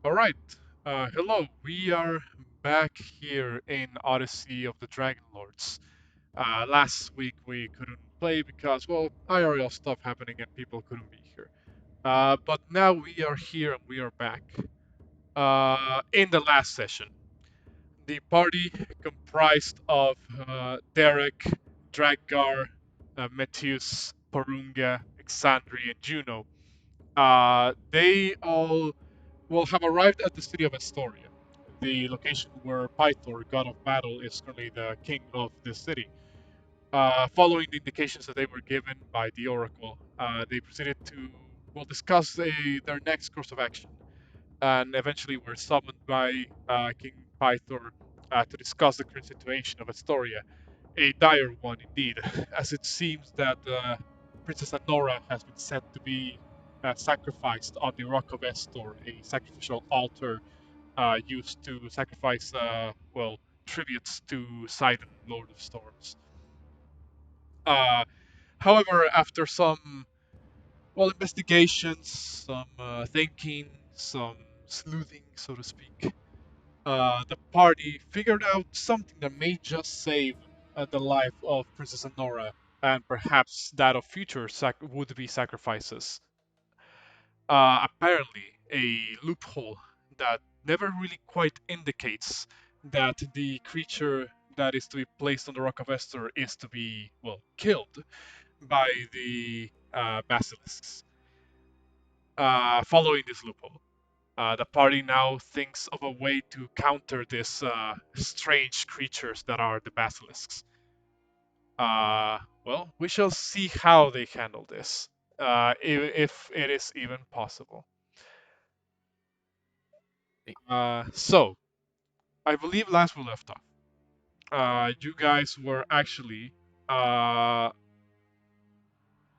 All right. Hello. We are back here in Odyssey of the Dragonlords. Last week we couldn't play because, well, IRL stuff happening and people couldn't be here. But now we are here and we are back. In the last session, the party comprised of Derek, Drakgar, Metius, Porunga, Exandri, and Juno. They all will have arrived at the city of Astoria, the location where Pythor, god of battle, is currently the king of the city. Following the indications that they were given by the oracle, they proceeded to discuss their next course of action, and eventually were summoned by King Pythor to discuss the current situation of Astoria, a dire one indeed, as it seems that Princess Anora has been said to be sacrificed on the Rock of Estor, a sacrificial altar used to sacrifice, tributes to Siren, Lord of Storms. Uh, However, after some, investigations, some thinking, some sleuthing, so to speak, the party figured out something that may just save the life of Princess Anora and perhaps that of future would-be sacrifices. Apparently, a loophole that never really quite indicates that the creature that is to be placed on the Rock of Esther is to be, killed by the basilisks. Following this loophole, the party now thinks of a way to counter these strange creatures that are the basilisks. We shall see how they handle this, if it is even possible. So, I believe last we left off, you guys were actually, uh,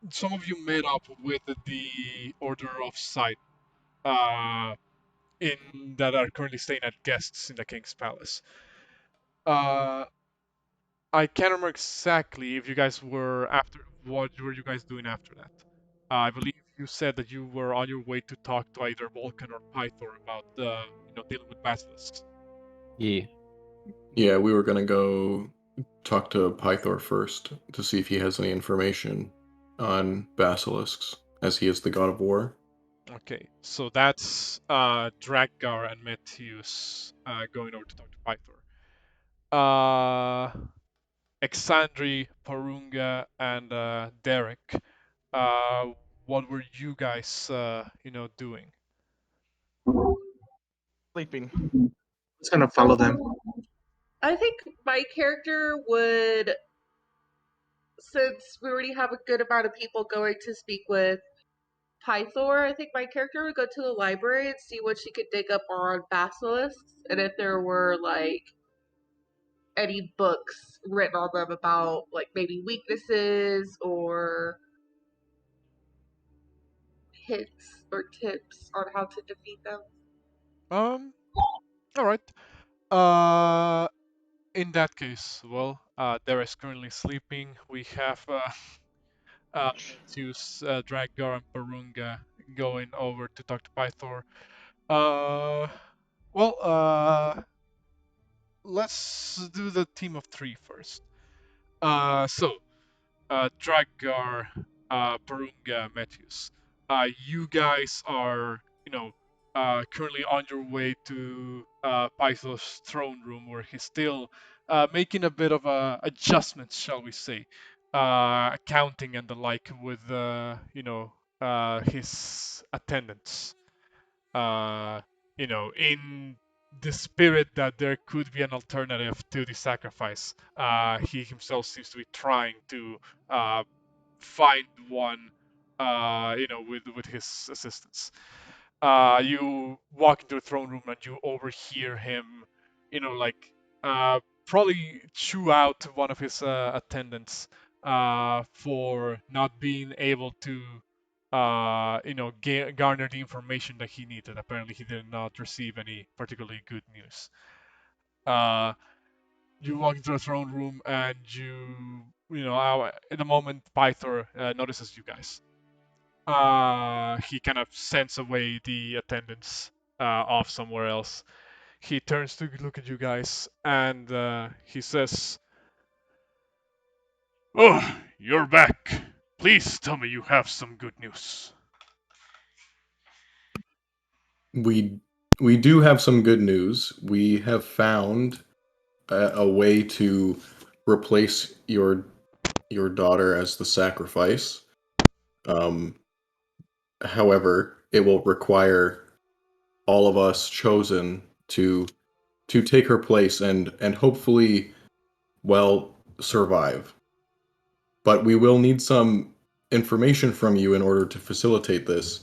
some of you met up with the Order of Sight, uh, in that are currently staying as guests in the King's Palace. Uh, I can't remember exactly if you guys were after what were you guys doing after that. I believe you said that you were on your way to talk to either Vulcan or Pythor about dealing with basilisks. Yeah. Yeah, we were gonna go talk to Pythor first to see if he has any information on basilisks, as he is the god of war. Okay, so that's Drakgar and Metius going over to talk to Pythor. Exandri, Porunga, and Derek. Uh, what were you guys, doing? Sleeping. Just gonna follow them. I think my character would, since we already have a good amount of people going to speak with Pythor, I think my character would go to the library and see what she could dig up on basilisks and if there were like any books written on them about like maybe weaknesses or hints or tips on how to defeat them. All right. Uh, in that case, Dara is currently sleeping. We have Metius, Drakgar, and Porunga going over to talk to Pythor. Uh, well, let's do the team of three first. Drakgar, Porunga, Metius. You guys are, currently on your way to Pythor's throne room, where he's still making a bit of adjustments, shall we say, accounting and the like with, his attendants. Uh, in the spirit that there could be an alternative to the sacrifice. He himself seems to be trying to find one, with his assistance. You walk into the throne room and you overhear him, like probably chew out one of his attendants for not being able to, garner the information that he needed. Apparently, he did not receive any particularly good news. Uh, you walk into the throne room and in the moment, Pythor notices you guys. He kind of sends away the attendants off somewhere else. He turns to look at you guys and he says, "Oh, you're back. Please tell me you have some good news." We do have some good news. We have found a way to replace your daughter as the sacrifice. Um, However, it will require all of us chosen to take her place and hopefully, well, survive. But we will need some information from you in order to facilitate this.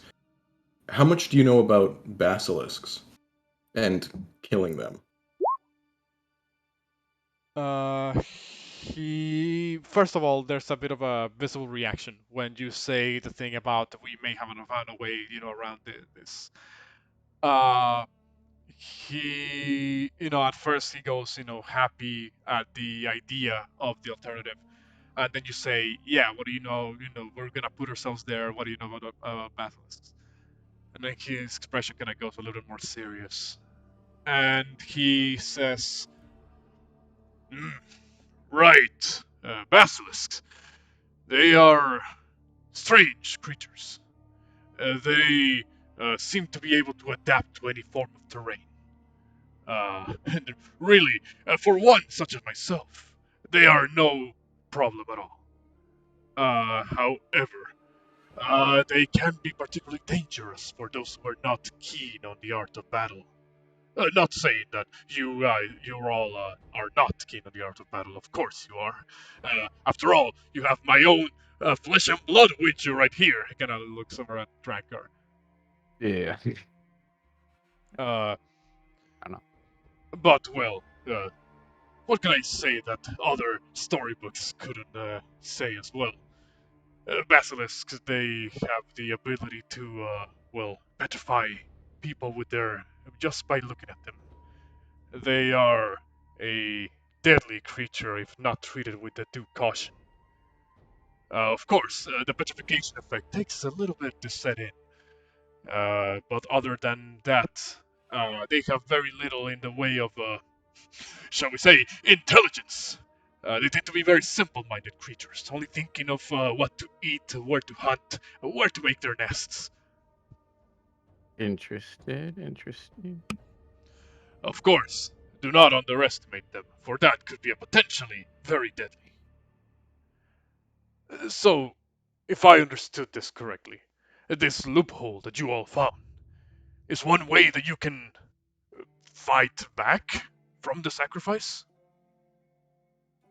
How much do you know about basilisks and killing them? He first of all, there's a bit of a visible reaction when you say the thing about we may have found a way, around this. Uh, at first he goes, happy at the idea of the alternative, and then you say, yeah, what do you know? We're gonna put ourselves there. What do you know about basilisks? And then his expression kind of goes a little more serious, and he says, "Mm, right, basilisks. They are strange creatures. They seem to be able to adapt to any form of terrain. And really, for one such as myself, they are no problem at all. However, they can be particularly dangerous for those who are not keen on the art of battle. Not saying that you all are not keen on the art of battle. Of course you are. After all, you have my own flesh and blood with you right here. He kind of looks over at Drakgar. Yeah. Uh, I don't know. but well, what can I say that other storybooks couldn't say as well? Basilisks, they have the ability to, well, petrify people with their just by looking at them. They are a deadly creature if not treated with the due caution. Of course, the petrification effect takes a little bit to set in, but other than that, they have very little in the way of, shall we say, intelligence. They tend to be very simple-minded creatures, only thinking of what to eat, where to hunt, where to make their nests. Interesting. Of course, do not underestimate them, for that could be a potentially very deadly. So, if I understood this correctly, this loophole that you all found is one way that you can fight back from the sacrifice?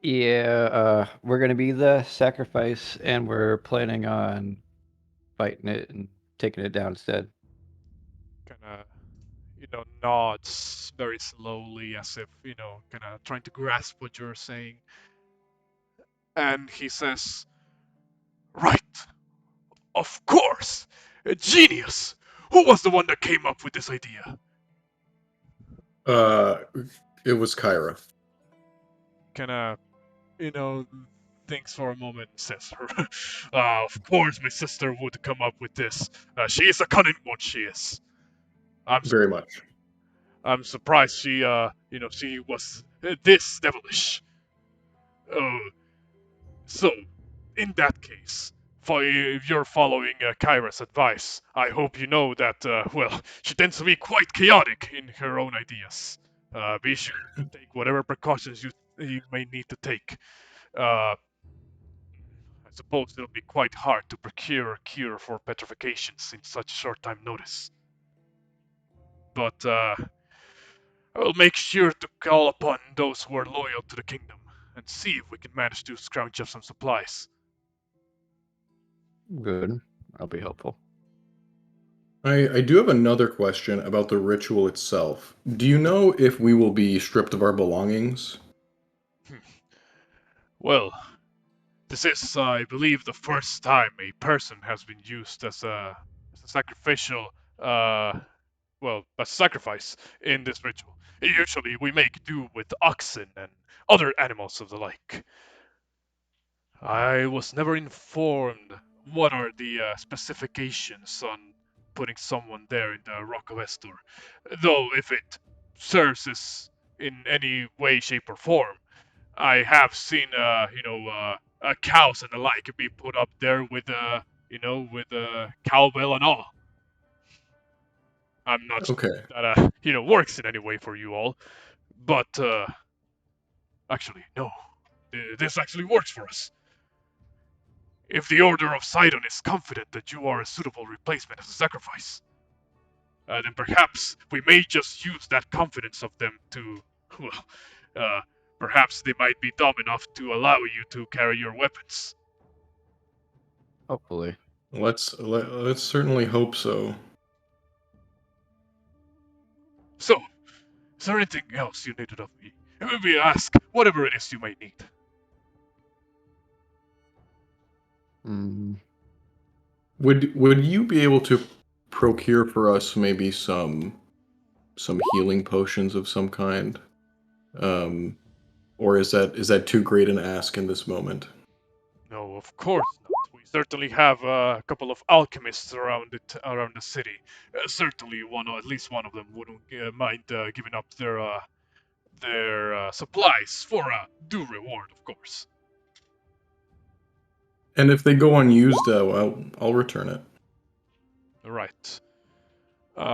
Yeah, we're gonna be the sacrifice, and we're planning on fighting it and taking it down instead. Kinda, nods very slowly as if, kinda trying to grasp what you're saying. And he says, right, of course! A genius! Who was the one that came up with this idea? Uh, it was Kyra. Kinda, you know, thinks for a moment and says, of course my sister would come up with this. She is a cunning one, she is. I'm Very much. I'm surprised she was this devilish. Uh, so, in that case, if you're following Kyra's advice, I hope you know that, well, she tends to be quite chaotic in her own ideas. Be sure to take whatever precautions you may need to take. I suppose it'll be quite hard to procure a cure for petrifications in such short time notice. But I will make sure to call upon those who are loyal to the kingdom and see if we can manage to scrounge up some supplies. Good. I'll be helpful. I do have another question about the ritual itself. Do you know if we will be stripped of our belongings? Well, this is, I believe, the first time a person has been used as a sacrificial, well, a sacrifice in this ritual. Usually we make do with oxen and other animals of the like. I was never informed what are the specifications on putting someone there in the Rock of Estor. Though if it serves us in any way, shape, or form, I have seen, cows and the like be put up there with, with cowbell and all. I'm not sure Okay. that, works in any way for you all, but, actually, no. This actually works for us. If the Order of Sidon is confident that you are a suitable replacement as a sacrifice, then perhaps we may just use that confidence of them to, well, perhaps they might be dumb enough to allow you to carry your weapons. Hopefully. Let's certainly hope so. So, is there anything else you needed of me? Maybe ask whatever it is you may need. Mm. Would you be able to procure for us maybe some healing potions of some kind? Or is that too great an ask in this moment? No, of course not. We certainly have a couple of alchemists around the city. Certainly, at least one of them wouldn't mind giving up their supplies for a due reward, of course. And if they go unused, I'll return it. Right.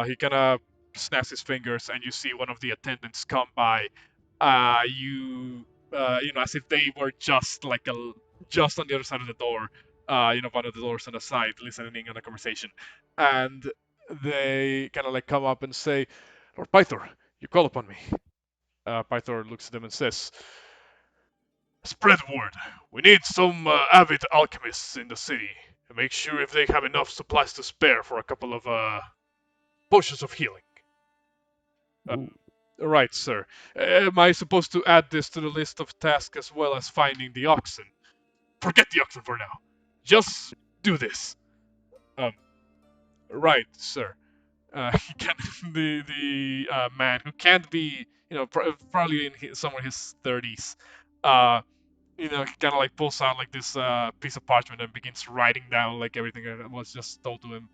He kind of snaps his fingers, and you see one of the attendants come by. As if they were just on the other side of the door. One of the doors on the side, listening on a conversation, and they kind of like come up and say, "Lord Pythor, you call upon me." Pythor looks at them and says, "Spread word. We need some avid alchemists in the city. Make sure if they have enough supplies to spare for a couple of potions of healing." Right, sir. Am I supposed to add this to the list of tasks as well as finding the oxen? Forget the oxen for now. Just do this. Right, sir. He can the man who can't be, probably in somewhere in his 30s. He kind of like pulls out like this piece of parchment and begins writing down like everything that was just told to him.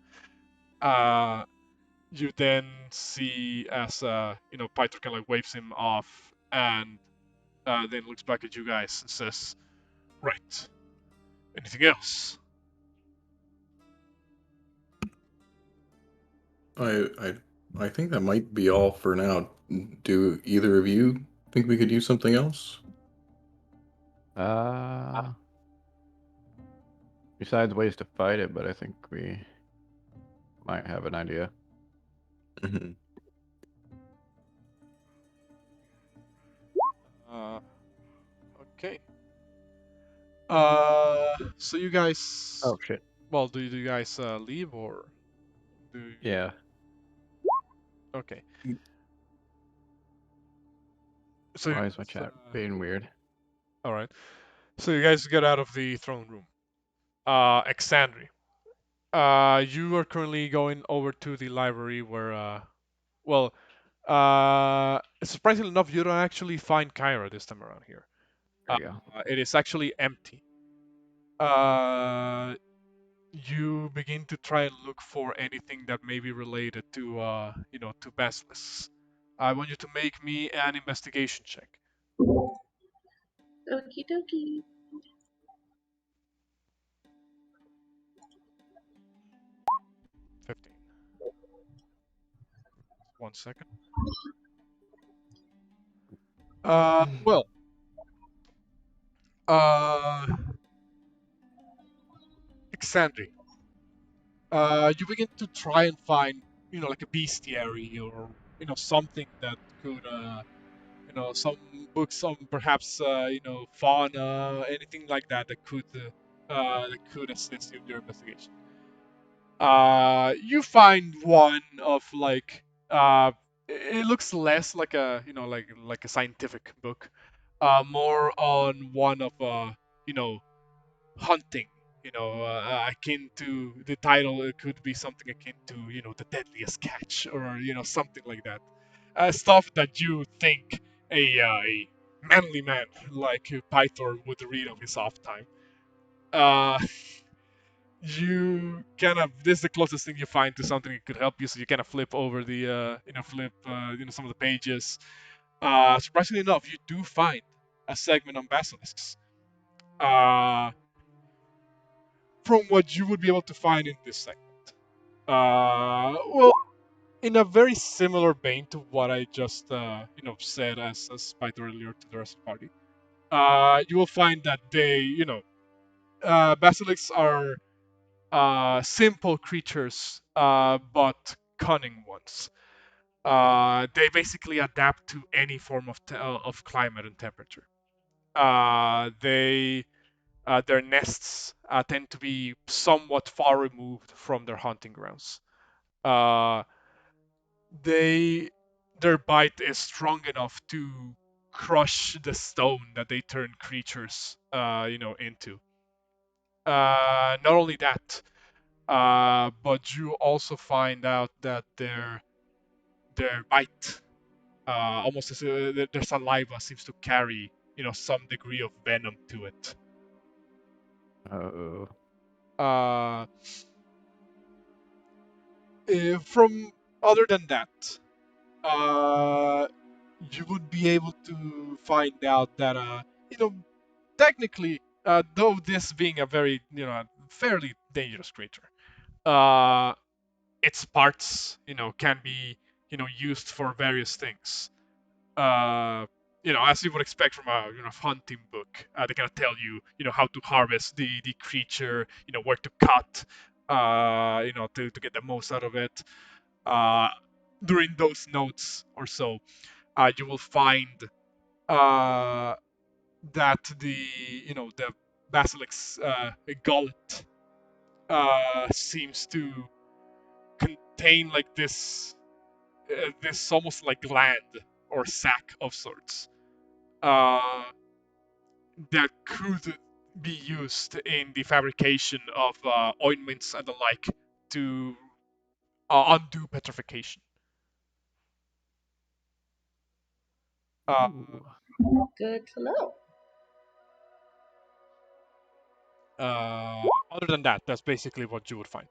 You then see as Pythor kind of like waves him off and then looks back at you guys and says, "Right. Anything else?" I think that might be all for now. Do either of you think we could use something else? Besides ways to fight it, but I think we might have an idea. Mhm. Okay. So you guys. Oh shit. Well, do you guys leave or do? You... Yeah. Okay. So Why is my chat being weird? all right. So you guys get out of the throne room. Exandri. You are currently going over to the library where, surprisingly enough, you don't actually find Kyra this time around here. There you go. It is actually empty. You begin to try and look for anything that may be related to Basilisk. I want you to make me an investigation check. Okie dokie. 15. 1 second. Well, Exandri, you begin to try and find, like a bestiary or, something that could, some books on perhaps, fauna, anything like that could assist you in your investigation. You find one of like, it looks less like a, like a scientific book, more on one of, hunting, akin to the title. It could be something akin to, the deadliest catch, or something like that. Stuff that you think a manly man like Pythor would read on his off time. Uh, you kind of this is the closest thing you find to something that could help you. So you kind of flip over the some of the pages. Surprisingly enough, you do find a segment on basilisks. From what you would be able to find in this segment. Well, in a very similar vein to what I just said as spied earlier to the rest of the party. You will find that basilisks are simple creatures, but cunning ones. They basically adapt to any form of climate and temperature. Their nests tend to be somewhat far removed from their hunting grounds. Uh, they their bite is strong enough to crush the stone that they turn creatures into. Not only that, but you also find out that their bite, almost as their saliva seems to carry some degree of venom to it. Oh. Uh, from other than that, uh, you would be able to find out that technically, though this being a very fairly dangerous creature, uh, its parts can be used for various things. As you would expect from a hunting book, they kind of tell you how to harvest the creature, where to cut, to get the most out of it. Uh, During those notes or so, you will find uh, that the basilisk's gullet seems to contain like this almost like gland or sac of sorts uh, that could be used in the fabrication of ointments and the like to undo petrification. Uh, Good to know. Other than that, that's basically what you would find.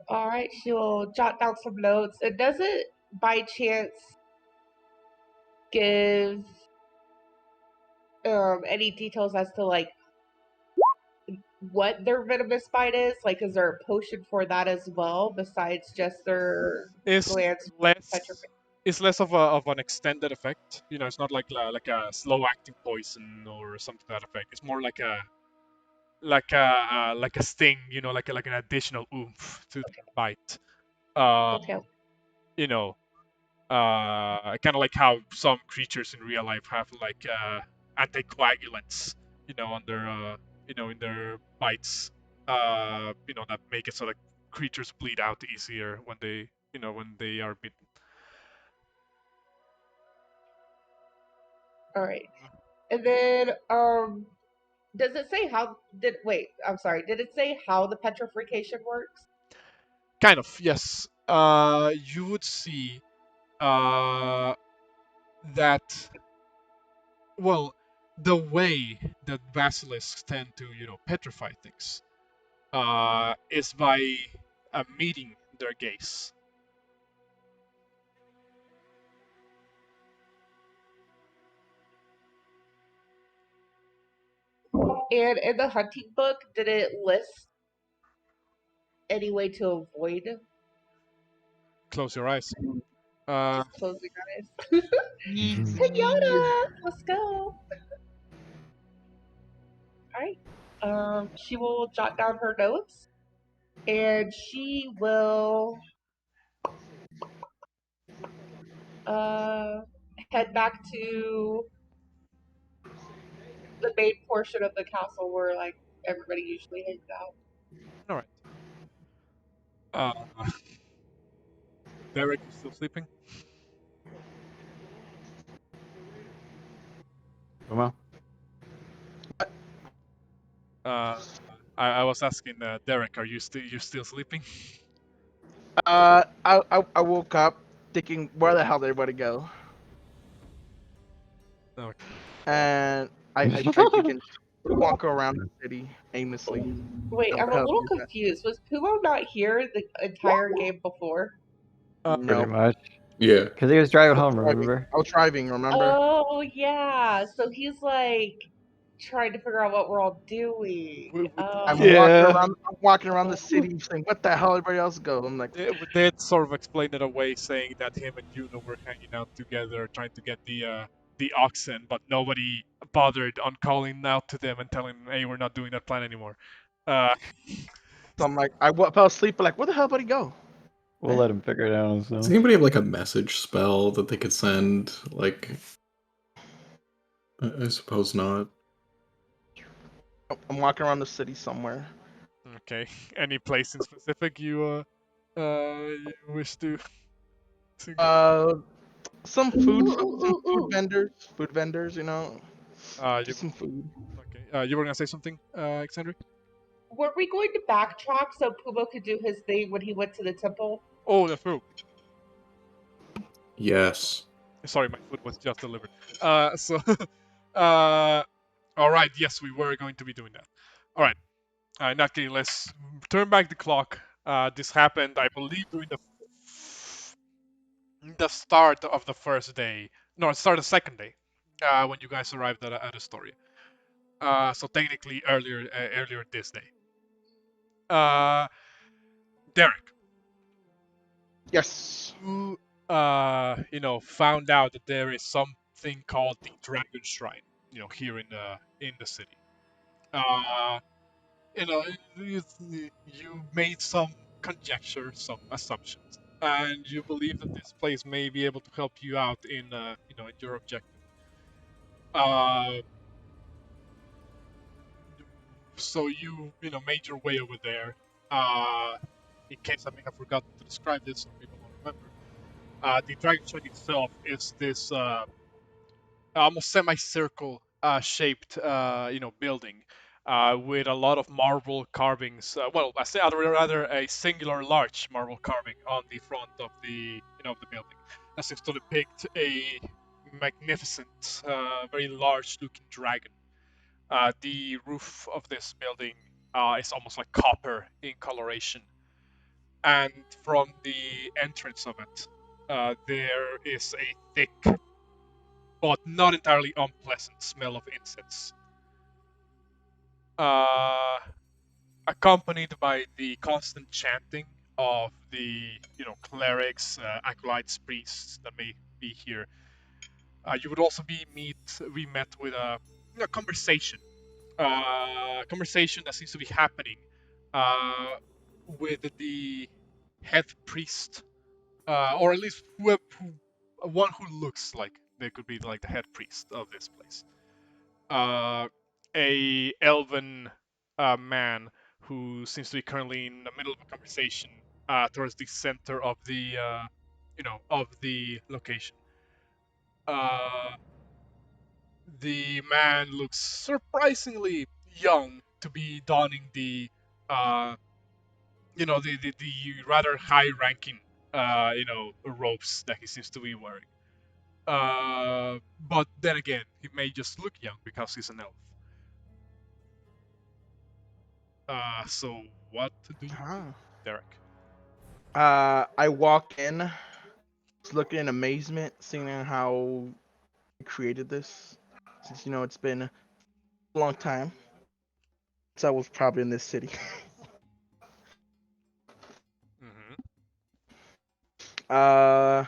All right, she'll jot down some notes. It doesn't by chance give any details as to like what their venomous bite is. Like, is there a potion for that as well besides just their It's glands less petrified? it's less of an extended effect. It's not like a slow acting poison or something to that effect. It's more like a sting. Like an additional oomph to the bite. Uh, Okay. you know, kind of like how some creatures in real life have like anticoagulants, on their in their bites, that make it so that creatures bleed out easier when they are bitten. All right. And then does it say how did wait, I'm sorry. Did it say how the petrification works? Kind of, yes. You would see uh, that, well, the way that basilisks tend to, petrify things is by meeting their gaze. And in the hunting book, did it list any way to avoid Close your eyes. Uh, closing eyes? Pinata! Let's go. Alright. She will jot down her notes and she will uh head back to the main portion of the castle where like everybody usually hangs out. all right. Uh, Derek, you still sleeping? Pumo? I was asking Derek, are you still sleeping? I woke up thinking, where the hell did everybody go? Okay. And I tried thinking, walk around the city aimlessly. Wait, What I'm the a hell little is that? confused. Was Pumo not here the entire game before? Pretty No, much. Yeah. Because he was driving home, remember? I was driving. Remember? Oh yeah, so he's like trying to figure out what we're all doing. We, we, I'm Oh, walking Yeah. around. I'm walking around the city saying, "What the hell? Everybody else go." I'm like, we did sort of explain it away, saying that him and Juno were hanging out together, trying to get the oxen, but nobody bothered on calling out to them and telling them, "Hey, we're not doing that plan anymore." Uh, so I'm like, I fell asleep. But like, where the hell did he go? We'll let him figure it out Does himself. anybody have like a message spell that they could send? Like, I suppose not. I'm walking around the city somewhere. okay. Any place in specific you wish to go? Uh, some food, ooh, some ooh, some ooh, food ooh. vendors. You know, You just some food. okay? You were gonna say something, Alexandri? Were we going to backtrack so Pumo could do his thing when he went to the temple? Oh, the food. Yes. Sorry, my food was just delivered. Uh, all right. Yes, we were going to be doing that. All right. In that case, let's turn back the clock. This happened, I believe, during the start of the first day. No, start of the second day, when you guys arrived at Astoria. So technically earlier this day. Uh, Derek, Yes. you found out that there is something called the Dragon Shrine, here in the city. Uh, you know, you, you made some conjecture, some assumptions, and you believe that this place may be able to help you out in your objective. Uh, so made your way over there. Uh, in case I may have forgotten to describe this, or people don't remember, the Dragon Shrine itself is this almost semicircle shaped building with a lot of marble carvings. Well, I say rather a singular large marble carving on the front of the building. That seems to depict a magnificent, very large-looking dragon. The roof of this building is almost like copper in coloration, and from the entrance of it, there is a thick but not entirely unpleasant smell of incense, uh, accompanied by the constant chanting of the clerics, acolytes, priests that may be here. You would also be met with a conversation that seems to be happening uh, with the head priest, or at least one who looks like they could be like the head priest of this place. A elven man who seems to be currently in the middle of a conversation towards the center of the location. Uh, the man looks surprisingly young to be donning uh, the rather high-ranking, robes that he seems to be wearing. But then again, he may just look young because he's an elf. So what do you do, Huh. Derek? I walk in, just looking in amazement, seeing how he created this. Since it's been a long time since I was probably in this city. Mm-hmm. uh,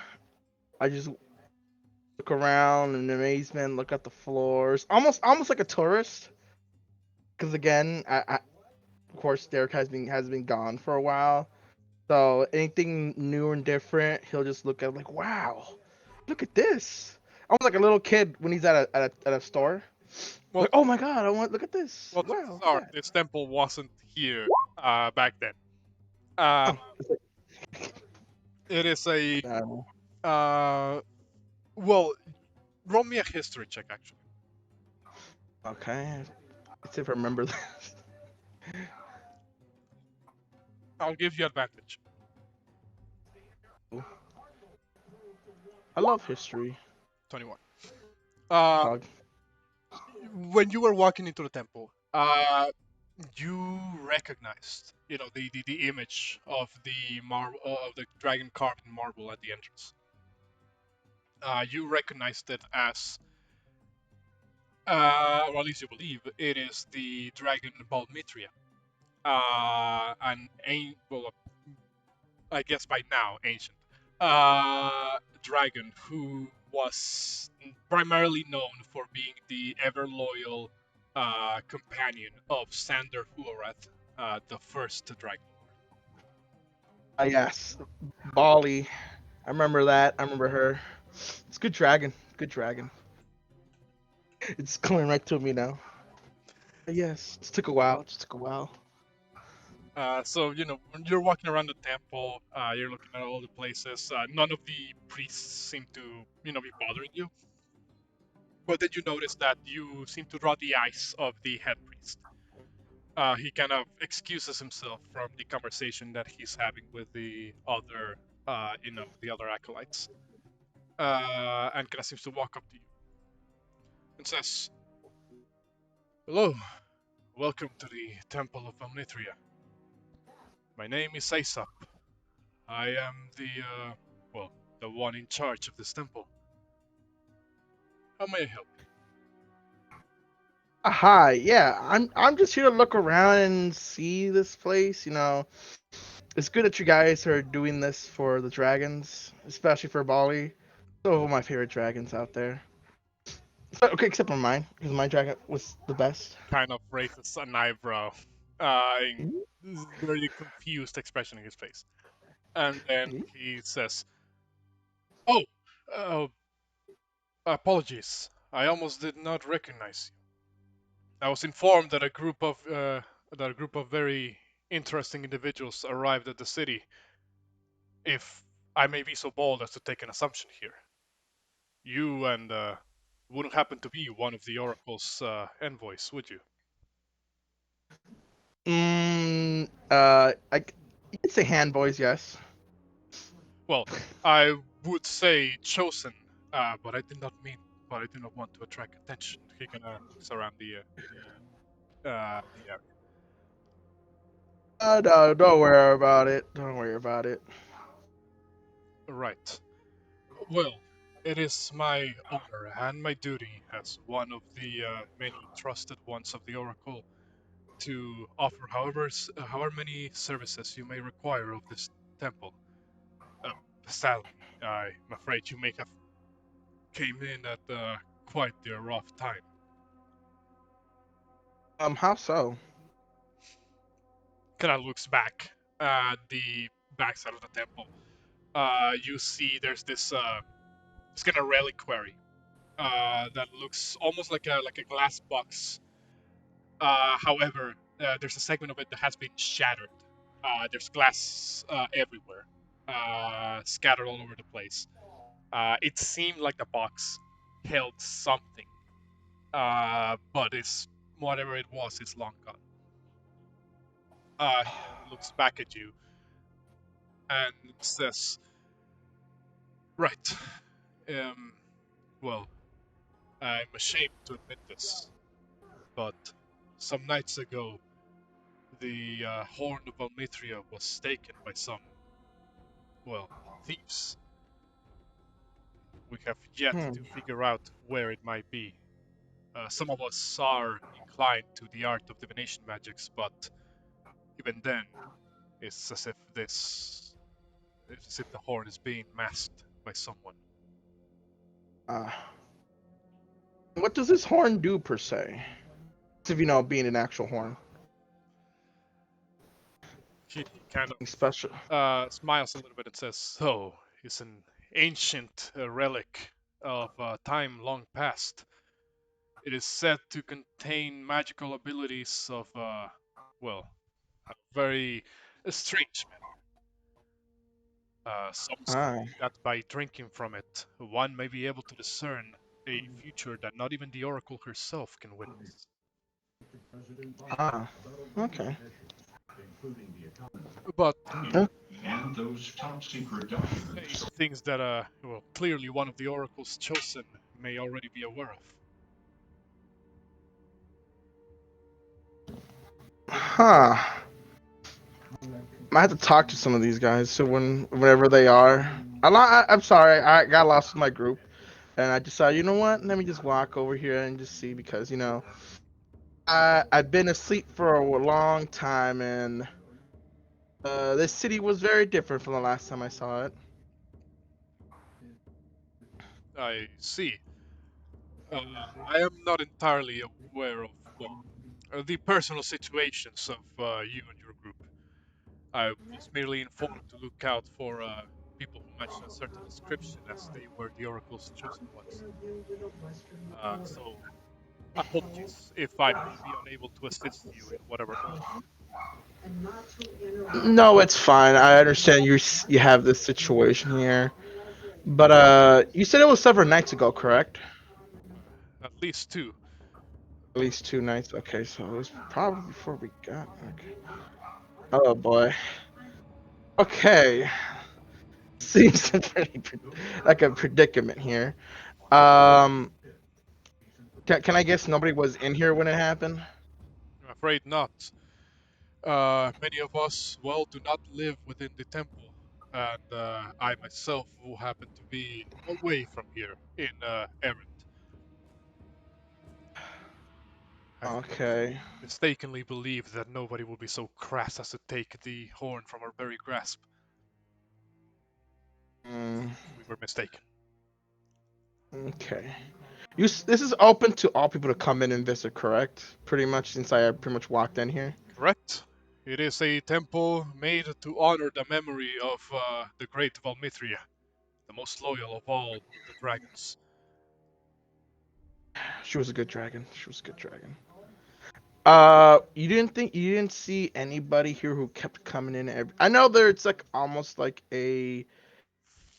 I just look around in amazement, look at the floors, almost like a tourist. Because again, of course Derek has been gone for a while, so anything new and different, he'll just look at like, wow, look at this. Almost like a little kid when he's at a store. Well, Like, oh my god, I want look at this. well, to Wow, look start, at that. this temple wasn't here back then. Uh, Oh, it's like, it is a uh, uh, well, roll me a history check actually. okay. Let's see if I remember this. I'll give you advantage. I love history. 21. Uh, Dog. when you were walking into the temple, you recognized, the image of the of the dragon carved in marble at the entrance. You recognized it as, or at least you believe it is the dragon Balmitria, well, I guess by now ancient, dragon who was primarily known for being the ever loyal companion of Sander Huarath, the first Dragonlord. Yes, Bali. I remember that. I remember her. It's good dragon. Good dragon. It's coming right to me now. Yes, it took a while. It just took a while. So when you're walking around the temple, you're looking at all the places. None of the priests seem to be bothering you, but then you notice that you seem to draw the eyes of the head priest. He kind of excuses himself from the conversation that he's having with the other, the other acolytes, and kind of seems to walk up to you and says, "Hello, welcome to the Temple of Omnithria. My name is Aesop. I am the one in charge of this temple. How may I help you?" Hi, yeah. I'm just here to look around and see this place. It's good that you guys are doing this for the dragons, especially for Bali. So my favorite dragons out there. Okay, except for mine, because my dragon was the best. Kind of raises an eyebrow, and this very confused expression in his face, and then he says, "Oh, uh, apologies. I almost did not recognize you. I was informed that a group of very interesting individuals arrived at the city. If I may be so bold as to take an assumption here, you and wouldn't happen to be one of the Oracle's envoys, would you?" You could say hand boys, yes. Well, I would say chosen, but I do not want to attract attention. He kind of looks around the area. No, don't worry about it. Don't worry about it. Right. Well, it is my honor and my duty as one of the many trusted ones of the Oracle to offer however many services you may require of this temple. Uh, Sadly, I'm afraid you may have came in at quite the rough time. How so? Kind of looks back at the backside of the temple. You see there's this kind of reliquary that looks almost like a glass box. However, there's a segment of it that has been shattered. There's glass everywhere, scattered all over the place. It seemed like the box held something, but it's whatever it was, it's long gone. He then looks back at you and says, "Right. Um, well, I'm ashamed to admit this, but some nights ago, the horn of Almithria was taken by some, well, thieves. We have yet Hmm. to figure out where it might be. Some of us are inclined to the art of divination magics, but even then, it's as if the horn is being masked by someone." Uh, what does this horn do per se? If being an actual horn. He kind Anything special. of smiles a little bit and says, "So, it's an ancient relic of time long past. It is said to contain magical abilities of, well, a very strange manner. Some say Ah, that by drinking from it, one may be able to discern a future that not even the Oracle herself can witness. ah, okay. But Uh, things that, well, clearly one of the Oracle's chosen may already be aware of." Huh. I have to talk to some of these guys. So whenever they are, I'm sorry. I got lost with my group, and I decided, you know what? Let me just walk over here and just see because I've been asleep for a long time, and this city was very different from the last time I saw it. I see. I am not entirely aware of, well, the personal situations of you and your group. I was merely informed to look out for people who matched a certain description as they were the Oracle's chosen ones. So, apologies if I may be unable to assist you in whatever manner. No, it's fine. I understand you have this situation here, but you said it was several nights ago, correct? At least two. At least 2 nights. Okay, so it was probably before we got. Okay. Oh boy. Okay. Seems like a predicament here. Um, can I guess nobody was in here when it happened? I'm afraid not. Many of us, well, do not live within the temple, and I myself, who happen to be away from here in errand, I Okay. mistakenly believed that nobody would be so crass as to take the horn from our very grasp. Mm, We were mistaken. okay. This is open to all people to come in and visit, correct? Pretty much since I pretty much walked in here. Correct? It is a temple made to honor the memory of the great Valmithria, the most loyal of all the dragons. She was a good dragon. She was a good dragon. You didn't see anybody here who kept coming in I know it's like almost like a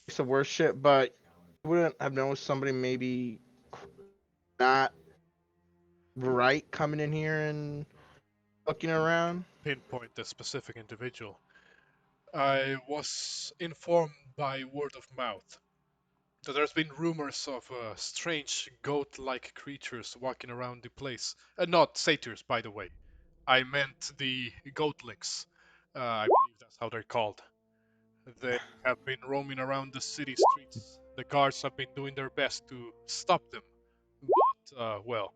place of worship, but you wouldn't have noticed somebody maybe not right coming in here and looking around. Pinpoint the specific individual. I was informed by word of mouth that there's been rumors of strange goat-like creatures walking around the place. Not satyrs, by the way. I meant the goatlings. I believe that's how they're called. They have been roaming around the city streets. The guards have been doing their best to stop them, but, well,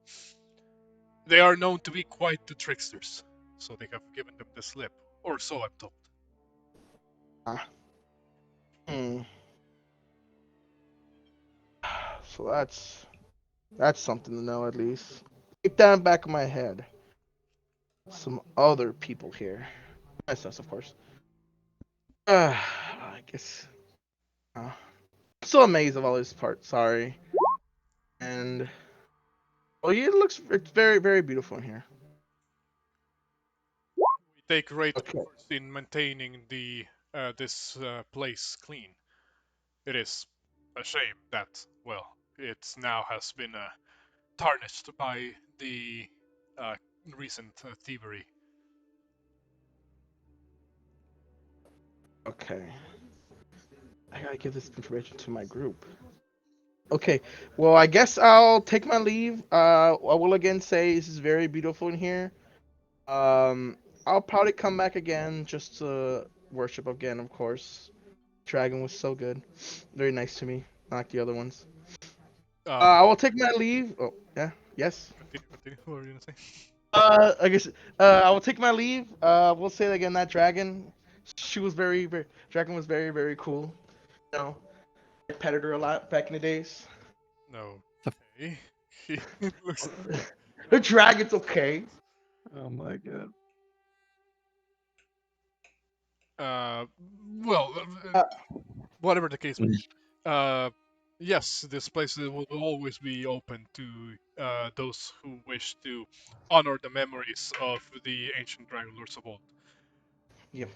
they are known to be quite the tricksters, so they have given them the slip, or so I'm told. Ah, hmm. So that's something to know at least. Keep that in the back of my head. Some other people here. Myself, of course. I guess. I'm so amazed of all this part. Sorry. And well, it's very very beautiful in here. We take great Okay. efforts in maintaining this place clean. It is a shame that, well, it now has been tarnished by the uh, recent thievery. Okay. I gotta give this information to my group. Okay. Well, I guess I'll take my leave. I will again say this is very beautiful in here. Um, I'll probably come back again just to worship again, of course. Dragon was so good. Very nice to me, not like the other ones. Uh, I will take my leave. Oh, yeah. Yes. continue. What were you gonna say? I guess I will take my leave. We'll say it again. That dragon, she was very. Dragon was very cool. You know, I petted her a lot back in the days. No. Okay. He looks. The dragon's okay. Oh my god. Uh, well, Uh, whatever the case may be. Uh, yes, this place will always be open to those who wish to honor the memories of the ancient Dragonlords of old. yep.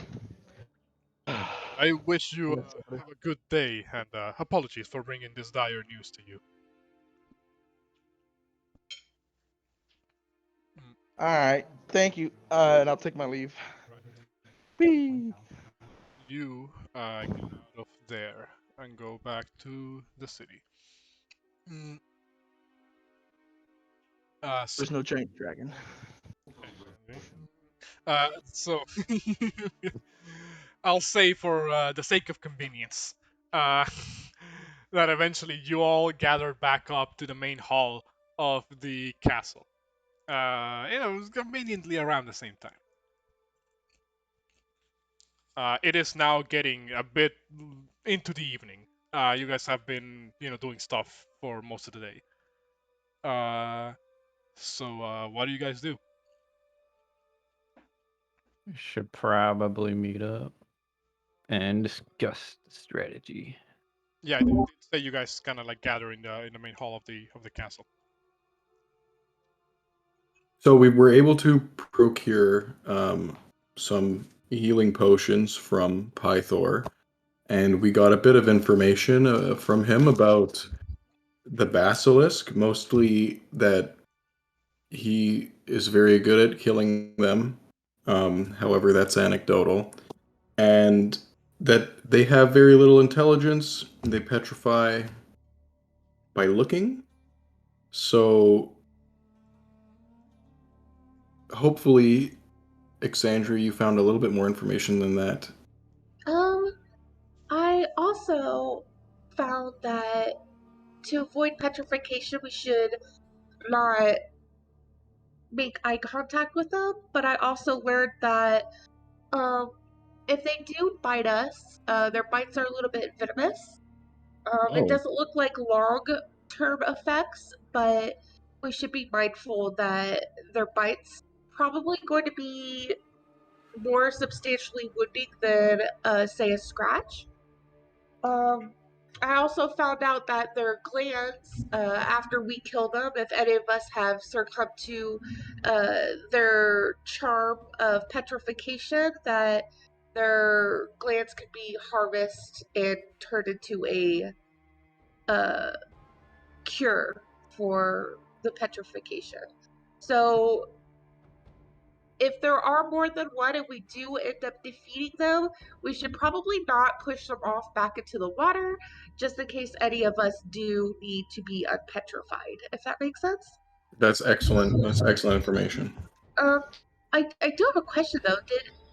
I wish you have a good day, and apologies for bringing this dire news to you. Mm, All right. Thank you. And I'll take my leave. right. Whee! You get out of there and go back to the city. Mm, There's so, no giant dragon. anyway, So I'll say for the sake of convenience, uh, that eventually you all gather back up to the main hall of the castle. Conveniently around the same time. It is now getting a bit into the evening. You guys have been, doing stuff for most of the day. So what do you guys do? We should probably meet up and discuss the strategy. Yeah, I did say you guys kind of like gather in the main hall of the castle. So we were able to procure some healing potions from Pythor, and we got a bit of information from him about the basilisk, mostly that he is very good at killing them. However, that's anecdotal. And that they have very little intelligence. They petrify by looking. So hopefully, Exandria, you found a little bit more information than that. I also found that to avoid petrification, we should not make eye contact with them. But I also learned that um, if they do bite us, their bites are a little bit venomous. It Oh, doesn't look like long-term effects, but we should be mindful that their bites probably going to be more substantially wounding than, say, a scratch. Um, I also found out that their glands, after we kill them, if any of us have succumbed to their charm of petrification, that their glands could be harvested and turned into a uh, cure for the petrification. So if there are more than one and we do end up defeating them, we should probably not push them off back into the water, just in case any of us do need to be unpetrified, if that makes sense. that's excellent. That's excellent information. Um, I do have a question though.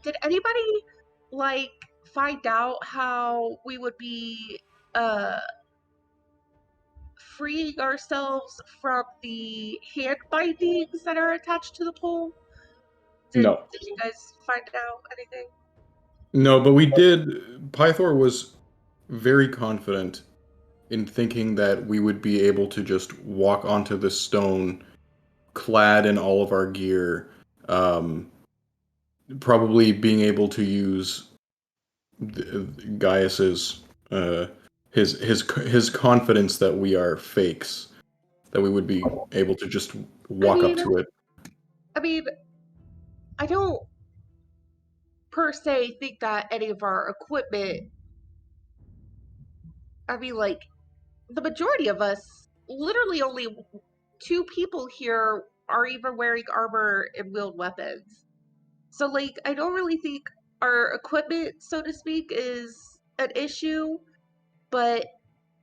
Did anybody like find out how we would be uh freeing ourselves from the hand bindings that are attached to the pole? No. Did you guys find out anything? No, but we did. Pythor was very confident in thinking that we would be able to just walk onto this stone clad in all of our gear, probably being able to use Gaius's his confidence that we are fakes, that we would be able to just I walk up mean, to it. I mean, I don't per se think that any of our equipment. I mean, like the majority of us, literally only two people here are even wearing armor and wield weapons. So, like, I don't really think our equipment, so to speak, is an issue. But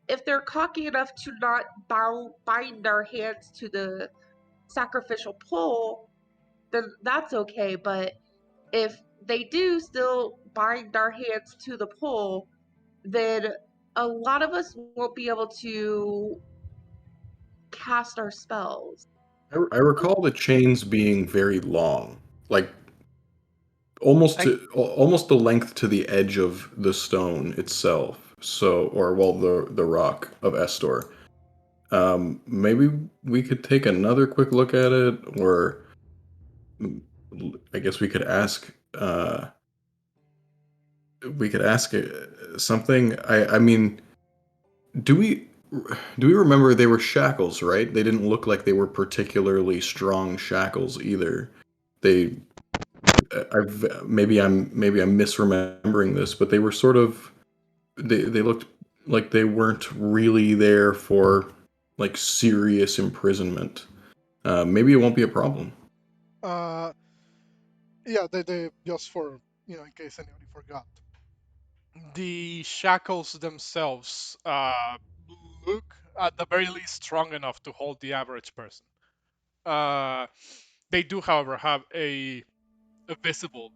if they're cocky enough to not bind our hands to the sacrificial pole, then that's okay. But if they do still bind our hands to the pole, then a lot of us won't be able to cast our spells. I recall the chains being very long, like almost the length to the edge of the stone itself. So, or well, the rock of Estor. Maybe we could take another quick look at it, or I guess we could ask. We could ask something. I mean, do we do we remember they were shackles, right? They didn't look like they were particularly strong shackles either. They maybe I'm misremembering this, but they were sort of they looked like they weren't really there for like serious imprisonment. Maybe it won't be a problem. Uh, yeah, they just for in case anybody forgot. The shackles themselves look at the very least strong enough to hold the average person. Uh, they do, however, have a a visible,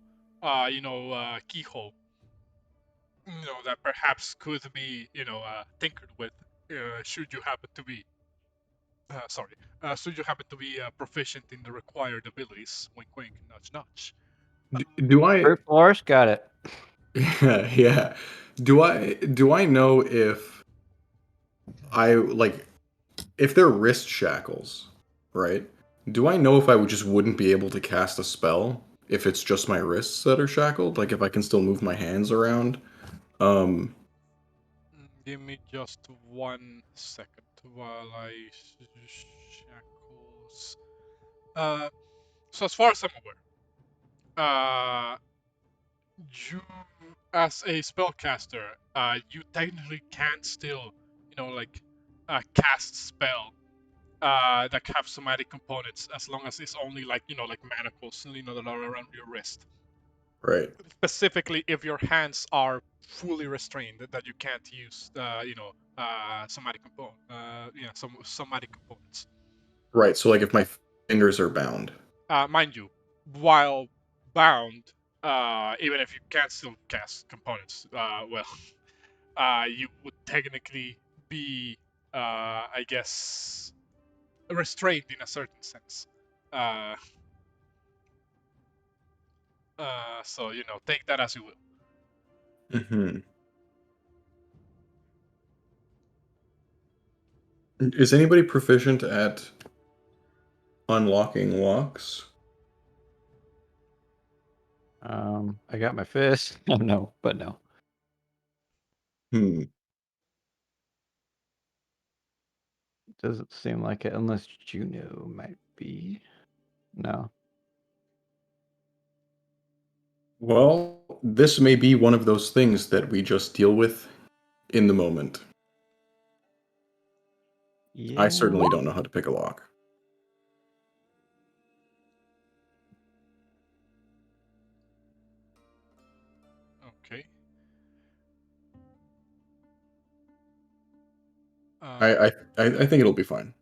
keyhole, that perhaps could be, tinkered with, should you happen to be, should you happen to be proficient in the required abilities. Wink, wink, nudge, nudge. Do I? Brute force, got it. Yeah. Do I know if I like if they're wrist shackles, right? Do I know if I would just wouldn't be able to cast a spell if it's just my wrists that are shackled? Like if I can still move my hands around? Um, Give me just 1 second while I shackles. So as far as I'm aware, you as a spellcaster, you technically can still, cast spell that have somatic components as long as it's only like manacles, that are around your wrist. right. Specifically, if your hands are fully restrained, that you can't use, somatic somatic components. Right. So like if my fingers are bound. Mind you, while bound, even if you can still cast components, you would technically be, I guess, restrained in a certain sense. Uh, so take that as you will. Hmm. Is anybody proficient at unlocking locks? I got my fist. Oh no, but no. Hmm. Doesn't seem like it unless Juno might be. No. Well, this may be one of those things that we just deal with in the moment. Yeah. I certainly don't know how to pick a lock. Okay. I think it'll be fine.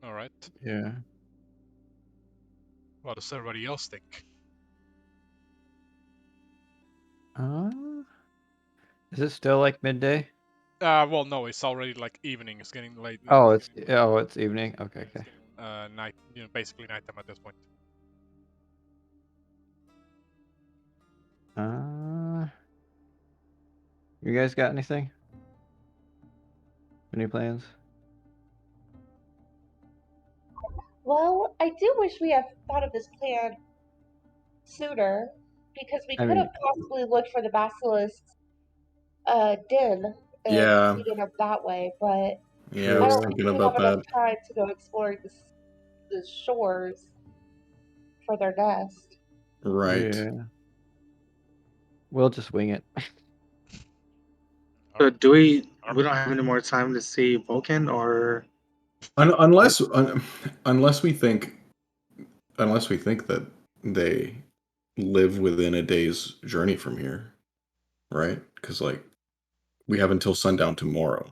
All right. Yeah. What does everybody else think? Uh, is it still like midday? Well, no, it's already like evening. It's getting late. Oh, it's evening. Okay, It's okay. getting night. Basically nighttime at this point. You guys got anything? Any plans? Well, I do wish we had thought of this plan sooner because we I could have mean, possibly looked for the basilisk's den and Yeah, beaten up that way, but yeah, I I was don't true. think thinking we have about enough that. time to go exploring the shores for their nest. Right. Yeah. We'll just wing it. So do we don't have any more time to see Vulcan or Unless we think that they live within a day's journey from here, right? Because like we have until sundown tomorrow.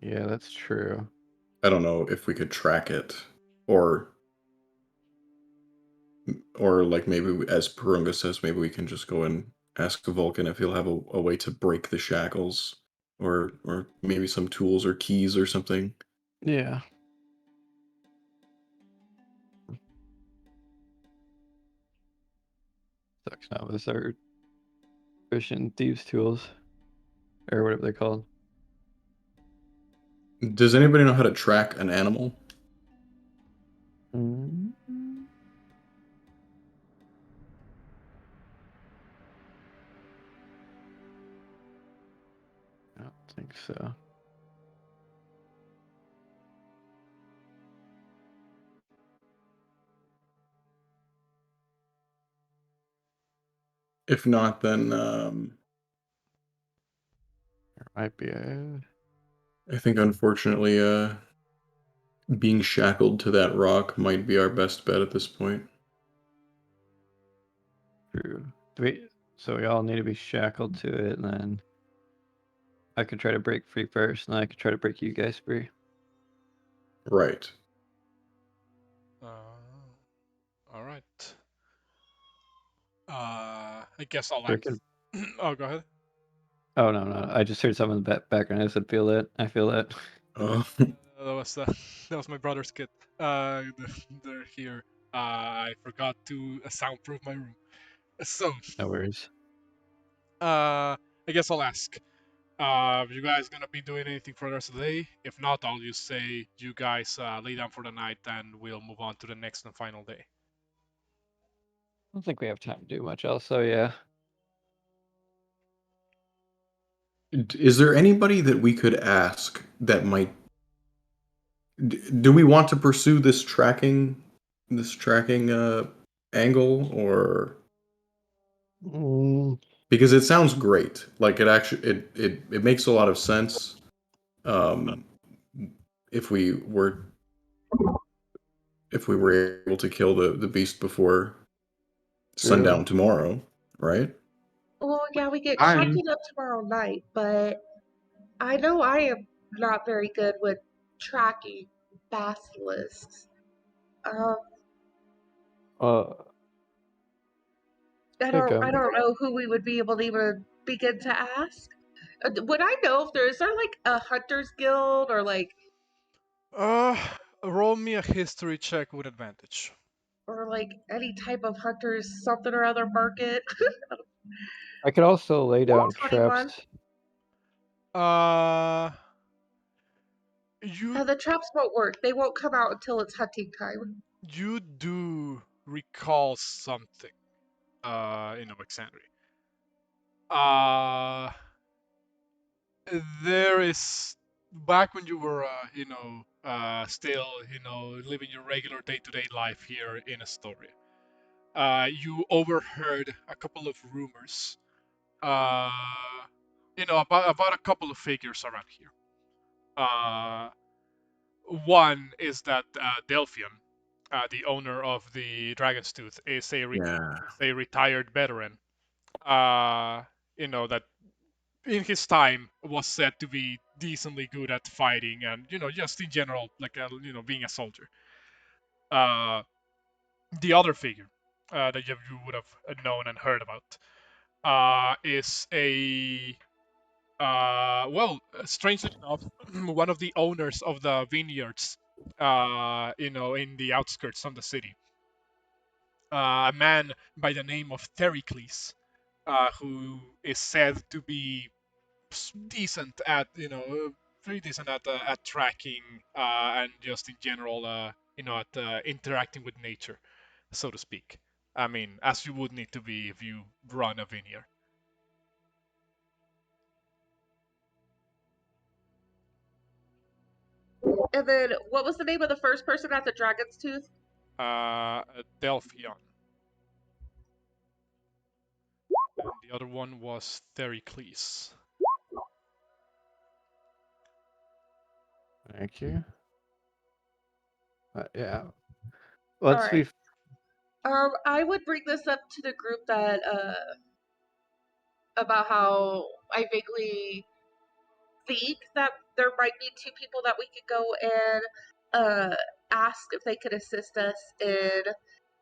Yeah, that's true. I don't know if we could track it, or like maybe as Porunga says, maybe we can just go and ask Vulcan if he'll have a way to break the shackles, or maybe some tools or keys or something. Yeah. Sucks now. Those are fishing thieves' tools, or whatever they're called. Does anybody know how to track an animal? Mm, I don't think so. If not, then There might be a. I think unfortunately, being shackled to that rock might be our best bet at this point. True. So we all need to be shackled to it, and then I could try to break free first, and then I could try to break you guys free. Right. All right. I guess I'll Sure act. can. Oh, go ahead. Oh no. I just heard someone in the background. I said, "Feel it." I feel it. That was that was my brother's kid. They're here. I forgot to soundproof my room. So, No worries. I guess I'll ask. You guys gonna be doing anything for the rest of the day? If not, I'll just say you guys lay down for the night, and we'll move on to the next and final day. I don't think we have time to do much else. So yeah. Is there anybody that we could ask that might? Do we want to pursue this tracking angle, or Mm, because it sounds great? Like it actually it makes a lot of sense. Um, if we were able to kill the beast before sundown tomorrow, right? Well, yeah, we get I'm cracking up tomorrow night, but I know I am not very good with tracking basilisks. Um, uh, I think don't, I don't know who we would be able to even begin to ask. Would I know if there is there like a hunters guild or Uh, roll me a history check with advantage. any type of hunters something or other market? I could also lay down 21. traps. Uh, you The traps won't work. They won't come out until it's hunting time. you do recall something. In Alexandria. Uh, there is back when you were, still, living your regular day-to-day life here in Astoria. You overheard a couple of rumors, uh, about a couple of figures around here. Uh, One is that Delphian, the owner of the Dragon's Tooth, Yeah. is a retired veteran. That in his time was said to be decently good at fighting and just in general like being a soldier. Uh, the other figure that you would have known and heard about is a strangely enough, one of the owners of the vineyards, in the outskirts of the city. A man by the name of Thericles, who is said to be decent at, very decent at tracking and just in general, at interacting with nature, so to speak. I mean, as you would need to be if you run a vineyard. And then what was the name of the first person at the Dragon's Tooth? Delphion. And the other one was Thericles. Thank you. Yeah. Once Alright. we've I would bring this up to the group that about how I vaguely think that there might be two people that we could go and ask if they could assist us in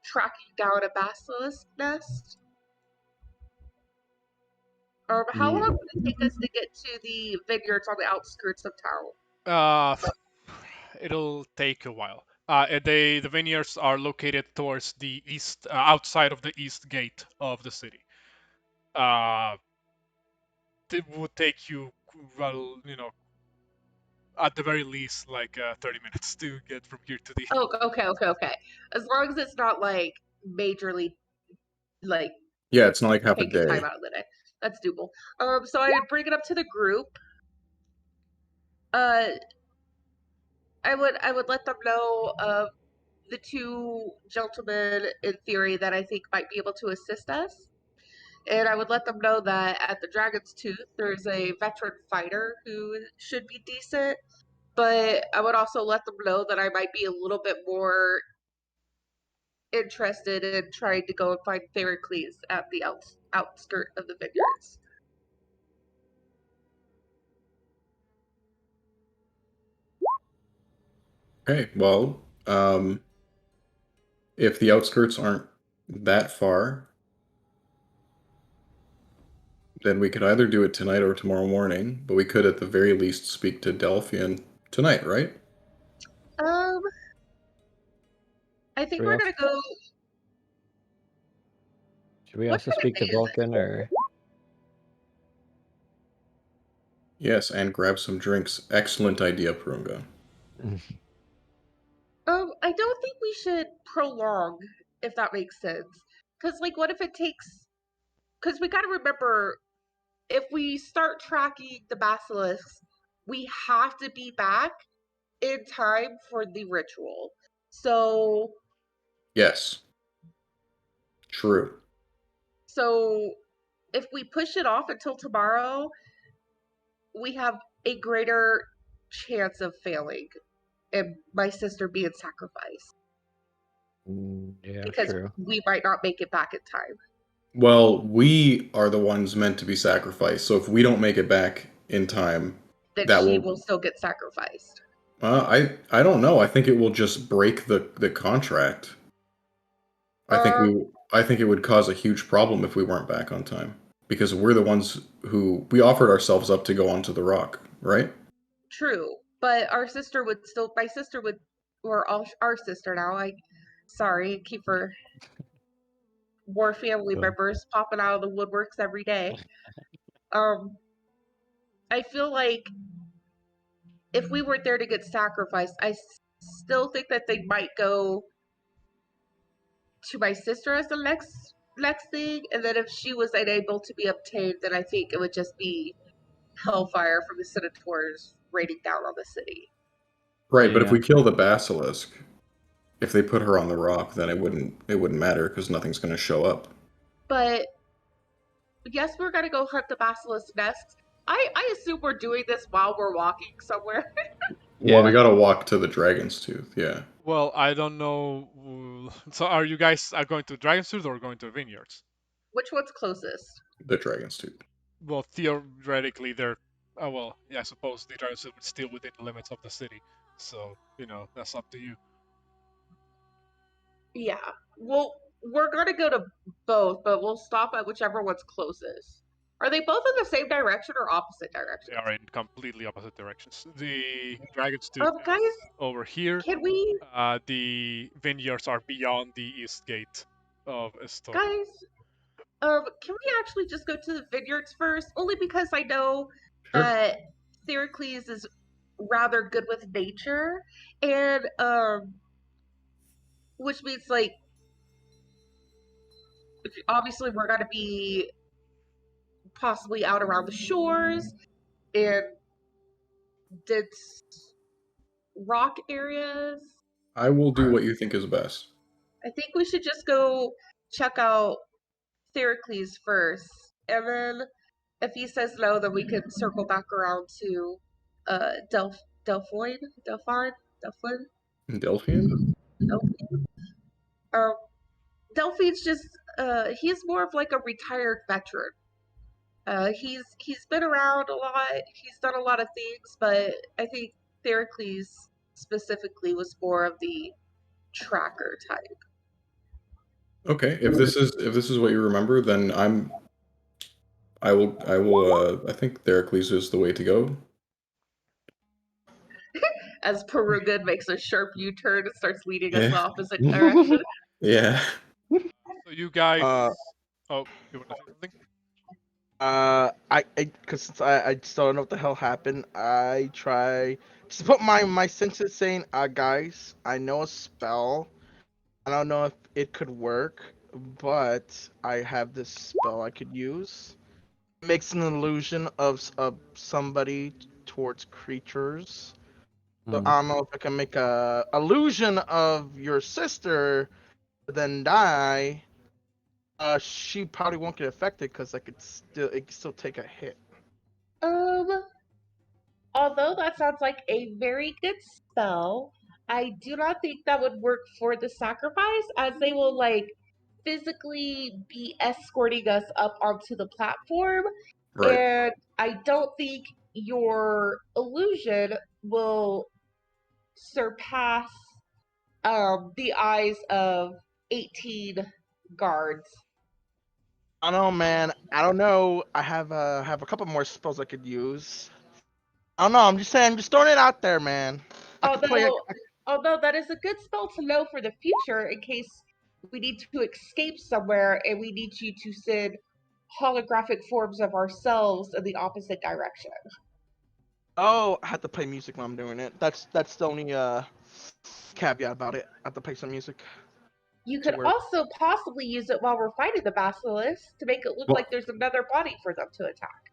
tracking down a basilisk nest. How long would it take us to get to the vineyards on the outskirts of town? It'll take a while. The vineyards are located towards the east, outside of the east gate of the city. It would take you, well, at the very least, like 30 minutes to get from here to the. Oh, okay. As long as it's not like majorly like Yeah, it's not like half a taking time day. out of the day. That's doable. So I would bring it up to the group. Uh, I would let them know of the two gentlemen in theory that I think might be able to assist us. And I would let them know that at the Dragon's Tooth, there's a veteran fighter who should be decent. But I would also let them know that I might be a little bit more interested in trying to go and find Thericles at the outskirt of the vineyards. Okay, well, If the outskirts aren't that far, then we could either do it tonight or tomorrow morning, but we could at the very least speak to Delphian tonight, right? I think we we're also- gonna go. Should we What also kind of speak to day is it? Vulcan or? Yes, and grab some drinks. Excellent idea, Porunga. I don't think we should prolong, if that makes sense. Because, like, what if it takes. Because we gotta remember, if we start tracking the basilisks, we have to be back in time for the ritual. So. Yes. True. So, if we push it off until tomorrow, we have a greater chance of failing and my sister being sacrificed. Yeah, Because true. we might not make it back in time. Well, we are the ones meant to be sacrificed, so if we don't make it back in time, Then that she will. will still get sacrificed. I don't know. I think it will just break the contract. I think it would cause a huge problem if we weren't back on time because we're the ones who we offered ourselves up to go onto the rock, right? True, but our sister would still. My sister would, or our sister now. Sorry, keep her. More family members popping out of the woodworks every day. I feel like if we weren't there to get sacrificed, I still think that they might go to my sister as the next thing, and then if she was unable to be obtained, then I think it would just be hellfire from the Senators raining down on the city. Right, but if Yeah. we kill the basilisk, if they put her on the rock, then it wouldn't matter because nothing's going to show up. But yes, we're gonna go hunt the basilisk nests. I assume we're doing this while we're walking somewhere. Well, we Yeah. got to walk to the Dragon's Tooth, yeah. Well, I don't know. So, are you guys going to Dragon's Tooth or going to Vineyards? Which one's closest? The Dragon's Tooth. Well, theoretically, they're. Oh, well, yeah, I suppose the Dragon's Tooth is still within the limits of the city. So, that's up to you. Yeah. Well, we're gonna go to both, but we'll stop at whichever one's closest. Are they both in the same direction or opposite directions? They are in completely opposite directions. The Dragon's Tooth Guys, is over here. can we, The Vineyards are beyond the east gate of Estor. guys, can we actually just go to the vineyards first? Only because I know Sure. that Theracles is rather good with nature, and which means like obviously we're gonna be possibly out around the shores and dense rock areas. I will do what you think is best. I think we should just go check out Theracles first, and then if he says no, then we can circle back around to Delphine. Delphian? Delphine's just he's more of like a retired veteran. He's been around a lot. He's done a lot of things, but I think Theracles specifically was more of the tracker type. Okay, if this is what you remember, then I will I think Theracles is the way to go. As Porunga makes a sharp U-turn and starts leading us in the Yeah. opposite direction. Yeah. So, you guys. Oh, you want to say something? Because since I still don't know what the hell happened, I try just to put my senses saying, guys, I know a spell. I don't know if it could work, but I have this spell I could use. It makes an illusion of somebody towards creatures. So I don't know if I can make a illusion of your sister, but then die. She probably won't get affected because it could still take a hit. Although that sounds like a very good spell, I do not think that would work for the sacrifice, as they will like physically be escorting us up onto the platform, Right. and I don't think your illusion will surpass the eyes of 18 guards. I don't know, man. I don't know. I have a couple more spells I could use. I don't know. I'm just saying. I'm just throwing it out there, man. I could play. Although that is a good spell to know for the future in case we need to escape somewhere and we need you to send holographic forms of ourselves in the opposite direction. Oh, I have to play music while I'm doing it. That's the only caveat about it. I have to play some music. You To could work. also possibly use it while we're fighting the basilisk to make it look Well- like there's another body for them to attack.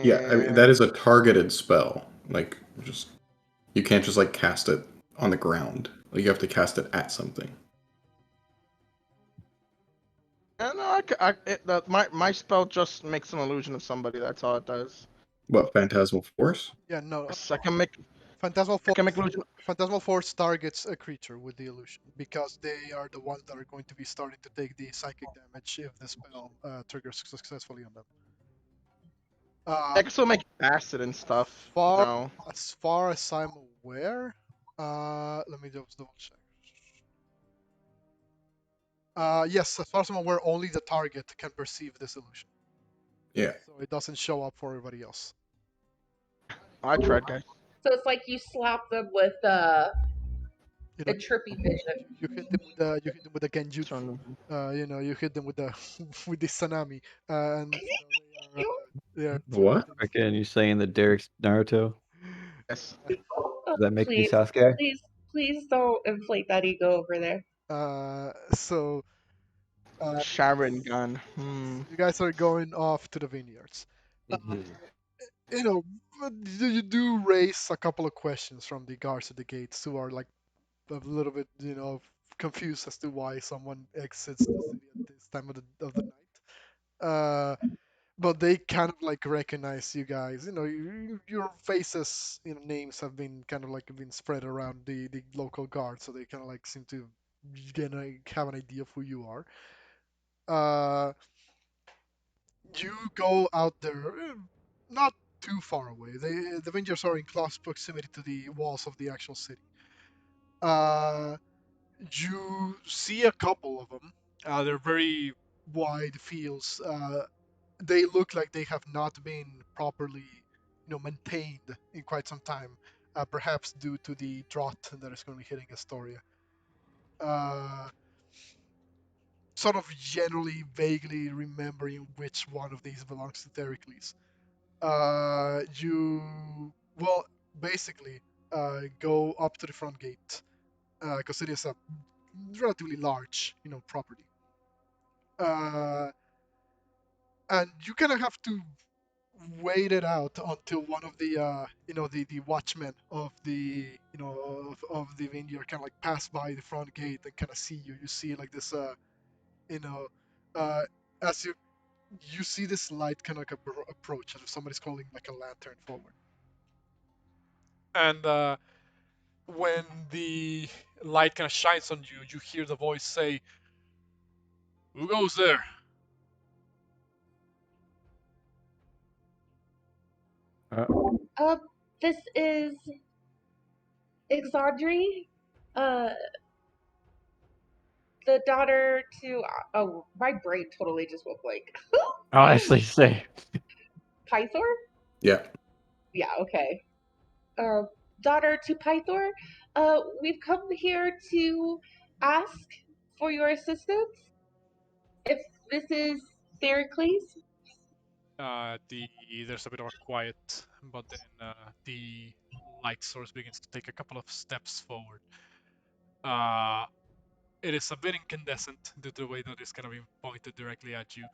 Yeah, I mean, that is a targeted spell. Like, just you can't just like cast it on the ground. Like, you have to cast it at something. No, my spell just makes an illusion of somebody. That's all it does. What, Phantasmal Force? Yeah, no. Yes, I can make Phantasmal illusion. Phantasmal Force targets a creature with the illusion because they are the ones that are going to be starting to take the psychic damage if the spell triggers successfully on them. I can still make acid and stuff. Far No. as far as I'm aware, let me just double check. Yes, as far as I'm aware, only the target can perceive this illusion, Yeah. so it doesn't show up for everybody else. I tried, guys. So it's like you slap them with You a know, trippy vision. you hit them with the genjutsu. You hit them with the with the sanami, and they are What? Again, you saying that Derek's Naruto? Yes. Does that make you Please, Sasuke? please don't inflate that ego over there. So Sharon gun. you guys are going off to the vineyards. You know, but you do raise a couple of questions from the guards at the gates who are like a little bit, confused as to why someone exits the city at this time of the night. But they kind of like recognize you guys. Your faces, names have been kind of like been spread around the local guard, so they kind of like seem to have an idea of who you are. You go out there, not too far away. The Avengers are in close proximity to the walls of the actual city. Uh, you see a couple of them. They're very wide fields. They look like they have not been properly, maintained in quite some time. Perhaps due to the drought that is going to be hitting Astoria. Uh, sort of generally, vaguely remembering which one of these belongs to Thericles. You well basically go up to the front gate because it is a relatively large, property. Uh, and you kind of have to wait it out until one of the the watchmen of the of the vineyard kind of like pass by the front gate and kind of see you. You see like this you know uh as you see this light kind of like approach as if somebody's calling like a lantern forward. And when the light kind of shines on you, you hear the voice say, "Who goes there?" This is Exandri, uh, the daughter to. Oh, my brain totally just went blank. Honestly, say. Pythor? Yeah. Yeah, okay. Daughter to Pythor, we've come here to ask for your assistance. If this is Theracles. There's a bit of a quiet, but then the light source begins to take a couple of steps forward. It is a bit incandescent due to the way that it's kind of being pointed directly at you.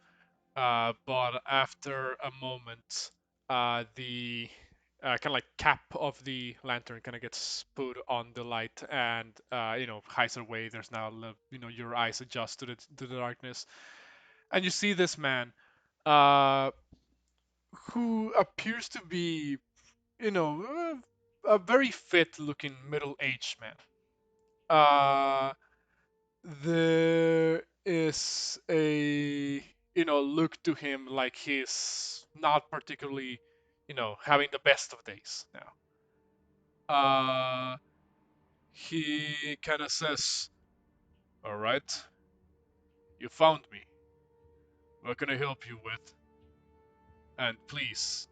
But after a moment, the kind of like cap of the lantern kind of gets put on the light, and hides away. There's now your eyes adjust to the darkness, and you see this man, who appears to be, a very fit-looking middle-aged man. There is a look to him like he's not particularly having the best of days now. He kind of says, All right. You found me. What can I help you with? And please,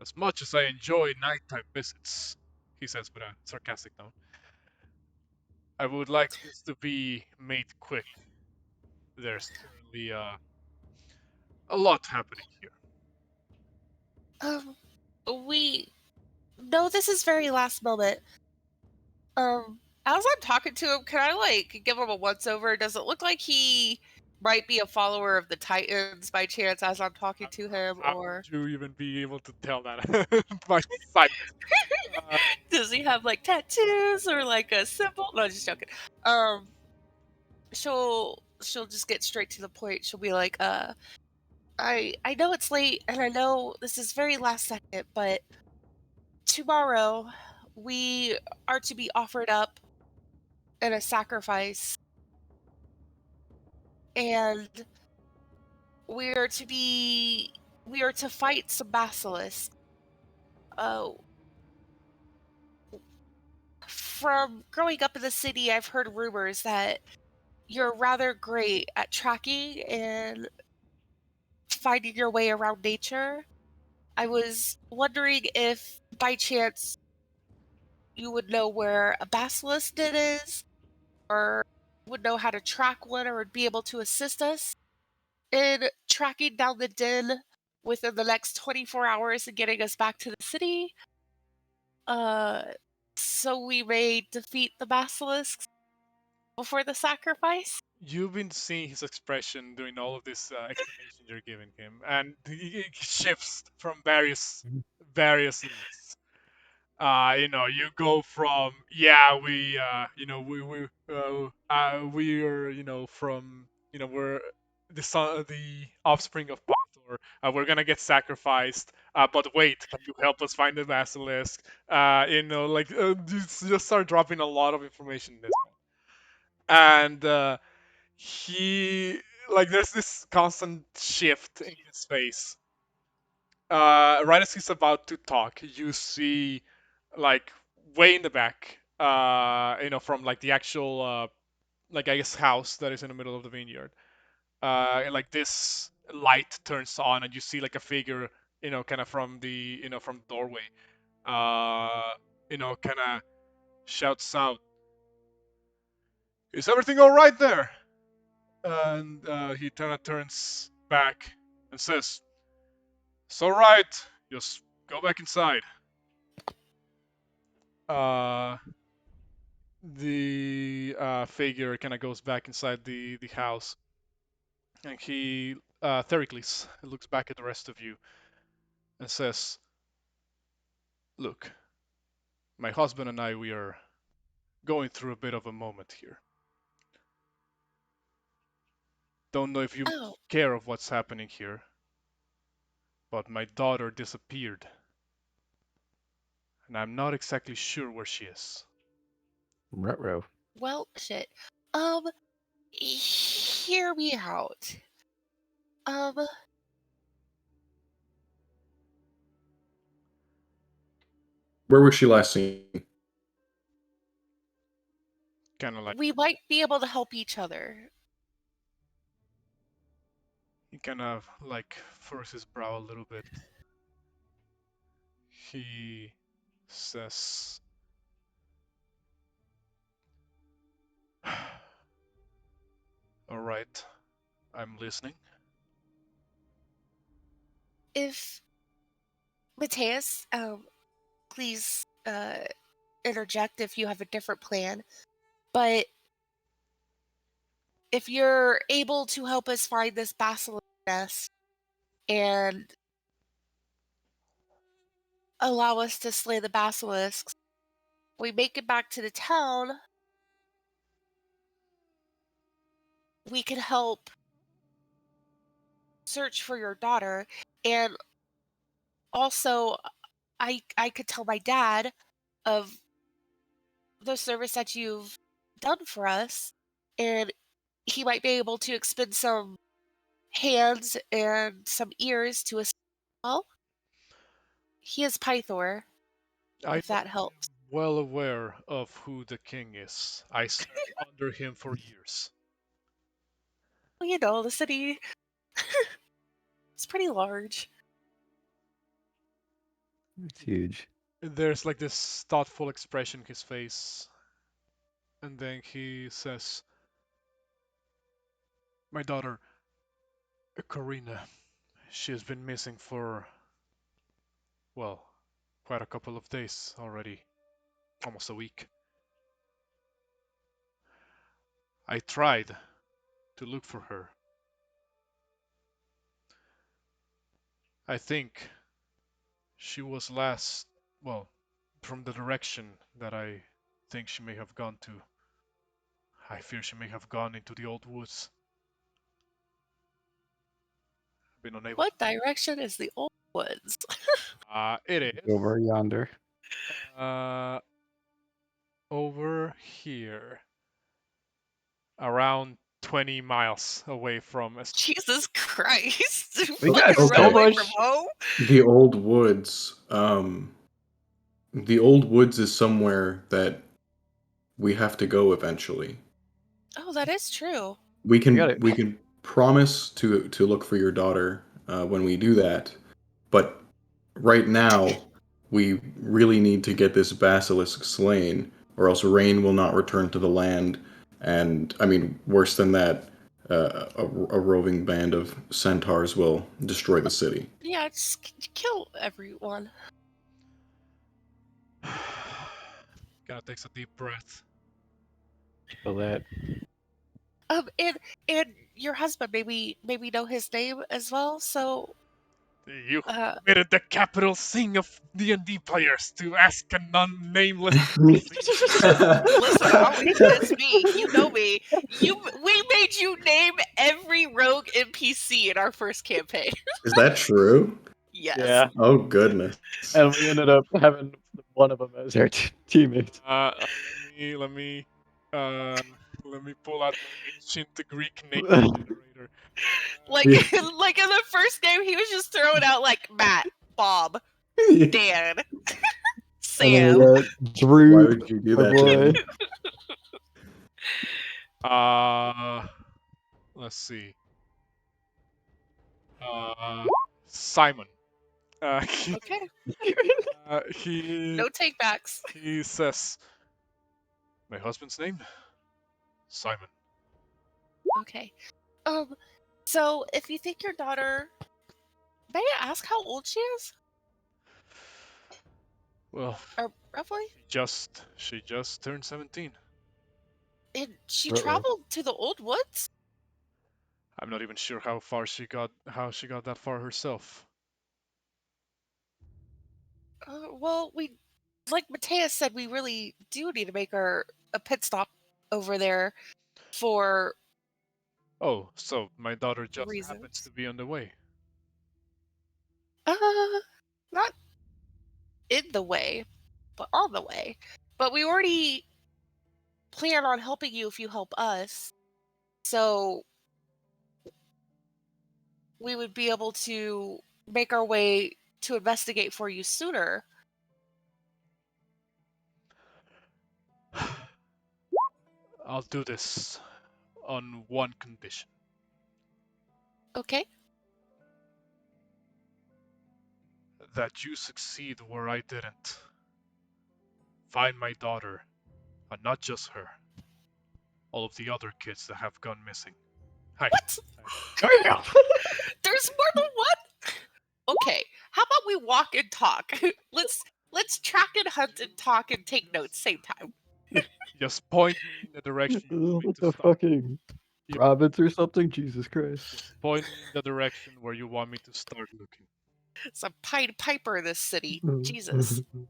as much as I enjoy nighttime visits, he says with a sarcastic tone, I would like this to be made quick. There's currently a lot happening here. Um, we no, this is very last moment. As I'm talking to him, can I like give him a once over? Does it look like he might be a follower of the Titans by chance as I'm talking to him, How or would you even be able to tell that by sight? Uh, does he have like tattoos or like a symbol? No, just joking. Um, she'll just get straight to the point. She'll be like, I know it's late and I know this is very last second, but tomorrow we are to be offered up in a sacrifice, and we are to fight some basilisks. Oh, from growing up in the city, I've heard rumors that you're rather great at tracking and finding your way around nature. I was wondering if by chance you would know where a basilisk den is, or would know how to track one, or would be able to assist us in tracking down the den within the next 24 hours and getting us back to the city. Uh, so we may defeat the basilisks before the sacrifice. you've been seeing his expression during all of this explanation you're giving him, and he shifts from various moods. You go from yeah, we are from we're the son, the offspring of Pathor. We're gonna get sacrificed. But wait, can you help us find the basilisk? Just start dropping a lot of information in this man. And he like there's this constant shift in his face. Right as he's about to talk, you see like way in the back, from like the actual like I guess house that is in the middle of the vineyard. Like this light turns on and you see like a figure, kind of from the doorway. Kind of shouts out, "Is everything all right there?" And he kind of turns back and says, "It's all right. Just go back inside." Uh, the figure kind of goes back inside the house, and he Thericles looks back at the rest of you and says, "Look, my husband and I, we are going through a bit of a moment here. Don't know if you Oh, care of what's happening here, but my daughter disappeared, and I'm not exactly sure where she is." Ruh-roh. well, shit. Um, hear me out. Um, Where was she last seen? Kind of like we might be able to help each other. he kind of like furrows his brow a little bit. He says, "All right, I'm listening." If Mateus, please, interject if you have a different plan. But if you're able to help us find this basilisk nest and allow us to slay the basilisks, we make it back to the town, we can help search for your daughter. And also, I could tell my dad of the service that you've done for us, and he might be able to expend some hands and some ears to us. Well, he is Pythor, I if am that helps. well aware of who the king is. I served under him for years. you know, the city is pretty large. It's huge. There's like this thoughtful expression in his face. And then he says, my daughter, Corina, she has been missing for, well, quite a couple of days already. Almost a week. I tried to look for her. I think she was last, well, from the direction that I think she may have gone to. I fear she may have gone into the old woods. Been unable. What direction is the old woods? It is Over yonder. over here, around 20 miles away from. Jesus Christ! We Fucking got run so away much- from home. The old woods. The old woods is somewhere that we have to go eventually. Oh, that is true. We got it. can promise to look for your daughter when we do that, but right now we really need to get this basilisk slain, or else rain will not return to the land. And I mean, worse than that, a roving band of centaurs will destroy the city. Yeah, just kill everyone. Gotta take a deep breath. So that And your husband, maybe know his name as well. So You uh, committed the capital sin of D&D players to ask a non-nameless. listen, I don't think it's me. You know me. We made you name every rogue NPC in our first campaign. Is that true? Yes. yeah, Oh goodness. and we ended up having one of them as our teammate. Let me pull out my ancient Greek name generator. Like Yeah. like in the first game, he was just throwing out like Matt, Bob, Dan, Sam. Drew, Why would you do my that to me? boy. Let's see. Simon. Okay. He No take backs. he says, my husband's name, Simon. Okay. So if you think your daughter, may I ask how old she is? Well, Or roughly? she just turned 17. And she Uh-oh. traveled to the old woods? I'm not even sure how she got that far herself. Well, like Matteo said, we really do need to make a pit stop over there for Oh, so my daughter just happens reasons. to be on the way. Not in the way, but on the way. But we already plan on helping you if you help us. So we would be able to make our way to investigate for you sooner. I'll do this on one condition. Okay? That you succeed where I didn't. Find my daughter, and not just her. All of the other kids that have gone missing. Hi. What? There's more than one? Okay, how about we walk and talk? Let's track and hunt and talk and take notes same time. Just point me in the direction you want me What to the start. fucking Yeah. province or something? Jesus Christ. Just point me in the direction where you want me to start looking. It's a Pied Piper in this city. Jesus. In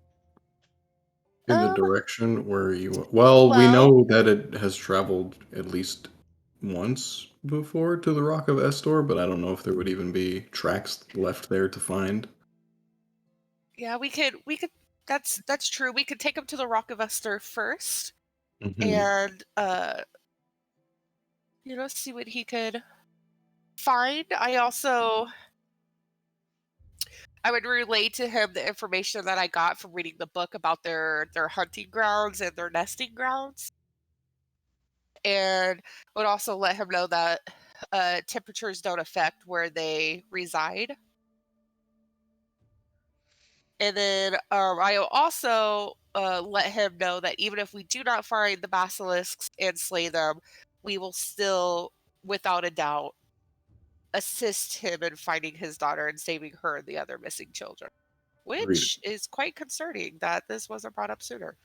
the Um, direction where you. Well, we well- know that it has traveled at least once before to the Rock of Estor, but I don't know if there would even be tracks left there to find. Yeah, we could that's true. We could take him to the Rock of Esther first Mhm. and see what he could find. I would relay to him the information that I got from reading the book about their hunting grounds and their nesting grounds. And would also let him know that temperatures don't affect where they reside. And then I'll also let him know that even if we do not find the basilisks and slay them, we will still, without a doubt, assist him in finding his daughter and saving her and the other missing children. Which is quite concerning that this wasn't brought up sooner.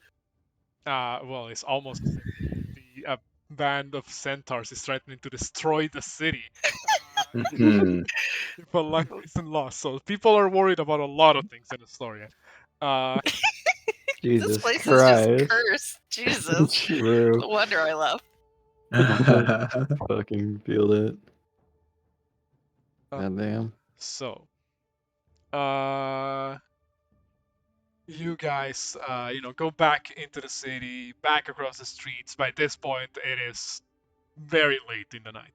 Well, it's almost the same. The band of centaurs is threatening to destroy the city. Mhm. If a life isn't lost. So people are worried about a lot of things in Astoria. This Jesus place is Christ. just cursed. Jesus. True. No wonder I left. Fucking feel it. Uh, Goddamn. So, you guys, go back into the city, back across the streets. By this point, it is very late in the night.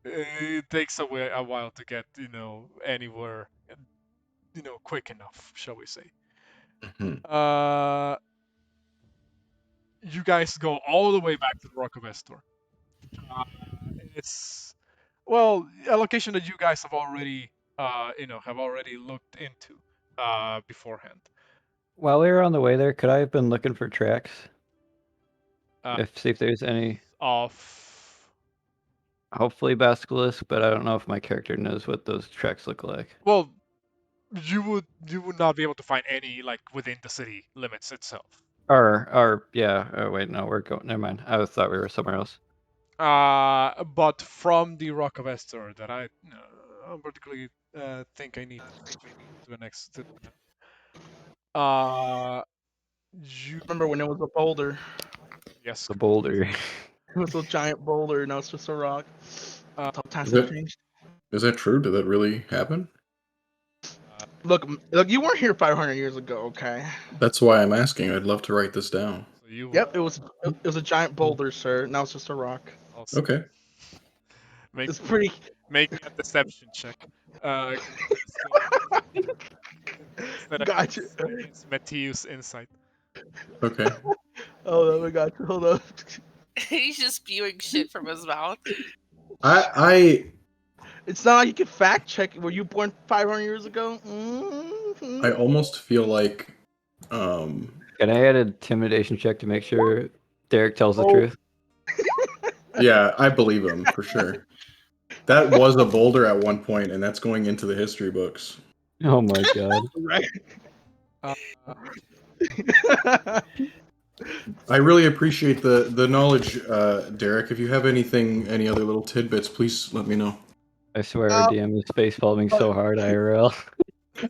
It takes a while to get, anywhere, quick enough, shall we say. Mhm. You guys go all the way back to the Rock of Estor. It's, well, a location that you guys have already, looked into, beforehand. While we were on the way there, could I have been looking for tracks? Uh, See if there's any, of hopefully basilisk, but I don't know if my character knows what those tracks look like. Well, you would not be able to find any like within the city limits itself. Yeah. Oh wait, no, we're going. Never mind. I thought we were somewhere else. But from the Rock of Estor that I particularly think I need to take to the next. You Remember when it was a boulder? yes. The boulder. It was a giant boulder, now it's just a rock. Uh, How times Is have that changed. is that true? Did that really happen? Look, you weren't here 500 years ago, okay? That's why I'm asking. I'd love to write this down. So you Yep, it was a giant boulder, sir. Now it's just a rock. also Okay. make It's pretty. make a deception check. Instead Gotcha. against Metius insight. Okay. Oh, I got you. Hold on. He's just spewing shit from his mouth. I It's not like you can fact check. Were you born 500 years ago? Mm-hmm. I almost feel like um Can I add an intimidation check to make sure Derek tells the Oh. truth? yeah, I believe him for sure. That was a boulder at one point, and that's going into the history books. Oh my god. Right. Uh, I really appreciate the knowledge, Derek. If you have any other little tidbits, please let me know. I swear our DM is face palming so hard, IRL.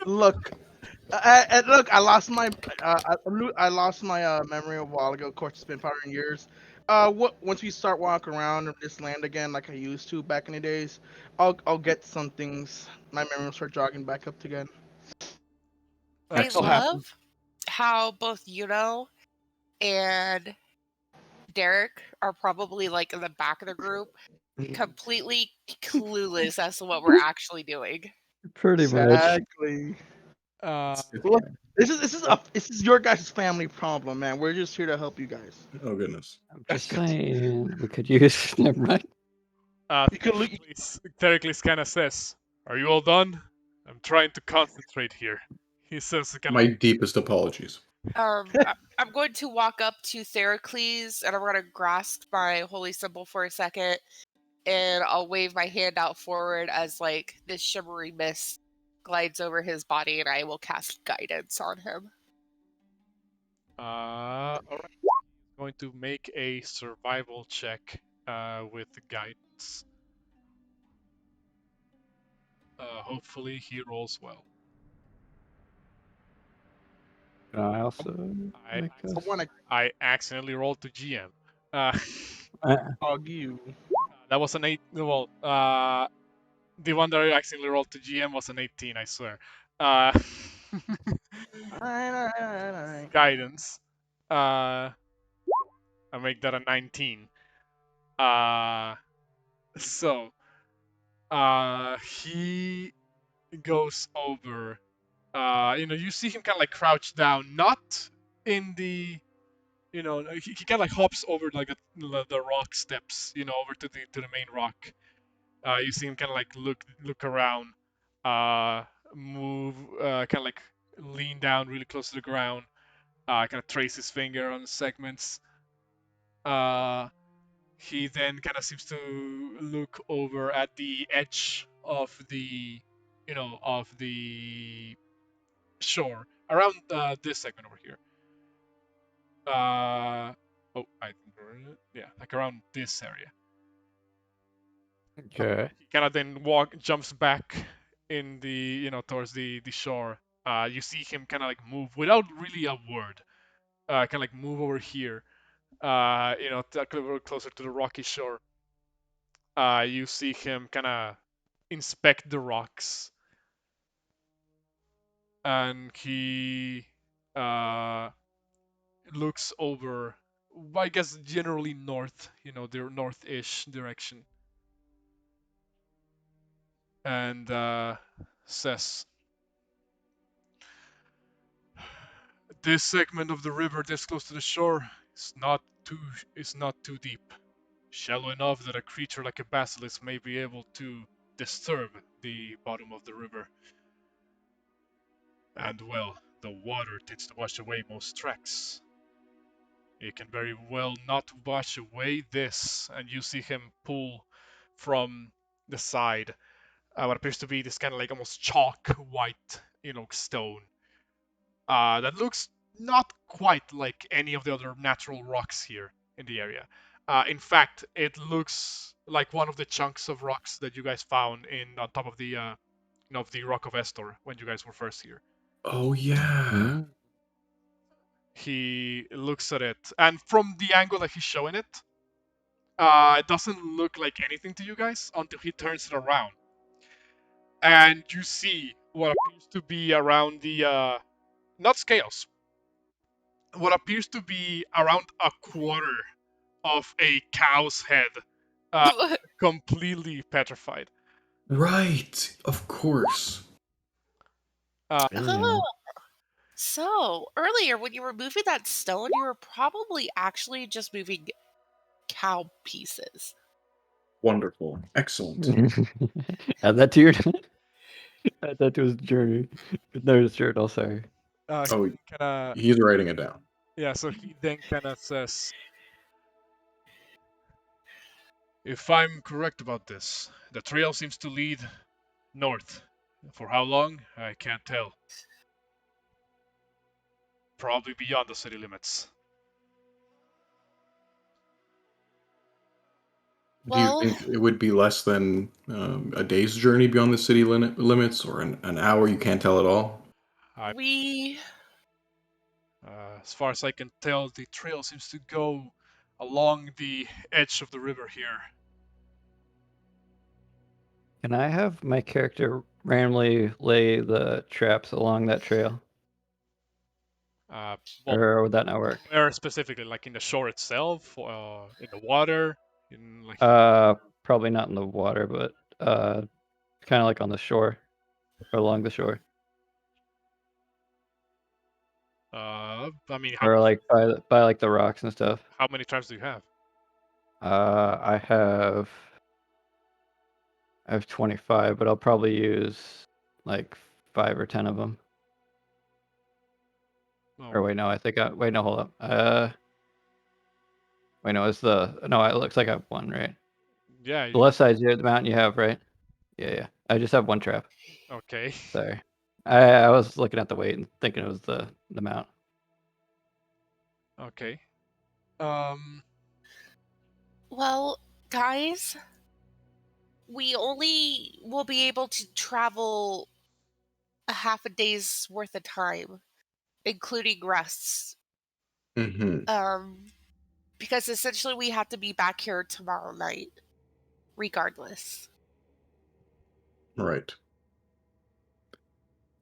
Look, look, I lost my memory a while ago. Of course, it's been 500 years. Once we start walking around this land again, like I used to back in the days, I'll get some things. My memory will start jogging back up again. I Excellent. love how both Juno and Derek are probably like in the back of the group, completely clueless as to what we're actually doing. Pretty much. Exactly. uh, Look, this is your guys' family problem, man. We're just here to help you guys. Oh goodness. I'm just saying we could use. Never mind. You could look. Thericles kind of says, "Are you all done? I'm trying to concentrate here." He says, My deepest apologies. I'm going to walk up to Theracles and I'm going to grasp my holy symbol for a second, and I'll wave my hand out forward as like this shimmery mist glides over his body, and I will cast guidance on him. all right. Going to make a survival check with guidance. Hopefully he rolls well. I also. I accidentally rolled to GM. Hug you. That was an 8. Well, the one that I accidentally rolled to GM was an 18, I swear. Alright. Guidance. I make that a 19. So, he goes over. You see him kind of like crouch down, not in the he kind of like hops over like the rock steps, over to the main rock. You see him kind of like look around, move, kind of like lean down really close to the ground, kind of trace his finger on the segments. He then kind of seems to look over at the edge of the shore around this segment over here. I think like around this area. Okay. He kind of then jumps back in towards the shore. You see him kind of like move without really a word. Kind of like move over here. A little closer to the rocky shore. You see him kind of inspect the rocks, and he looks over, I guess generally north, the north-ish direction, and says, "This segment of the river this close to the shore is not too deep, shallow enough that a creature like a basilisk may be able to disturb the bottom of the river. And well, the water tends to wash away most tracks. It can very well not wash away this." And you see him pull from the side what appears to be this kind of like almost chalk white, stone that looks not quite like any of the other natural rocks here in the area. In fact, it looks like one of the chunks of rocks that you guys found on top of the Rock of Estor when you guys were first here. Oh yeah. Mm. He looks at it, and from the angle that he's showing it, it doesn't look like anything to you guys until he turns it around, and you see what appears to be around the not scales, what appears to be around a quarter of a cow's head, uh, completely petrified. Right. Of course. Oh, so earlier when you were moving that stone, you were probably actually just moving cow pieces. Wonderful. Excellent. Add that to your add that to his journey. No, his journal, sorry. Oh, Kinda, he's writing it down. yeah, so he then kind of says, "If I'm correct about this, the trail seems to lead north. For how long, I can't tell. Probably beyond the city limits." Well, Do you think it would be less than a day's journey beyond the city limits, or an hour? You can't tell at all. we As far as I can tell, the trail seems to go along the edge of the river here. Can I have my character randomly lay the traps along that trail? Well, Or would that not work? where specifically? Like in the shore itself, in the water, in like. Probably not in the water, but kind of like on the shore or along the shore, I mean, or like by like the rocks and stuff. how many traps do you have? I have 25, but I'll probably use like 5 or 10 of them. Oh, Or wait, no, wait, no, hold up. Wait, no, it looks like I have one, right? yeah. The left side's the mountain you have, right? Yeah. I just have one trap. Okay. Sorry. I was looking at the weight and thinking it was the mount. Okay. well, guys, we only will be able to travel a half a day's worth of time, including rests. Mm-hmm. Because essentially we have to be back here tomorrow night, regardless. Right.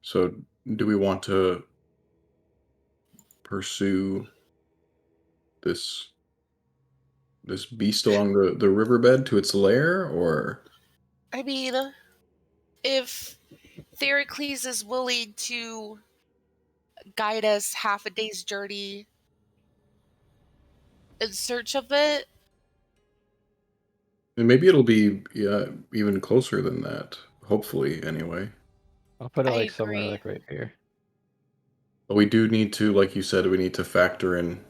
So, do we want to pursue this beast along the riverbed to its lair, or? I mean, if Theracles is willing to guide us half a day's journey in search of it. And maybe it'll be even closer than that. Hopefully, anyway. I'll put it I like somewhere agree. like right here. But we do need to, like you said, we need to factor in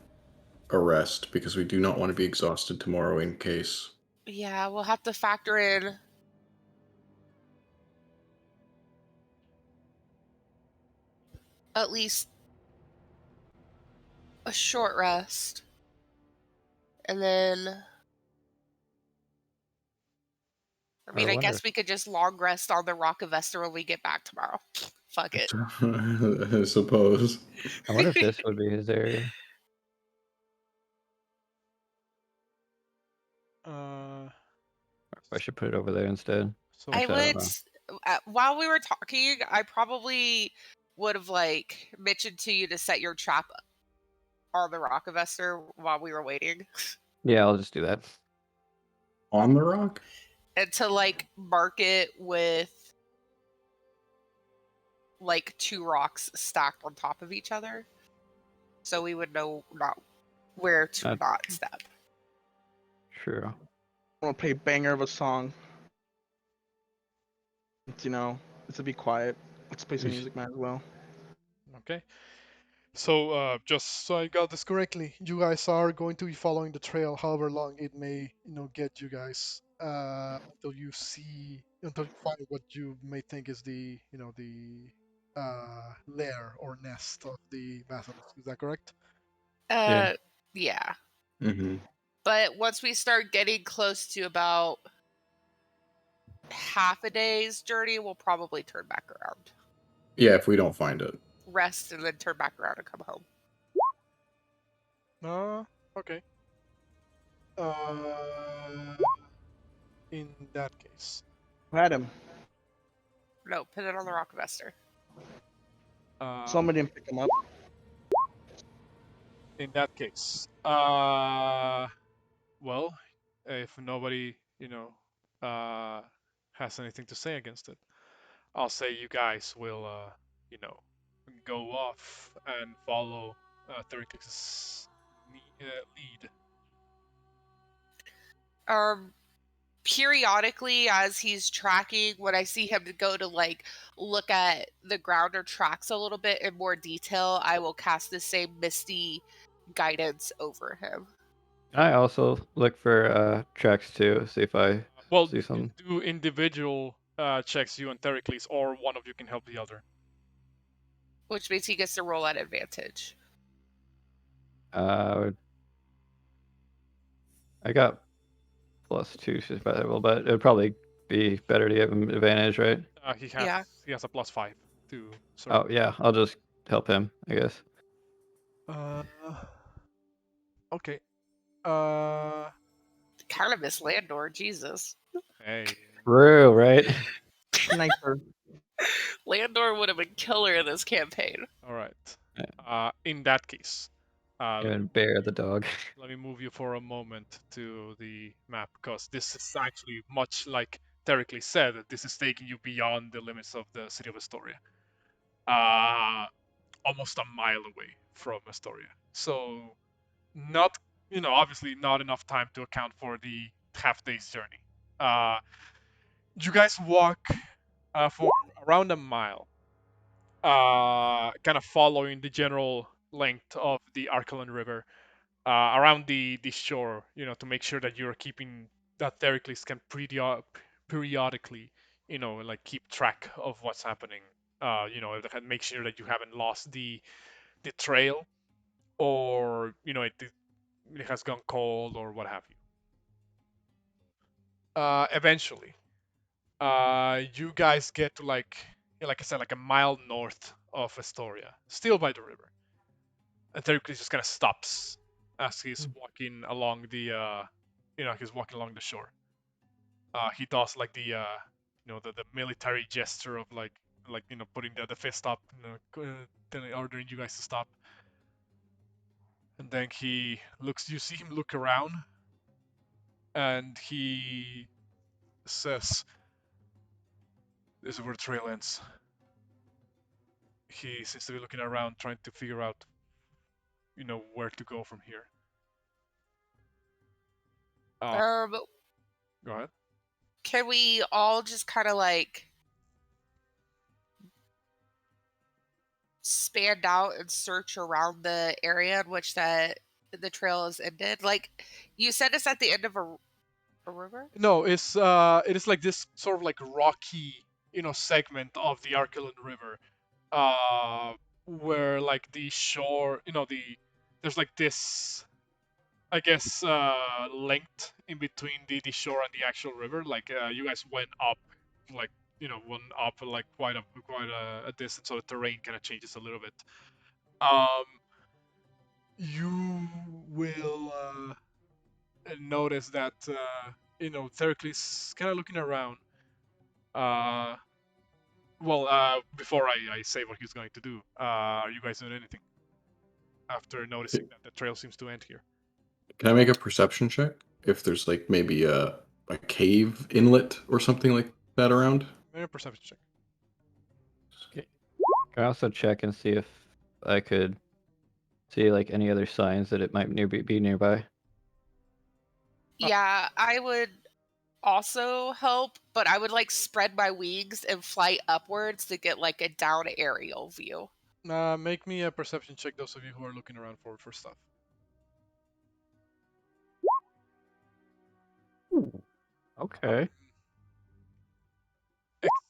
a rest because we do not want to be exhausted tomorrow in case. Yeah, we'll have to factor in at least a short rest. And then, I wonder guess we could just long rest on the Rock of Esther when we get back tomorrow. Fuck it. I suppose. I wonder if this would be his area. Uh, I should put it over there instead. so I Actually, I don't would, know. while we were talking, I probably would have like mentioned to you to set your trap on the Rock of Esther while we were waiting, Yeah, I'll just do that. On the rock? and to like mark it with like 2 rocks stacked on top of each other, so we would know not where to not step. True. I'm gonna play banger of a song. It's, it's to be quiet. Let's play some music, might as well. okay. So just so I got this Correctly, you guys are going to be following the trail, however long it may, get you guys, until you find what you may think is the, the lair or nest of the basilisk. Is that correct? Yeah. Yeah. Mm-hmm. But once we start getting close to about half a day's journey, we'll probably turn back around. Yeah, if we don't find it. Rest and then turn back around and come home. Okay. In that case, Who had him? No, put it on the Rock of Esther. Somebody didn't pick him up. in that case, well, if nobody, has anything to say against it, I'll say you guys will, go off and follow Thericlix's lead. Periodically, as he's tracking, when I see him go to like look at the ground or tracks a little bit in more detail, I will cast the same misty guidance over him. I also look for tracks too, see if I Well, see something. do individual checks, you and Thericles, or one of you can help the other. Which means he gets to roll at advantage. I got +2 survival, but it'd probably be better to give him advantage, right? He has a +5 to. Oh yeah, I'll just help him, I guess. Okay. Kind of miss Landor, Jesus. Hey. True, right? Sniper. Landor would have been killer in this campaign. All right. In that case, And Bear the dog. let me move you for a moment to the map because this is actually much like Thericles said. This is taking you beyond the limits of the city of Astoria. Almost a mile away from Astoria. So not, obviously not enough time to account for the half day's journey. You guys walk for around a mile, kind of following the general length of the Arcalan River around the shore, to make sure that you're keeping that Thericles can periodically, like keep track of what's happening. Make sure that you haven't lost the trail, or it has gone cold or what have you. Eventually, you guys get to like I said, like a mile north of Astoria, still by the river. And Thericles just kind of stops as he's walking along he's walking along the shore. He does like the military gesture of putting the fist up, ordering you guys to stop. And then you see him look around, and he says, "This is where the trail ends." He seems to be looking around, trying to figure out, where to go from here. Um, Go ahead. can we all just kind of like spanned out and search around the area in which the trail is ended? Like you said, it's at the end of a river. No, it is like this sort of like rocky, segment of the Archelan River, where like the shore, there's like this, I guess, length in between the shore and the actual river. Like you guys went up, like went up like quite a distance, so the terrain kind of changes a little bit. Um, you will notice that Theracles kind of looking around. Uh, before I say what he's going to do, are you guys doing anything after noticing that the trail seems to end here? Can I make a perception check if there's like maybe a cave inlet or something like that around? Make a perception check. Can I also check and see if I could see like any other signs that it might be nearby? Yeah, I would also help, but I would like spread my wings and fly upwards to get like a down aerial view. Make me a perception check, those of you who are looking around for stuff. Okay.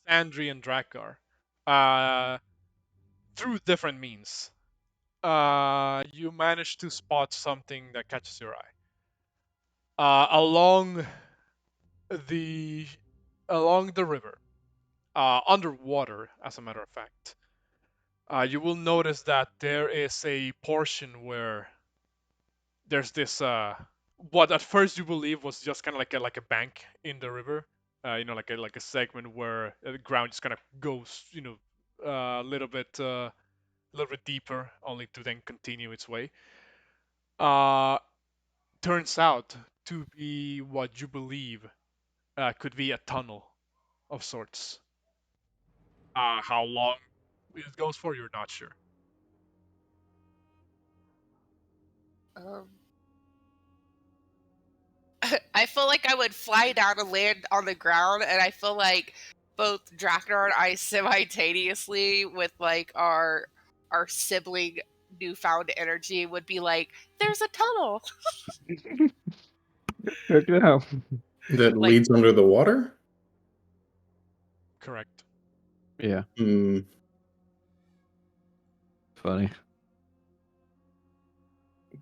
Exandri and Drakgar. Through different means, you manage to spot something that catches your eye. Along the river, underwater, as a matter of fact, you will notice that there is a portion where there's this what at first you believe was just kind of like a bank in the river, like a segment where the ground just kind of goes, a little bit deeper, only to then continue its way. Turns out to be what you believe could be a tunnel of sorts. How long it goes for, you're not sure. Um, I feel like I would fly down and land on the ground, and I feel like both Draknar and I simultaneously, with like our sibling newfound energy, would be like, "There's a tunnel." Check it out. That Like, leads under the water? Correct. Yeah, Hmm. funny.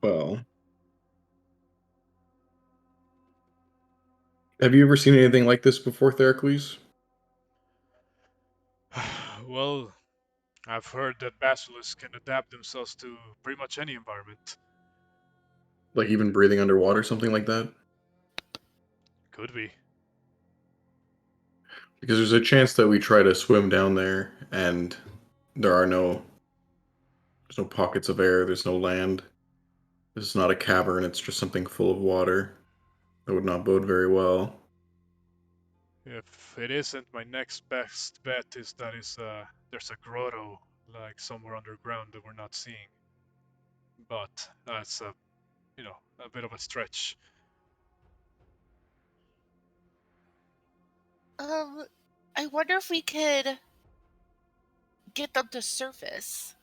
Well, have you ever seen anything like this before, Theracles? Well, I've heard that basilisks can adapt themselves to pretty much any environment. Like even breathing underwater, something like that? Could be. Because there's a chance that we try to swim down there and there's no pockets of air, there's no land. This is not a cavern, it's just something full of water. That would not bode very well. If it isn't, my next best bet is that there's a grotto like somewhere underground that we're not seeing. But that's a bit of a stretch. I wonder if we could get them to surface.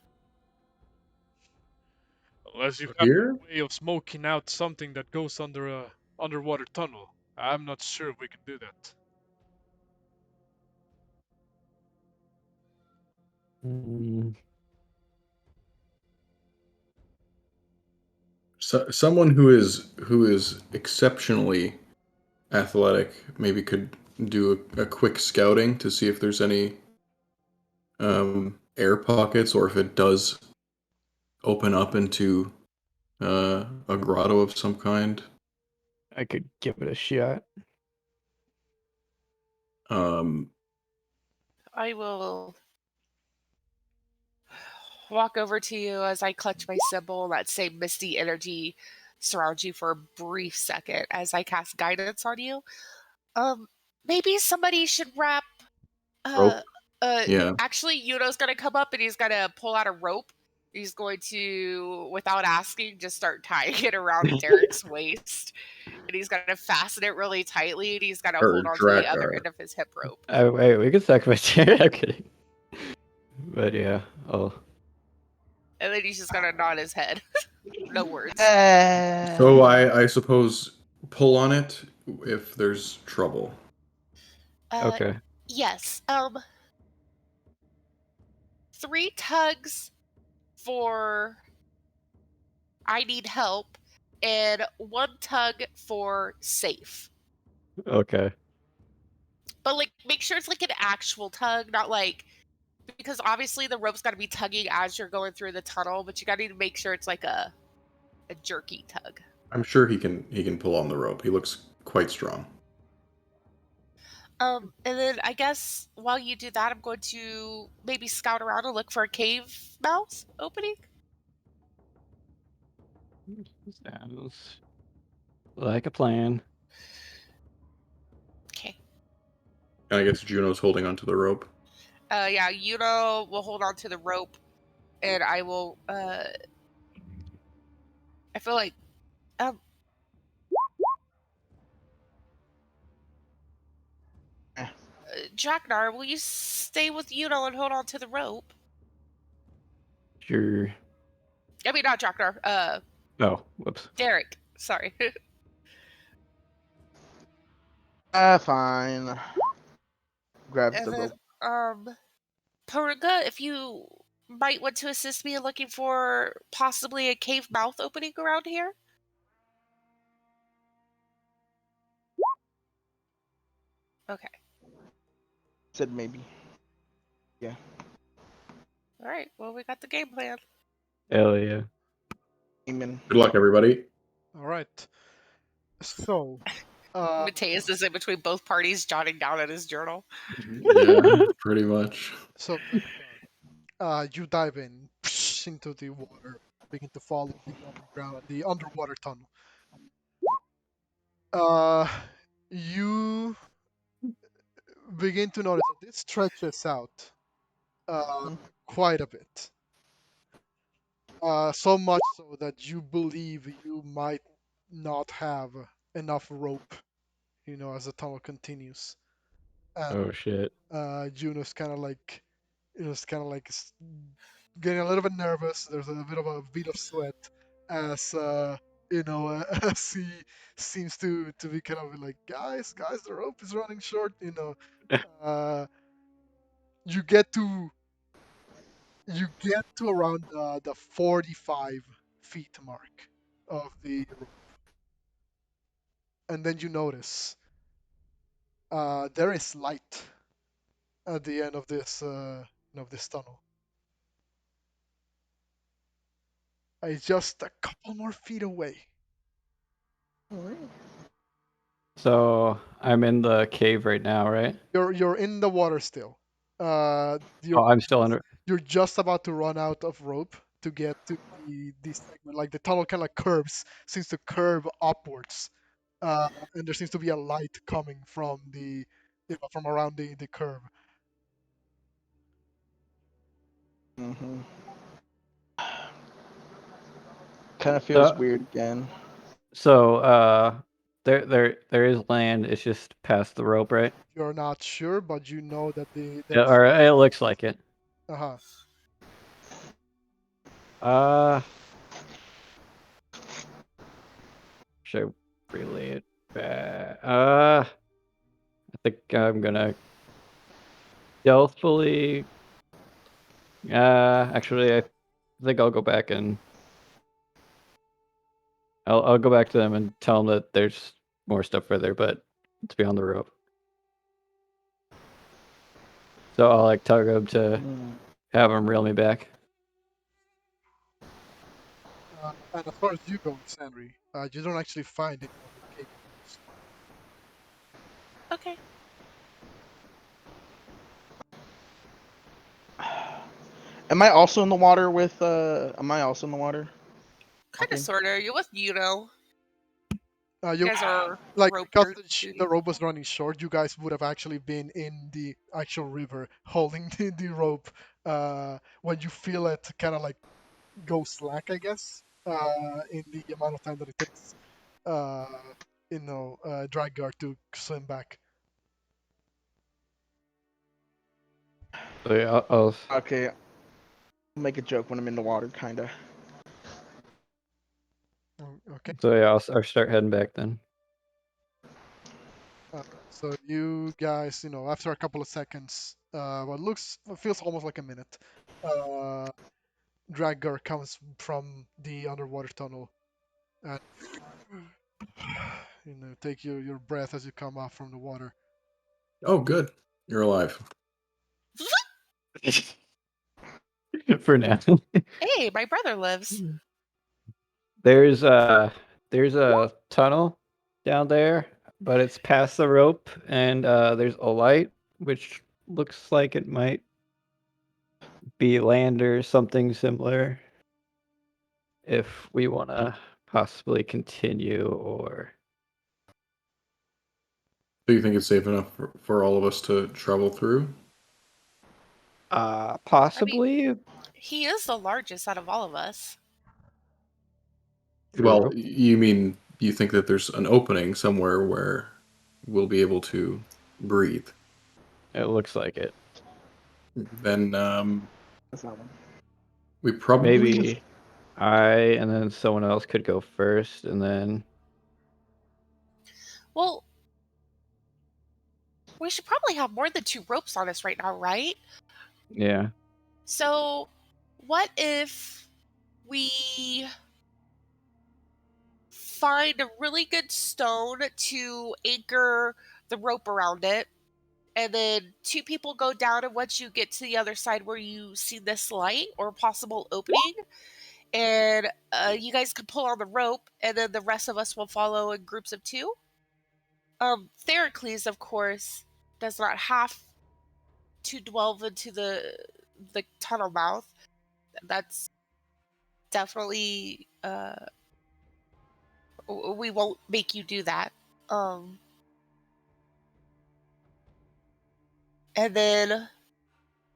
Unless you have Here? a way of smoking out something that goes under a underwater tunnel. I'm not sure if we can do that. Mm, So, someone who is exceptionally athletic maybe could do a quick scouting to see if there's any air pockets or if it does open up into a grotto of some kind. I could give it a shot. Um, I will walk over to you as I clutch my symbol. That same misty energy surrounds you for a brief second as I cast guidance on you. Um, maybe somebody should wrap. Rope? Uh, Yeah. actually, Yuno's gonna come up and he's gonna pull out a rope He's going to, without asking, just start tying it around Derek's waist. And he's going to fasten it really tightly, and he's going to Or hold on to the other Drakgar. end of his hip rope. Oh, wait, we can sacrifice here. I'm kidding. But yeah, oh. And then he's just going to nod his head. No words. So I suppose pull on it if there's trouble. Okay. Yes. 3 tugs for I need help, and 1 tug for safe. Okay. But like, make sure it's like an actual tug, not like, because obviously the rope's got to be tugging as you're going through the tunnel, but you got to make sure it's like a jerky tug. I'm sure he can pull on the rope. He looks quite strong. And then I guess while you do that, I'm going to maybe scout around and look for a cave mouth opening. Sounds like a plan. Okay. And I guess Juno's holding onto the rope. Yeah, Juno will hold on to the rope, and I will, I feel like, Drakgar, will you stay with Juno and hold on to the rope? Sure. I mean, not Drakgar, Oh, whoops. Derek, sorry. Fine. Grabs And the then, rope. Porunga, if you might want to assist me in looking for possibly a cave mouth opening around here. Okay. Said maybe. Yeah. All right. Well, we got the game plan. Hell yeah. Amen. Good luck, everybody. All right. So, Metius is in between both parties, jotting down in his journal. Yeah, pretty much. so you dive in into the water, begin to follow the underwater tunnel. You begin to notice that this stretches out quite a bit. So much so that you believe you might not have enough rope, as the tunnel continues. Oh shit. Juno's kind of like, getting a little bit nervous. There's a bit of sweat as as he seems to be kind of like, guys, the rope is running short. You get to around the 45 feet mark of the rope, and then you notice there is light at the end of this tunnel. It's just a couple more feet away. So I'm in the cave right now, right? You're in the water still. Oh, I'm still under. You're just about to run out of rope to get to the segment. Like the tunnel kind of seems to curve upwards, and there seems to be a light coming from from around the curve. Mm-hmm. Kind of feels weird again. So there is land. It's just past the rope, right? You're not sure, but you know that Yeah, or it looks like it. Uh-huh. Should I relay it back? I think I'm gonna stealthily. Actually, I think I'll go back and I'll go back to them and tell them that there's more stuff further, but it's beyond the rope. So I'll like tug them to have them reel me back. And as far as you go, Sandry, you don't actually find any other cables. Okay. Am I also in the water with? Am I also in the water? Kind of, sort of. You're with Juno. You guys are like, rope because duty. the rope was running short, you guys would have actually been in the actual river holding the rope when you feel it kind of like go slack, I guess, in the amount of time that it takes, Drakgar to swim back. So yeah, I'll Okay, I'll make a joke when I'm in the water, kinda. Okay. I'll start heading back then. So you guys, after a couple of seconds, feels almost like a minute, Drakgar comes from the underwater tunnel, and take your breath as you come up from the water. Oh, good. You're alive. For now. Hey, my brother lives. There's a tunnel down there, but it's past the rope, and there's a light which looks like it might be land or something similar. If we want to possibly continue, or Do you think it's safe enough for all of us to travel through? possibly. He is the largest out of all of us. Well, True. you mean you think that there's an opening somewhere where we'll be able to breathe? It looks like it. Then That's not one. we probably Maybe I and then someone else could go first, and then Well, we should probably have more than 2 ropes on us right now, right? yeah. So, what if we find a really good stone to anchor the rope around it, and then 2 people go down, and once you get to the other side where you see this light or possible opening, and you guys can pull on the rope, and then the rest of us will follow in groups of 2? Theracles, of course, does not have to delve into the tunnel mouth. That's definitely we won't make you do that. And then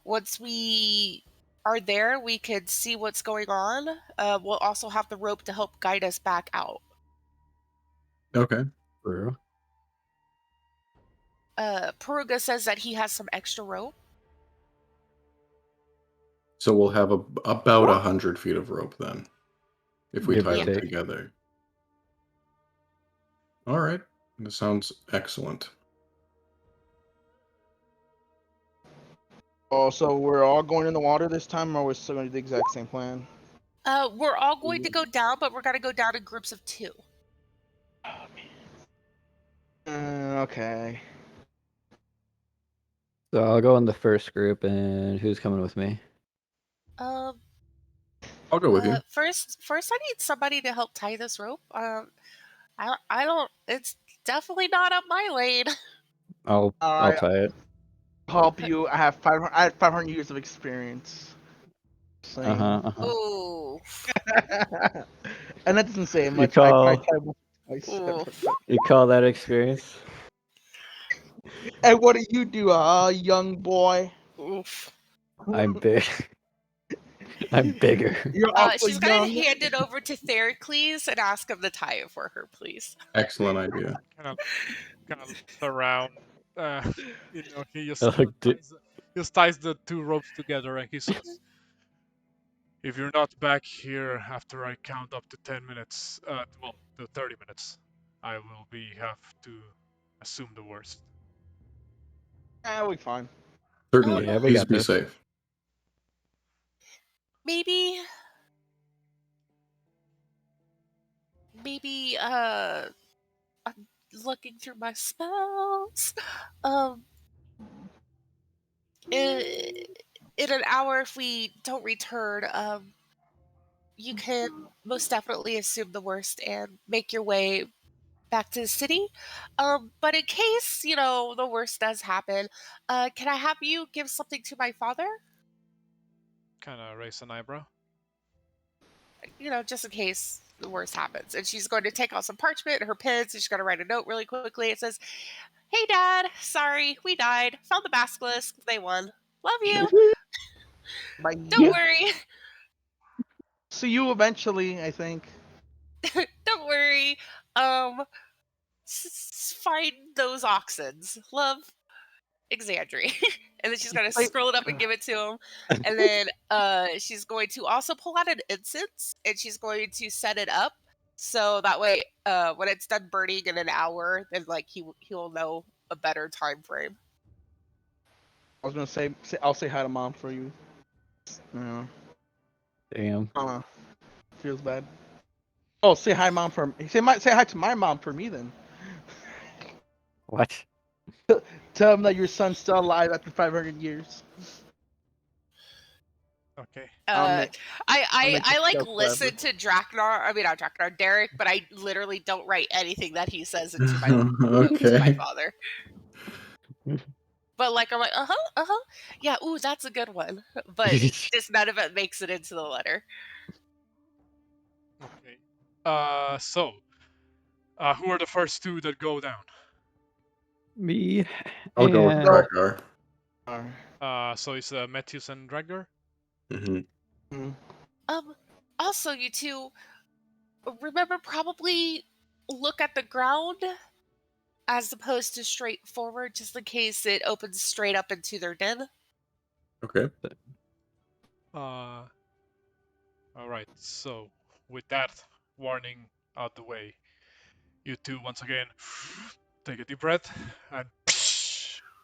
once we are there, we could see what's going on. We'll also have the rope to help guide us back out. okay. True. Porunga says that he has some extra rope. So we'll have about 100 feet of rope then, if we Give tie or them take. together. All right, that sounds excellent. Oh, so we're all going in the water this time, or we're still going to do the exact same plan? We're all going to go down, but we're going to go down in groups of 2. Okay. So I'll go in the first group, and who's coming with me? Um, I'll go with you. first, I need somebody to help tie this rope. I don't. It's definitely not up my lane. I'll Alright. tie it. Help you. I have 500 years of experience. Saying. Ooh. And that doesn't say You much. call- I tried once or twice. Oof. You call that experience? And what do you do, young boy? Oof. I'm big. I'm bigger. You're also She's going young. to hand it over to Theracles and ask him to tie it for her, please. Excellent idea. Kind of looks around. He just ties the 2 ropes together, and he says, "If you're not back here after I count up to 10 minutes, to 30 minutes, I will have to assume the worst." We'll be fine. Certainly. Yeah, we Please got be this. safe. Maybe, I'm looking through my spells. In an hour, if we don't return, you can most definitely assume the worst and make your way back to the city. But in case, the worst does happen, can I have you give something to my father? Kind of raise an eyebrow. Just in case the worst happens. And she's going to take out some parchment and her pens, and she's going to write a note really quickly. It says, "Hey, Dad, sorry, we died. Found the basilisk. They won. Love you. Bye. Don't worry." see you eventually, I think. Don't worry. Find those oxens. Love, Exandri. And then she's gonna Wait. scroll it up and give it to him. And then she's going to also pull out an incense and she's going to set it up so that way when it's done burning in an hour, then like he'll know a better time frame. I was gonna say I'll say hi to mom for you. Yeah. Damn. Feels bad. Oh, say hi, mom, for say hi to my mom for me then. What? Tell him that your son's still alive after 500 years. Okay. I like joke listen forever. to Draknar. I mean not Draknar, Derek, but I literally don't write anything that he says into my to my Okay. father. But like I'm like, yeah, ooh, that's a good one. But just none of it makes it into the letter. Okay. So, who are the first two that go down? Me. I'll go with and Drakgar. So it's Metius and Drakgar. Mm-hmm. Also you two remember probably look at the ground as opposed to straight forward, just in case it opens straight up into their den. Okay. All right. So, with that warning out the way, you two once again take a deep breath and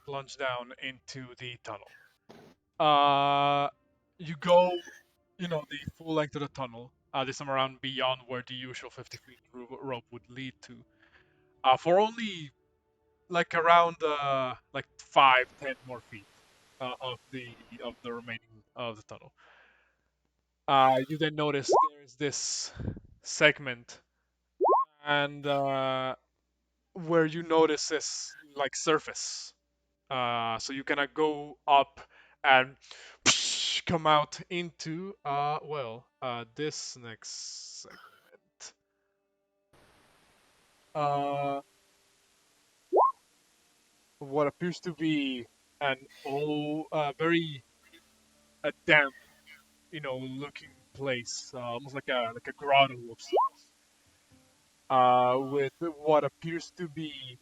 plunge down into the tunnel. You go, the full length of the tunnel. This time around beyond where the usual 50 feet rope would lead to. For only like around like 5-10 more feet of the remaining of the tunnel. You then notice there's this segment, and where you notice this like surface. So you cannot go up and come out into this next segment. What appears to be an very damp, looking place, almost like a grotto of sorts, with what appears to be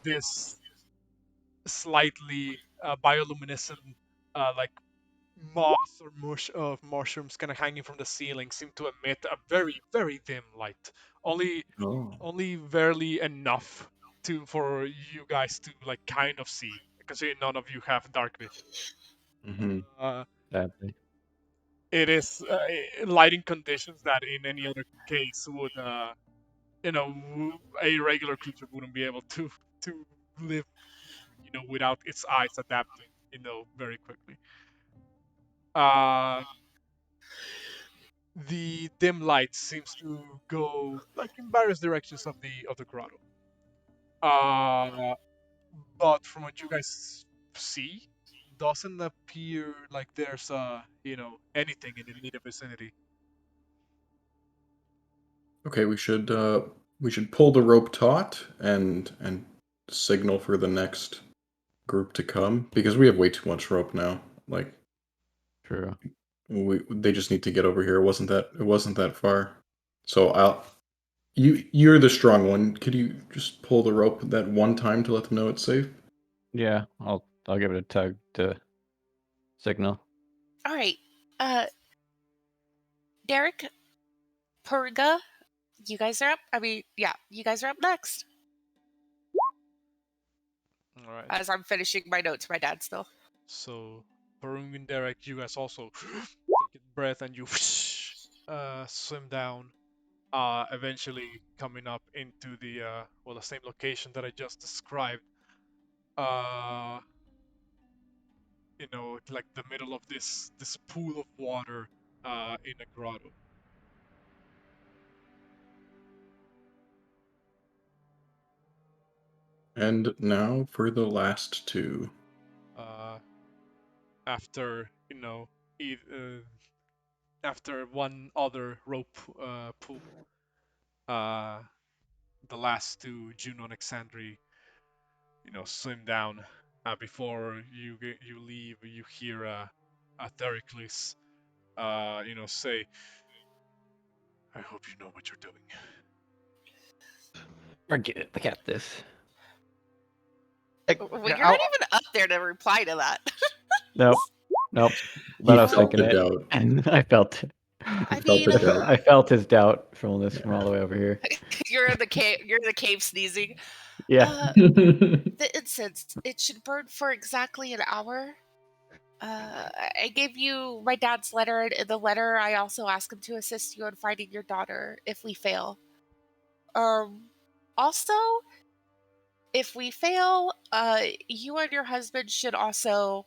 this slightly bioluminescent, like moss or mush of mushrooms kind of hanging from the ceiling seem to emit a very, very dim light. Only, Oh. only barely enough for you guys to like kind of see, considering none of you have dark vision. Mm-hmm. Sadly. It is lighting conditions that in any other case would, a regular creature wouldn't be able to live, without its eyes adapting, very quickly. Uh, the dim light seems to go like in various directions of the grotto. Uh, but from what you guys see, doesn't appear like there's anything in the immediate vicinity. Okay, we should pull the rope taut and signal for the next group to come because we have way too much rope now. Like True. they just need to get over here. It wasn't that far. So you're the strong one. Could you just pull the rope that one time to let them know it's safe? Yeah, I'll give it a tug to signal. All right, uh, Derek, Porunga, you guys are up. I mean, yeah, you guys are up next. All right. As I'm finishing my notes, my dad still. So, Porunga and Derek, you guys also take a breath and you swim down, eventually coming up into the same location that I just described. Uh, like the middle of this pool of water, in a grotto. And now for the last two. After after one other rope pull, uh, the last two, Juno and Exandri, swim down. Before you leave, you hear Thericles say, I hope you know what you're doing. Forget it. I got this. Well, you're not even up there to reply to that. Nope. But He I was felt thinking the it, doubt. and I felt it. I felt mean, the doubt. I felt his doubt from all the way over here. you're in the cave. You're in the cave sneezing. Yeah. The incense. It should burn for exactly an hour. I gave you my dad's letter, and in the letter, I also ask him to assist you in finding your daughter if we fail. Also, if we fail, you and your husband should also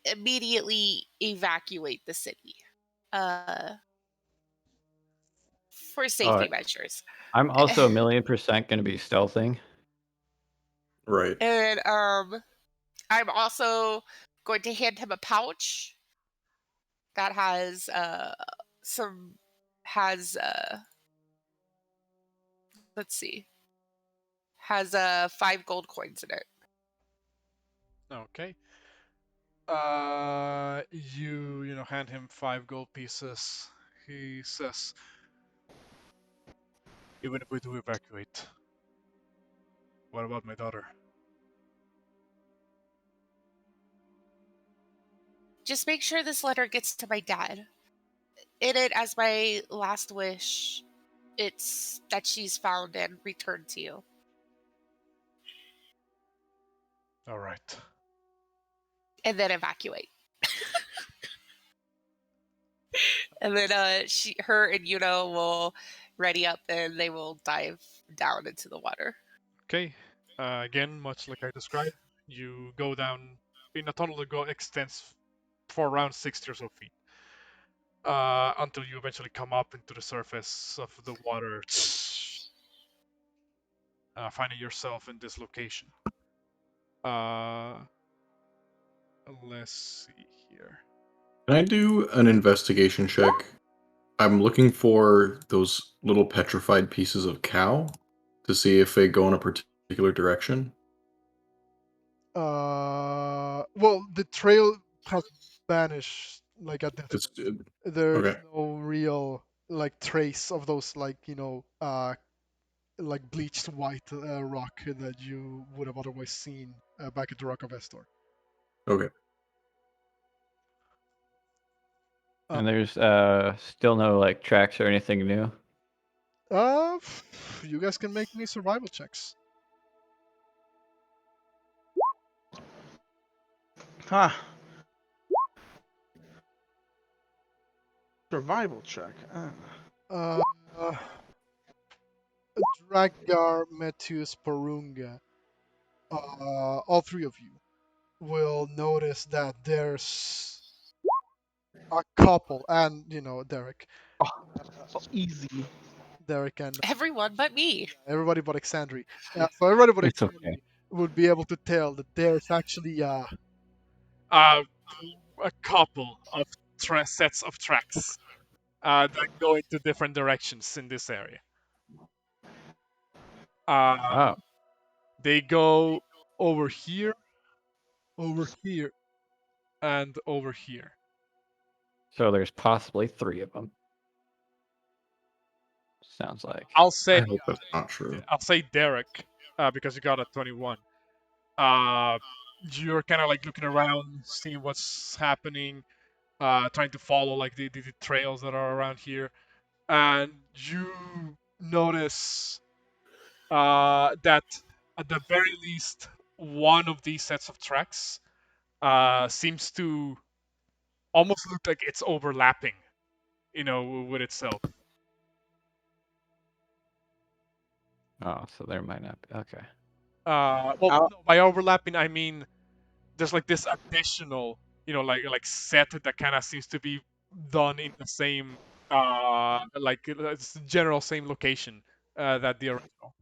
immediately evacuate the city. For safety measures. I'm also 1,000,000% going to be stealthing. Right. And I'm also going to hand him a pouch that has let's see, has 5 gold coins in it. Okay. You hand him 5 gold pieces. He says, even if we do evacuate, what about my daughter? Just make sure this letter gets to my dad. In it, as my last wish, it's that she's found and returned to you. All right. And then evacuate. And then her and Juno will ready up and they will dive down into the water. Okay. Again, much like I described, you go down in a tunnel that extends for around 60 or so feet. Until you eventually come up into the surface of the water, finding yourself in this location. Let's see here. Can I do an investigation check? I'm looking for those little petrified pieces of cow to see if they go in a particular direction. Well, the trail has vanished. Like at this, It's there's okay. no real like trace of those like like bleached white rock that you would have otherwise seen back at the Rock of Estor. Okay. And there's still no like tracks or anything new. You guys can make me survival checks. Huh. Survival check. Drakgar, Metius, Porunga. All 3 of you will notice that there's a couple, and Derek. Easy. Derek and Everyone but me. everybody but Exandri. So everybody but It's Exandri okay. would be able to tell that there's actually a couple of sets of tracks that go into different directions in this area. Oh, They go over here, and over here. so there's possibly 3 of them. Sounds like. I'll say I hope that's not true. Derek, because you got a 21. You're kind of like looking around, seeing what's happening, trying to follow like the trails that are around here, and you notice that at the very least one of these sets of tracks seems to almost look like it's overlapping, with itself. Oh, so there might not be. Okay. Well, no, by overlapping I mean there's like this additional, like set that kind of seems to be done in the same, like it's general same location that the original.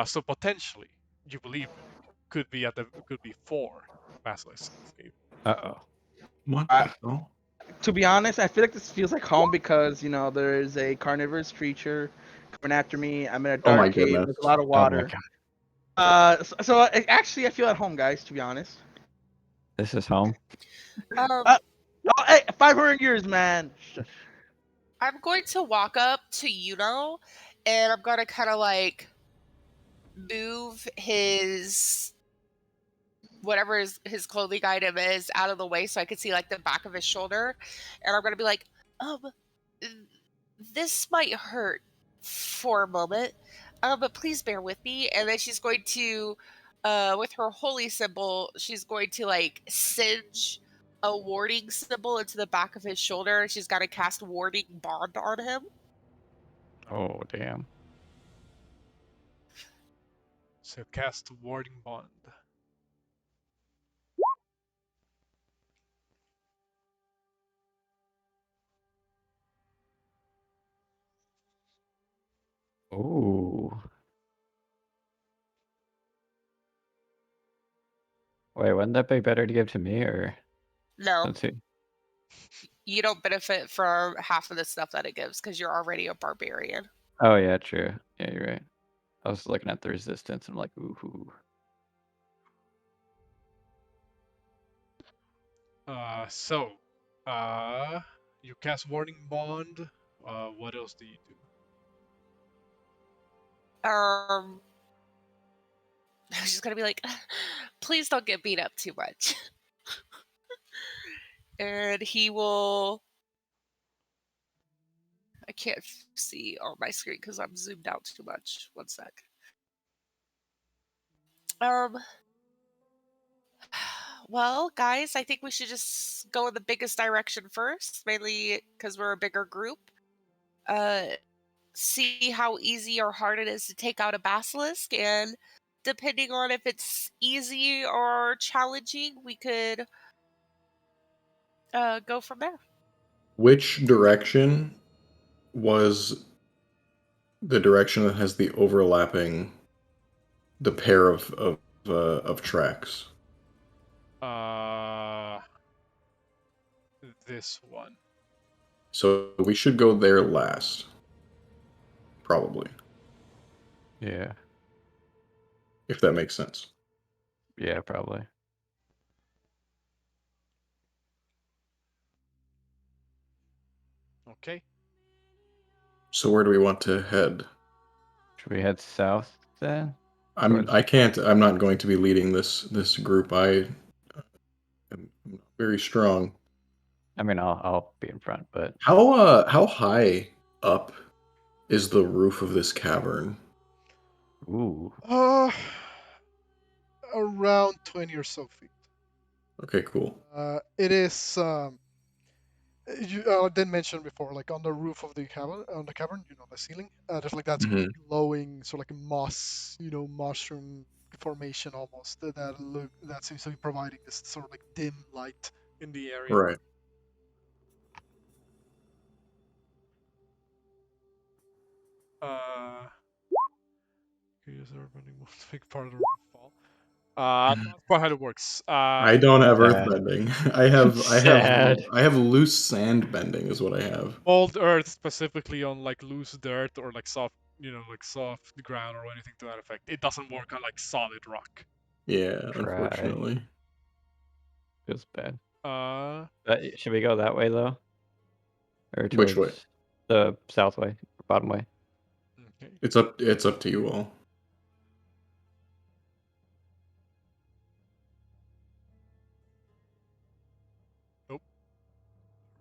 So potentially, you believe could be 4 basilisks. Uh-oh. What the hell? To be honest, I feel like this feels like home because there is a carnivorous creature coming after me. I'm in a Oh my dark cave. goodness. There's a lot of Oh my water. god. Actually, I feel at home, guys. To be honest. This is home. Oh, hey, 500 years, man. Shush. I'm going to walk up to Juno, and I'm gonna kind of like move his whatever his clothing item is out of the way so I could see like the back of his shoulder, and I'm gonna be like, um, this might hurt for a moment, but please bear with me. And then she's going to, with her holy symbol, she's going to like singe a warding symbol into the back of his shoulder. She's got to cast warding bond on him. Oh, damn. So cast warding bond. Ooh. Wait, wouldn't that be better to give to me or? No, Let's see. you don't benefit from half of the stuff that it gives because you're already a barbarian. Oh yeah, true. Yeah, you're right. I was looking at the resistance and I'm like, ooh. So, you cast warding bond. What else do you do? I'm just gonna be like, please don't get beat up too much. And he will. I can't see on my screen because I'm zoomed out too much. One sec. Well, guys, I think we should just go in the biggest direction first, mainly because we're a bigger group. See how easy or hard it is to take out a basilisk, and depending on if it's easy or challenging, we could go from there. Which direction was the direction that has the overlapping, the pair of tracks? This one. So we should go there last, probably, Yeah. if that makes sense. Yeah, probably. Okay. So where do we want to head? Should we head south then? I'm not going to be leading this group. I am very strong. I mean, I'll be in front, but How high up is the roof of this cavern? ooh. Around 20 or so feet. Okay, cool. It is. I did mention before, like on the roof of the cavern, the ceiling, there's like that Mhm. glowing, sort of like a moss, mushroom formation almost that seems to be providing this sort of like dim light In the area. Right. Use our bending most big part of the rainfall. Not quite how it works. I don't have earth Sad. bending. Sad. I have loose sand bending is what I have. mold earth specifically on like loose dirt or like soft, like soft ground or anything to that effect. It doesn't work on like solid rock. Yeah, Try. unfortunately. Feels bad. Uh, Should we go that way though? Or Which way? towards the south way, bottom way? okay. It's up to you all.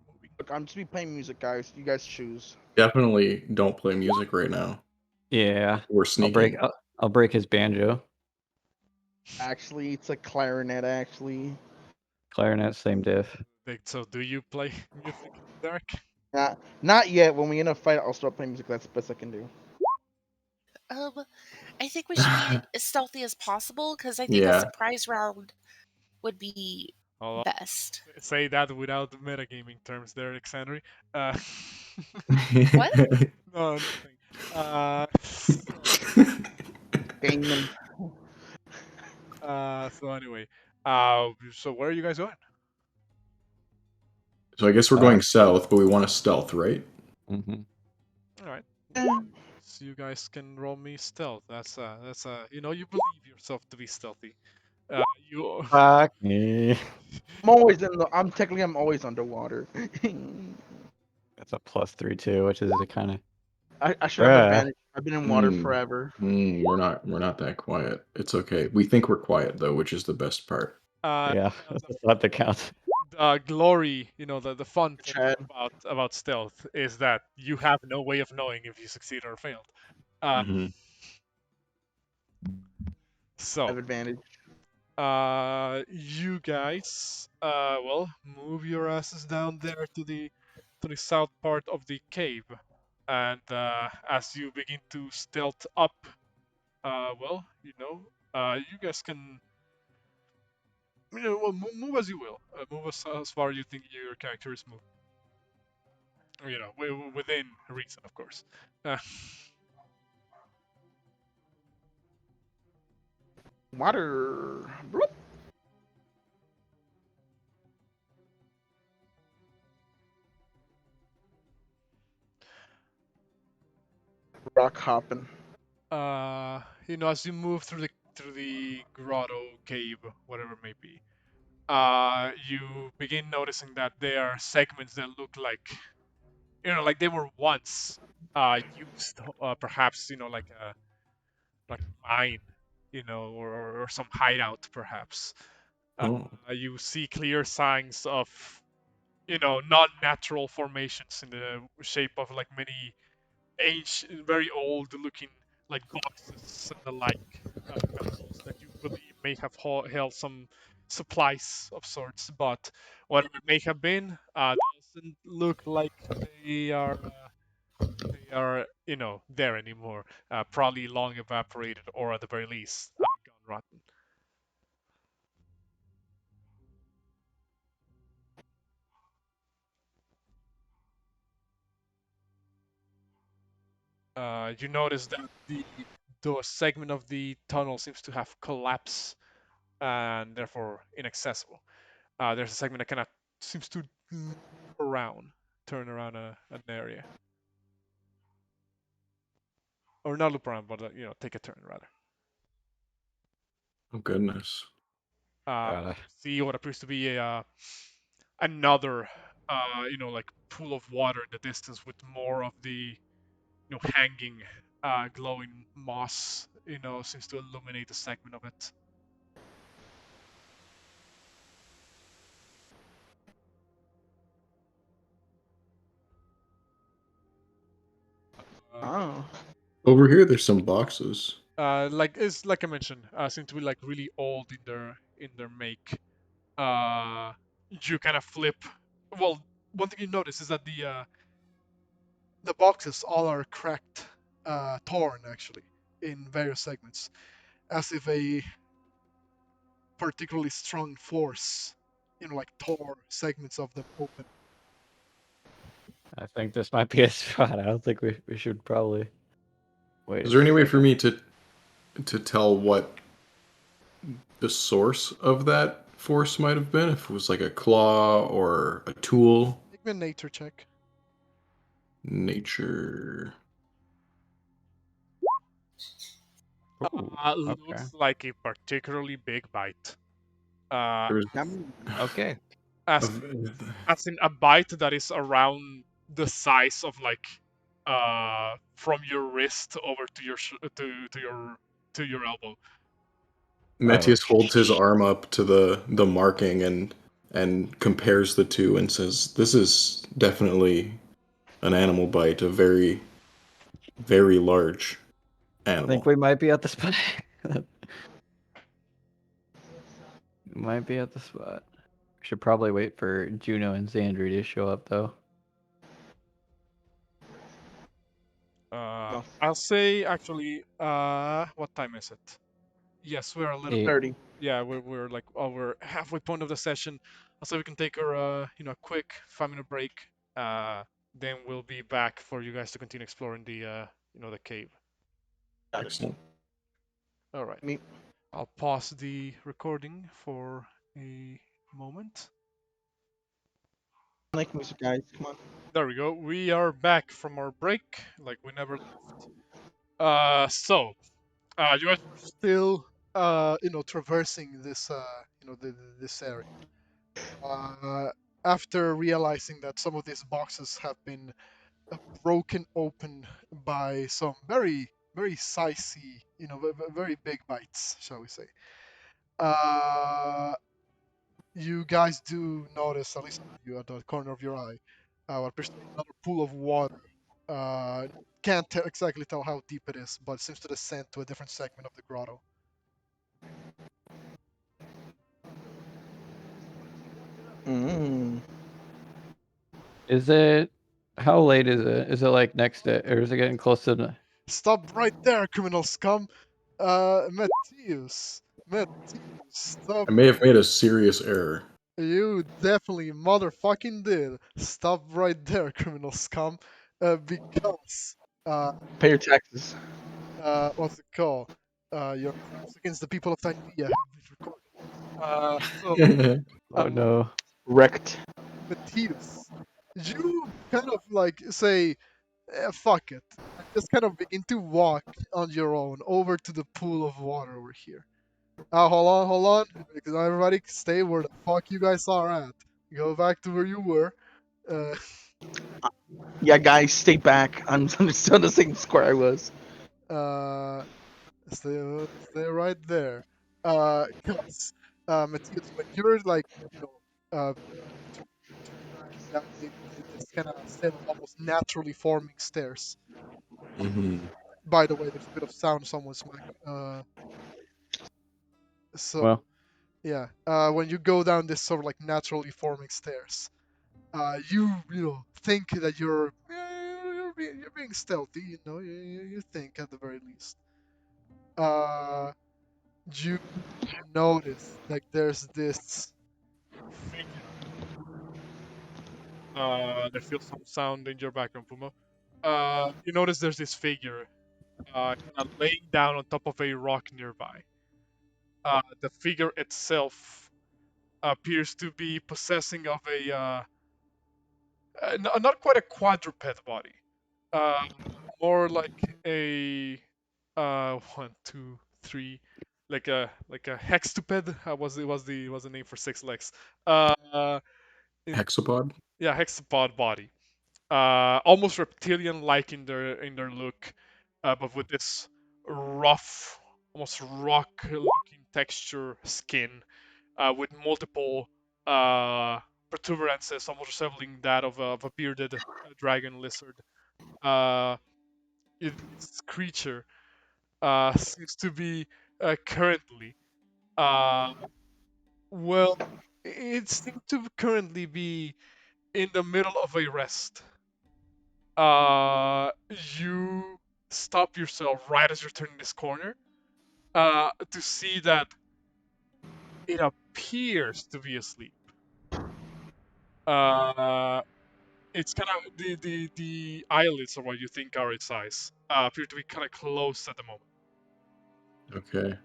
Moving. Look, I'm just be playing music, guys. You guys choose. Definitely don't play music right now. Yeah. We're sneaking. I'll break his banjo. Actually, it's a clarinet. Actually, Clarinet, same diff. So do you play music, Derek? not yet. When we end a fight, I'll start playing music. That's the best I can do. I think we should be as stealthy as possible because I think a Yeah. surprise round would be I'll best. say that without metagaming terms there, Alexandri. What? No, nothing. Damon. So anyway, so where are you guys going? So I guess we're going south, but we want to stealth, right? Mm-hmm. All right. Eh, So you guys can roll me stealth. That's you believe yourself to be stealthy. You Fuck me. I'm always underwater. That's a +3 too, which is a kind of. I should have Bruh. advantage. I've been in water Hmm. forever. We're not that quiet. It's okay. We think we're quiet though, which is the best part. Yeah, that's not the count. Glory, the fun thing Chad. about stealth is that you have no way of knowing if you succeed or failed. Uh, Mhm. I so, have advantage. you guys, well, move your asses down there to the south part of the cave, and as you begin to stealth up, well, you guys can, well, move as you will, move as far as you think your character is moving. Within reason, of course. Uh, Water. Bloop. Rock hopping. as you move through the grotto, cave, whatever it may be, you begin noticing that there are segments that look like they were once used, perhaps like a mine, or some hideout, perhaps. Oh. You see clear signs of non-natural formations in the shape of like many ancient, very old-looking like boxes and the like, panels that you believe may have held some supplies of sorts, but whatever it may have been, doesn't look like they are there anymore. Probably long evaporated, or at the very least, gone rotten. You notice that the segment of the tunnel seems to have collapsed and therefore inaccessible. There's a segment that kind of seems to loop around, turn around an area, or not loop around, but take a turn rather. Oh goodness. You see what appears to be another, like pool of water in the distance with more of the hanging, glowing moss. Seems to illuminate a segment of it. Oh. Over here there's some boxes. Like I mentioned, seem to be like really old in their make. You kind of flip. Well, one thing you notice is that the boxes all are cracked, torn actually, in various segments, as if a particularly strong force, like tore segments of them open. I think this might be a spot. I don't think we should probably wait. Is there any way for me to tell what the source of that force might have been? If it was like a claw or a tool? Make me a nature check. Nature. Ooh, okay. Looks like a particularly big bite. Uh, There's Okay. as as in a bite that is around the size of like from your wrist over to your to your elbow. Metius holds his arm up to the marking and compares the two and says, "This is definitely an animal bite, a very, very large I animal." think we might be at the spot. Might be at the spot. We should probably wait for Juno and Xandri to show up though. No. I'll say actually, what time is it? Yes, we're a little. 30. Yeah, we're like over halfway point of the session. I'll say we can take our quick 5-minute break. Then we'll be back for you guys to continue exploring the cave. Excellent. All right. Me. I'll pause the recording for a moment. Like music, guys. Come on. There we go. We are back from our break, like we never left. So, you guys are still, Traversing this, this area. After realizing that some of these boxes have been broken open by some very, very sizey, very big bites, shall we say. You guys do notice, at least you at the corner of your eye, what appears to be another pool of water. Can't exactly tell how deep it is, but seems to descend to a different segment of the grotto. Mm. Is it? How late is it? Is it like next day, or is it getting close to the? Stop right there, criminal scum! Metius, stop! I may have made a serious error. You definitely motherfucking did. Stop right there, criminal scum. Because Pay your taxes. what's it called? Your crimes against the people of Tangia have been recorded. So, Oh no. Wrecked. Metius, you kind of like say, fuck it, and just kind of begin to walk on your own over to the pool of water over here. Hold on, because everybody stay where the fuck you guys are at. Go back to where you were. Uh, Yeah, guys, stay back. I'm still in the same square I was. uh, stay right there. Cause, Matthias, when you're like, turning down this kind of set of almost naturally forming stairs. Hmm. By the way, there's a bit of sound someone smacking. So Well, yeah, when you go down this sort of like naturally forming stairs, you think that you're being stealthy. You think at the very least. You notice like there's this figure. There feels some sound in your background, Pumo. You notice there's this figure, kind of laying down on top of a rock nearby. The figure itself appears to be possessing of not quite a quadruped body, uh, more like a one, two, three, like a hextuped. Was the name for six legs? In, Hexapod? yeah, hexapod body. Almost reptilian-like in their look, but with this rough, almost rock-looking texture skin, with multiple protuberances, almost resembling that of a bearded dragon lizard. Uh, this creature seems to be currently, uh, well, it seems to currently be in the middle of a rest. uh, you stop yourself right as you're turning this corner, to see that it appears to be asleep. Uh, it's kind of the eyelids are what you think are its eyes. Appear to be kind of closed at the moment. Okay.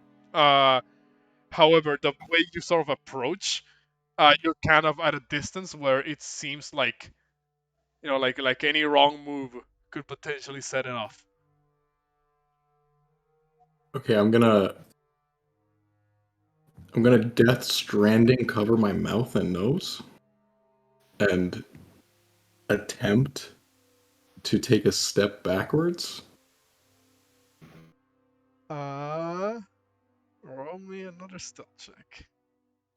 However, the way you sort of approach, you're kind of at a distance where it seems like like any wrong move could potentially set it off. Okay, I'm gonna Death Stranding cover my mouth and nose and attempt to take a step backwards. Roll me another stealth check.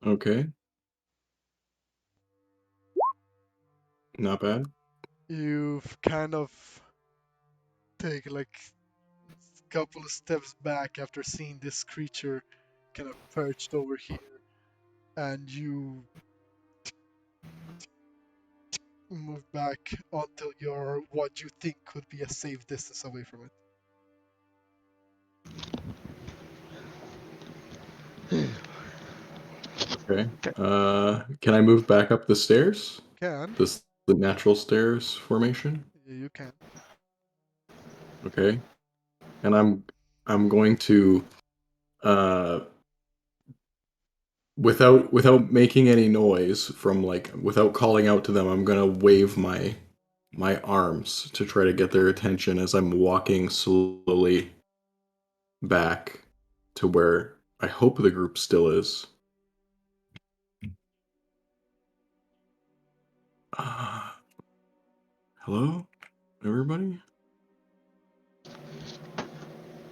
Okay. Not bad. You've kind of take like a couple of steps back after seeing this creature kind of perched over here, and you move back until you're what you think could be a safe distance away from it. Okay. Can I move back up the stairs? Can. The natural stairs formation? You can. Okay. And I'm going to without making any noise from without calling out to them, I'm gonna wave my arms to try to get their attention as I'm walking slowly back to where I hope the group still is. Hello, everybody.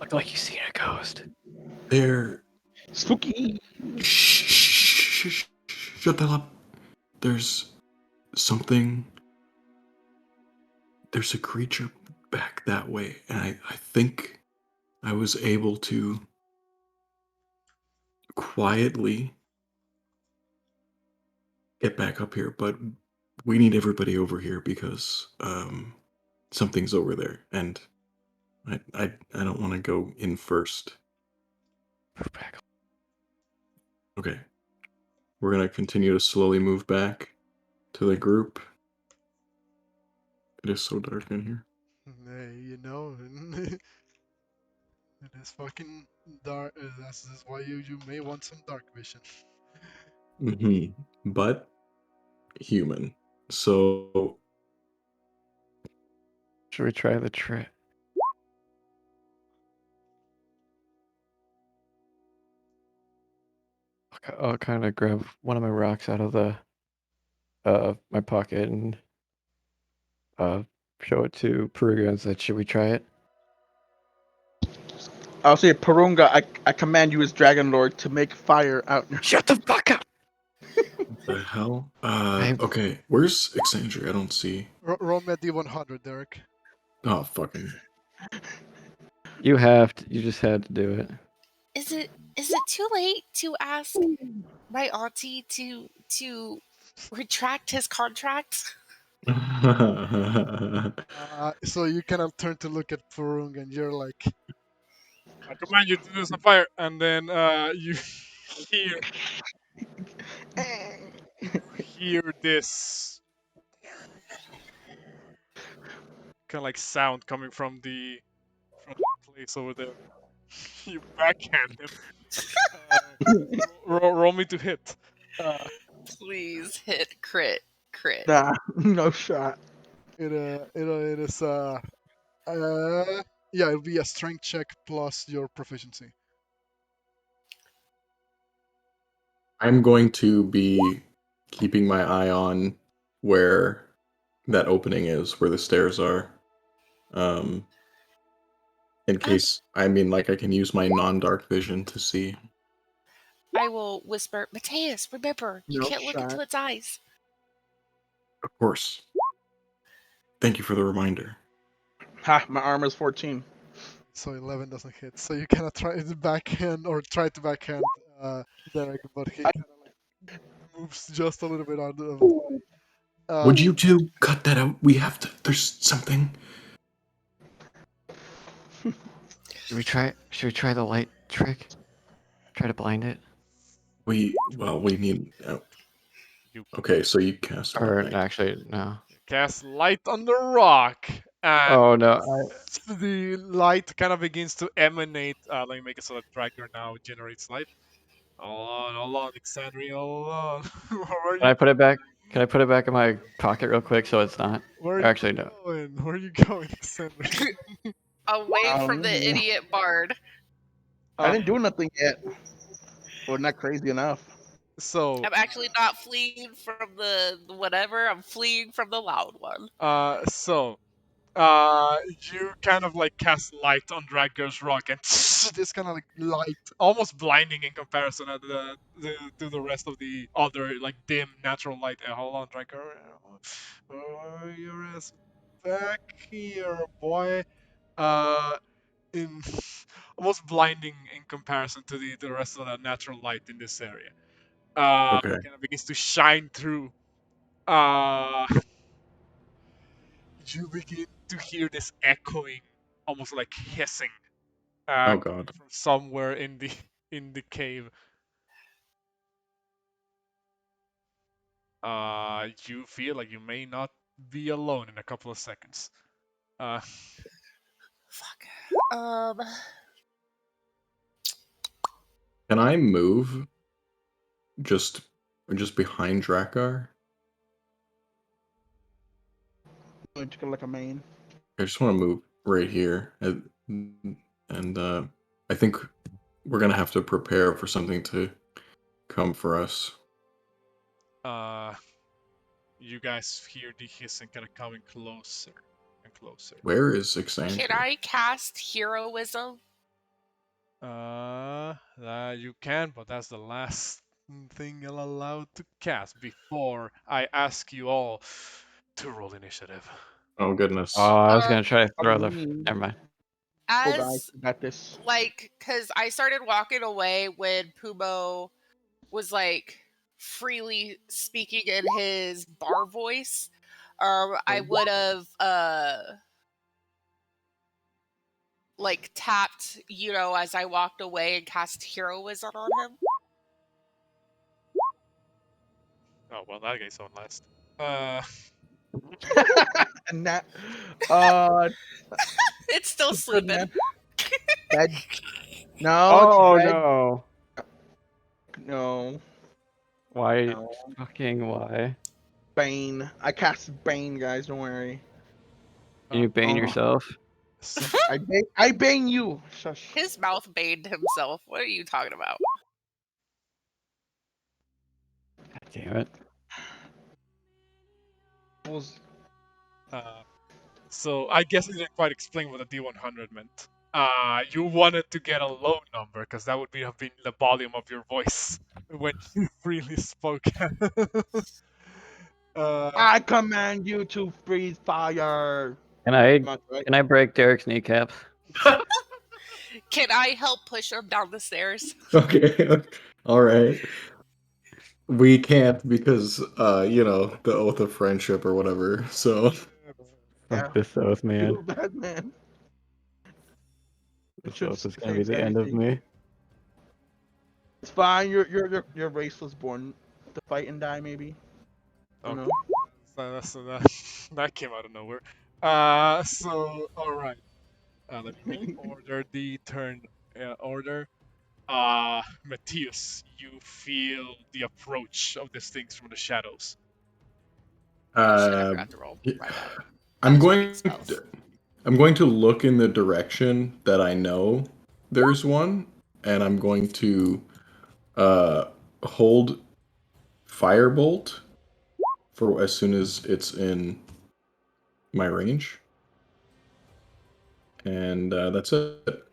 Look like you seen a ghost. There. Spooky. Shut the hell up. There's something. There's a creature back that way, and I think I was able to quietly get back up here, but we need everybody over here because something's over there, and I don't want to go in first. Move back. Okay, we're gonna continue to slowly move back to the group. It is so dark in here. You know, it is fucking dark. That's why you may want some dark vision. But human. So Should we try the trick? I'll kind of grab one of my rocks out of the my pocket and show it to Porunga and said, "Should we try it?" I'll say, Porunga, I command you as Dragonlord to make fire out. Shut the fuck up! what the hell? Okay, where's Exandria? I don't see. Roll me a D100, Derek. Oh, fucking. You have to. You just had to do it. Is it too late to ask my auntie to retract his contract? So you kind of turn to look at Purung and you're like, I command you to do some fire, and then you hear this kind of like sound coming from the place over there. You backhand him. Roll me to hit. Please hit crit. Nah, no shot. it is yeah, it'll be a strength check plus your proficiency. I'm going to be keeping my eye on where that opening is, where the stairs are. In case, I can use my non-dark vision to see. I will whisper, Metius, remember, you No can't look shot. into its eyes. Of course. Thank you for the reminder. Ha, my armor's 14. So 11 doesn't hit. So you cannot try to backhand Derek, but he kind of like moves just a little bit out of the way. Would you two cut that out? We have to. There's something. Should we try the light trick? Try to blind it? We need. Okay, so you cast. Or light. actually, no. Cast light on the rock, and Oh no! the light kind of begins to emanate. Let me make it so that Drakgar now generates light. Hold on, Exandria, hold on. Where Can I put it back? Can I put it back in my pocket real quick so it's not? Where are you Actually, no. going? Where are you going, Exandria? Away from the idiot bard. I didn't do nothing yet. Well, not crazy enough. So I'm actually not fleeing from the whatever. I'm fleeing from the loud one. you kind of like cast light on Drakgar's rock, and this kind of like light, almost blinding in comparison to the rest of the other like dim natural light. Hold on, Drakgar. Your ass back here, boy. In almost blinding in comparison to the rest of the natural light in this area. Okay. Kind of begins to shine through. You begin to hear this echoing, almost like hissing, Oh God. from somewhere in the cave. You feel like you may not be alone in a couple of seconds. Fuck. Can I move? Just behind Drakgar? I took it like a main. I just want to move right here, and I think we're gonna have to prepare for something to come for us. You guys hear the hissing kind of coming closer and closer. Where is Exandria? Can I cast heroism? You can, but that's the last thing you're allowed to cast before I ask you all to roll initiative. Oh goodness. Oh, I was Um, gonna try to throw the. mean- Never mind. Oh, guys, As you got this. like, because I started walking away when Pumo was like freely speaking in his bar voice. I would have like tapped Juno as I walked away and cast heroism on him. Oh well, that guy's on last. And that, It's still good sleeping. man. Bed. No, Oh it's bed. no! No. Why? No. Fucking why? Bane. I cast Bane, guys. Don't worry. Can you bane Oh. yourself? So, I bane you. Shush. His mouth baned himself. What are you talking about? God damn it! Was so I guess I didn't quite explain what the D100 meant. You wanted to get a low number because that would have been the volume of your voice when you freely spoke. I command you to breathe fire. Can I? Am I right? Can I break Derek's kneecaps? Can I help push him down the stairs? Okay. All right. We can't because the oath of friendship or whatever. So Yeah. Fuck this oath, man. You bad man. This should oath is gonna be say the end of anything. me. It's fine. Your race was born to fight and die. Maybe. I don't know. So that came out of nowhere. So all right. Let me reorder the turn order. Metius, you feel the approach of these things from the shadows. Oh shit, I uh, forgot to roll. y- My bad. I'm That was going reading spells. I'm going to look in the direction that I know there's one, and I'm going to hold firebolt for as soon as it's in my range. And that's it.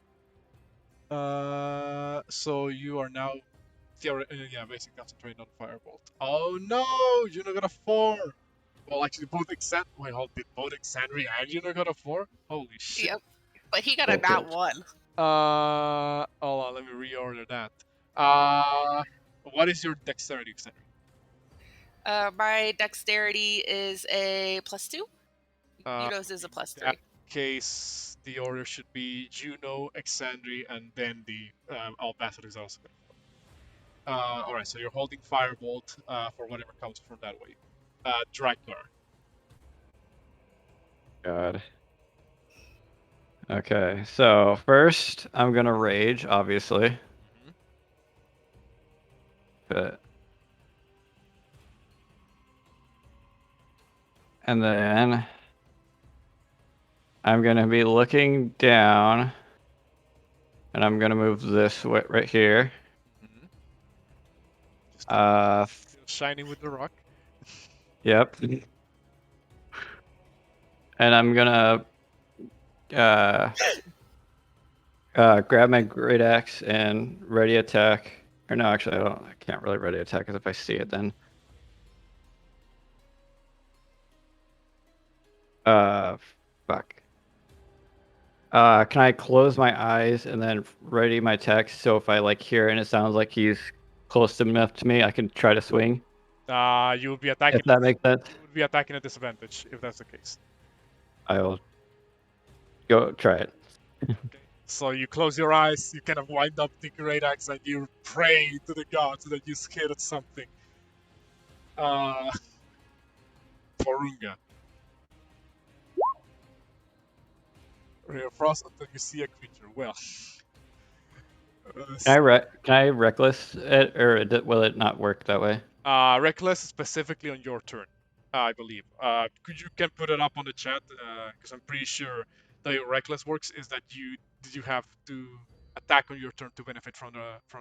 So you are now basically concentrating on firebolt. Oh no, you not got a 4. Well, actually, both did both Exandria and you not got a 4? Holy shit. Yep. But he got a nat 1. Hold on, let me reorder that. What is your dexterity, Exandria? My dexterity is a +2. Juno's is a +3. In that case, the order should be Juno, Exandria, and then the Albassador is also going to go. Alright, so you're holding Firebolt for whatever comes from that way. Drakgar. God. Okay, so first I'm gonna rage, obviously. But and then I'm gonna be looking down, and I'm gonna move this way right here. Still shining with the rock. Yep. And I'm gonna grab my great axe and ready attack. Or no, actually, I can't really ready attack because if I see it, then. Fuck. Can I close my eyes and then ready my text so if I like hear it and it sounds like he's close enough to me, I can try to swing? You would be attacking. If that makes sense. You would be attacking at disadvantage if that's the case. I'll go try it. Okay. So you close your eyes, you kind of wind up the great axe, and you pray to the gods that you scared at something. Porunga. Frost until you see a creature. Well. Can I reckless it or will it not work that way? Reckless specifically on your turn, I believe. You can put it up on the chat because I'm pretty sure the way reckless works is that you have to attack on your turn to benefit from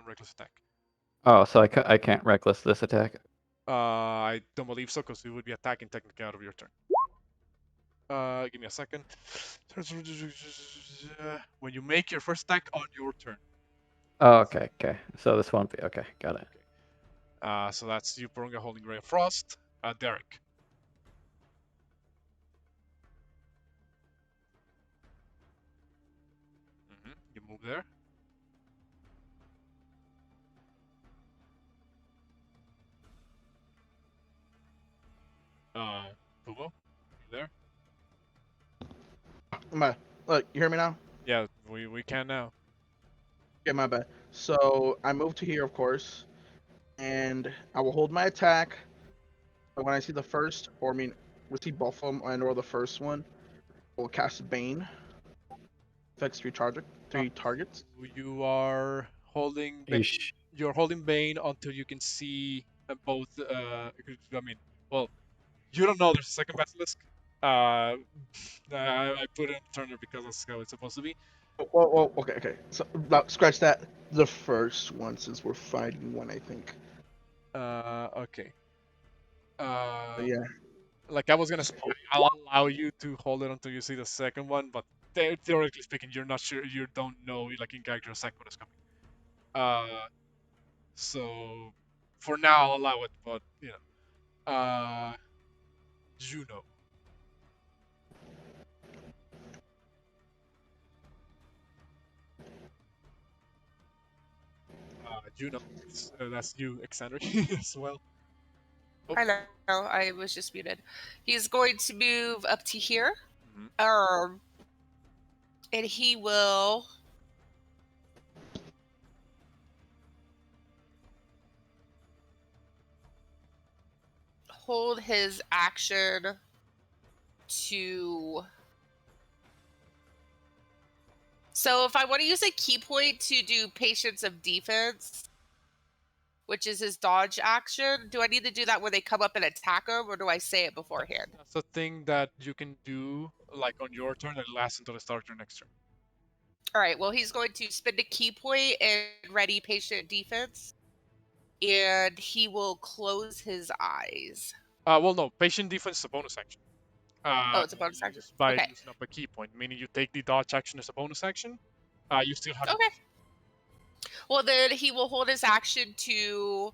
reckless attack. Oh, so I can't reckless this attack. I don't believe so, because it would be attacking technically out of your turn. Give me a second. When you make your first attack on your turn. Oh, okay, okay. So this won't be okay. Got it. Okay. So that's you, Porunga, holding Ray of Frost. Derek. You move there. Pumo, you there? Look, you hear me now? Yeah, we can now. Yeah, my bad. So I move to here, of course, and I will hold my attack. But when I see the first, or I mean, we see both of them, and or the first one, I will cast Bane. Affects three targets. You are holding Bane. Yeesh. You're holding Bane until you can see both. I mean, well, you don't know there's a second basilisk. I put it in Turner because that's how it's supposed to be. Well, okay. So scratch that. The first one, since we're fighting one, I think. Okay. Yeah. Like I was gonna say, I'll allow you to hold it until you see the second one, but theoretically speaking, you're not sure. You don't know, like in character, a second one is coming. So for now, I'll allow it, but you know, Juno. Juno, that's you, Exandri, as well. Oh. I know. I was just muted. He's going to move up to here. Mhm. And he will hold his action to. So if I want to use a key point to do Patience of Defense, which is his dodge action, do I need to do that when they come up and attack him, or do I say it beforehand? That's a thing that you can do, like on your turn, and it lasts until the start of your next turn. All right, well, he's going to spend a key point and ready Patient Defense, and he will close his eyes. Well, no, patient defense is a bonus action. Oh, it's a bonus action. By Okay. using up a key point, meaning you take the dodge action as a bonus action. You still have. Okay. Well, then he will hold his action to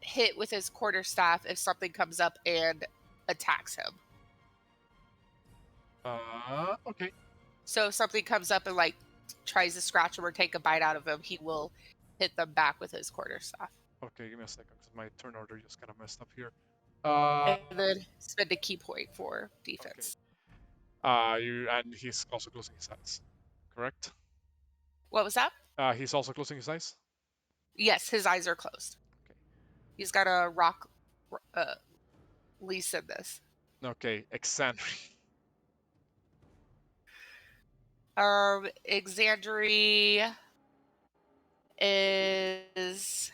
hit with his quarterstaff if something comes up and attacks him. Okay. So if something comes up and like tries to scratch him or take a bite out of him, he will hit them back with his quarterstaff. Okay, give me a second because my turn order just kind of messed up here. And then spend a key point for defense. And he's also closing his eyes, correct? What was that? He's also closing his eyes. Yes, his eyes are closed. Okay. He's got a rock lease in this. Okay, Exandri. Exandri is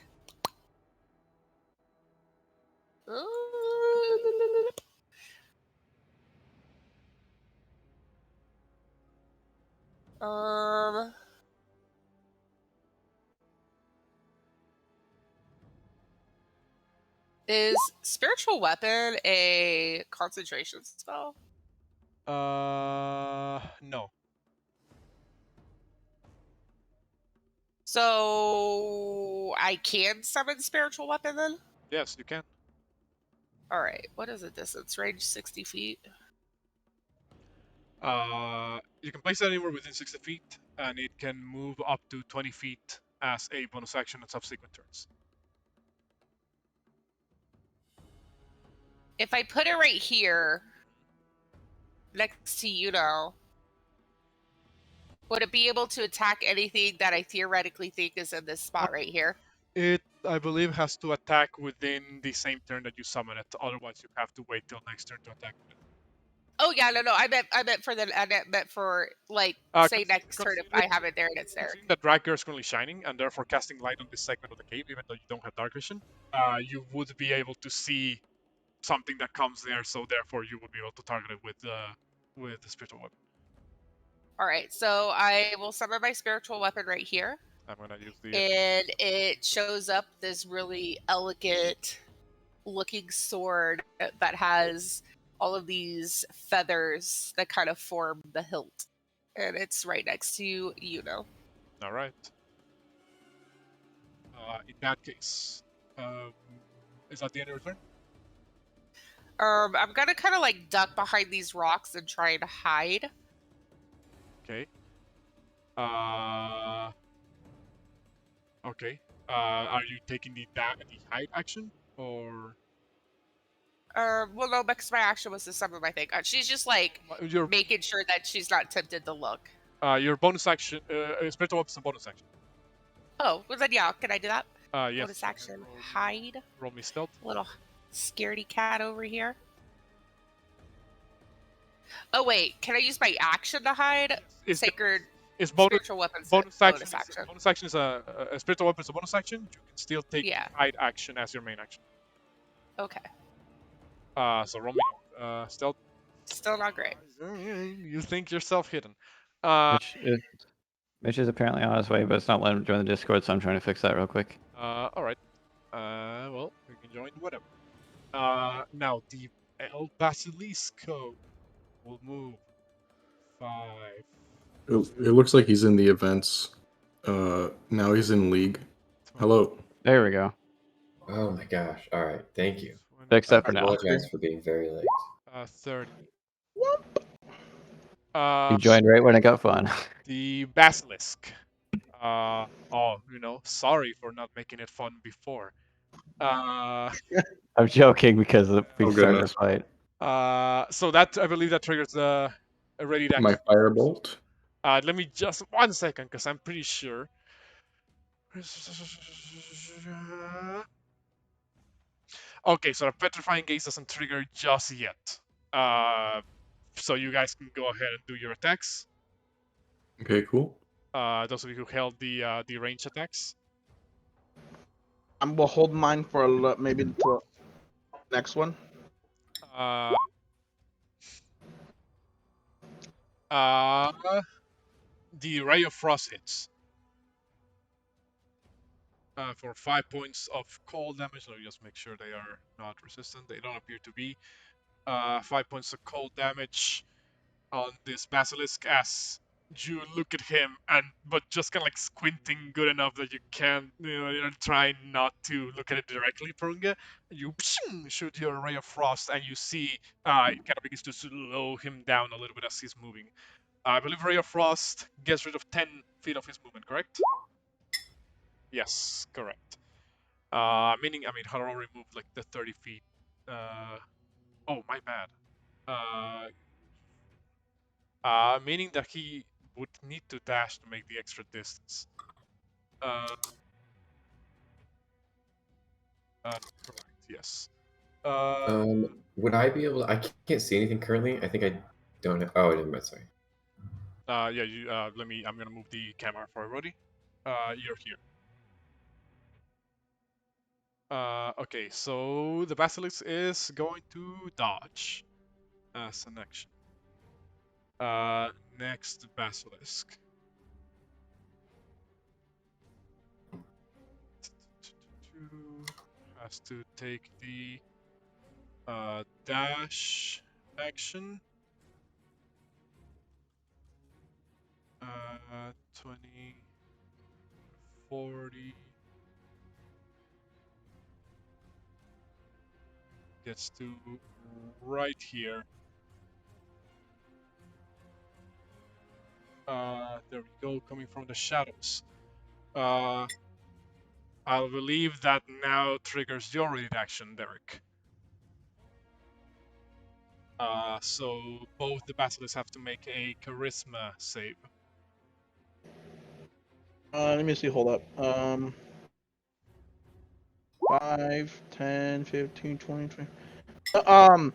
is spiritual weapon a concentration spell? No. So I can summon spiritual weapon then? Yes, you can. All right. What is the distance? Range 60 feet. You can place it anywhere within 60 feet, and it can move up to 20 feet as a bonus action on subsequent turns. If I put it right here, next to Juno, would it be able to attack anything that I theoretically think is in this spot right here? It, I believe, has to attack within the same turn that you summon it. Otherwise, you have to wait till next turn to attack with it. Oh yeah, no. I meant for like say next turn if I have it there and it's there. Considering that Drakgar is currently shining and therefore casting light on this segment of the cave, even though you don't have dark vision, you would be able to see something that comes there. So therefore, you would be able to target it with the spiritual weapon. All right, so I will summon my spiritual weapon right here. I'm gonna use the. And it shows up this really elegant looking sword that has all of these feathers that kind of form the hilt. And it's right next to Juno. All right. In that case, is that the end of your turn? I'm gonna kind of like duck behind these rocks and try to hide. Okay. Okay. Are you taking the hide action or Well, no, because my action was to summon my thing. She's just like your making sure that she's not tempted to look. your bonus action? Spiritual weapon is a bonus action. Oh, well then yeah, can I do that? Yes. Bonus action, hide. Roll me stealth. Little scaredy cat over here. Oh wait, can I use my action to hide? It's Sacred It's bonus. spiritual weapons. Bonus action. Bonus action. Bonus action is a spiritual weapon is a bonus action. You can still take Yeah. hide action as your main action. Okay. So roll me stealth. Still not great. You think yourself hidden. Mitch is apparently on his way, but it's not letting him join the Discord, so I'm trying to fix that real quick. All right. Well, we can join whatever. Now the El Basilisco will move 5. It looks like he's in the events. Now he's in League. Hello. There we go. Oh my gosh. All right. Thank you. Fix I that for now. apologize for being very late. 30. You joined right when it got fun. The Basilisk. Sorry for not making it fun before. I'm joking because we started a fight. So that I believe that triggers a ready action. My firebolt. Let me just 1 second, because I'm pretty sure. Okay, so the petrifying gaze doesn't trigger just yet. So you guys can go ahead and do your attacks. Okay, cool. Those of you who held the range attacks. I'm gonna hold mine for maybe the next one. The Ray of Frost hits. For 5 points of cold damage. Let me just make sure they are not resistant. They don't appear to be. 5 points of cold damage on this basilisk as you look at him, but just kind of like squinting good enough that you can't, you're trying not to look at it directly, Porunga. You shoot your Ray of Frost, and you see it kind of begins to slow him down a little bit as he's moving. I believe Ray of Frost gets rid of 10 feet of his movement, correct? Yes, correct. Meaning, Hararo removed like the 30 feet. Oh, my bad. Meaning that he would need to dash to make the extra distance. Correct, yes. Would I be able to, I can't see anything currently. I think I don't have, oh, I didn't, sorry. Yeah, you, I'm gonna move the camera for everybody. You're here. Okay, so the Basilisk is going to dodge as an action. Next Basilisk. Has to take the dash action. 20, 40. Gets to right here. There we go, coming from the shadows. I'll believe that now triggers your ready action, Derek. So both the basilisks have to make a charisma save. Let me see. Hold up. 5, 10, 15, 20, 20. One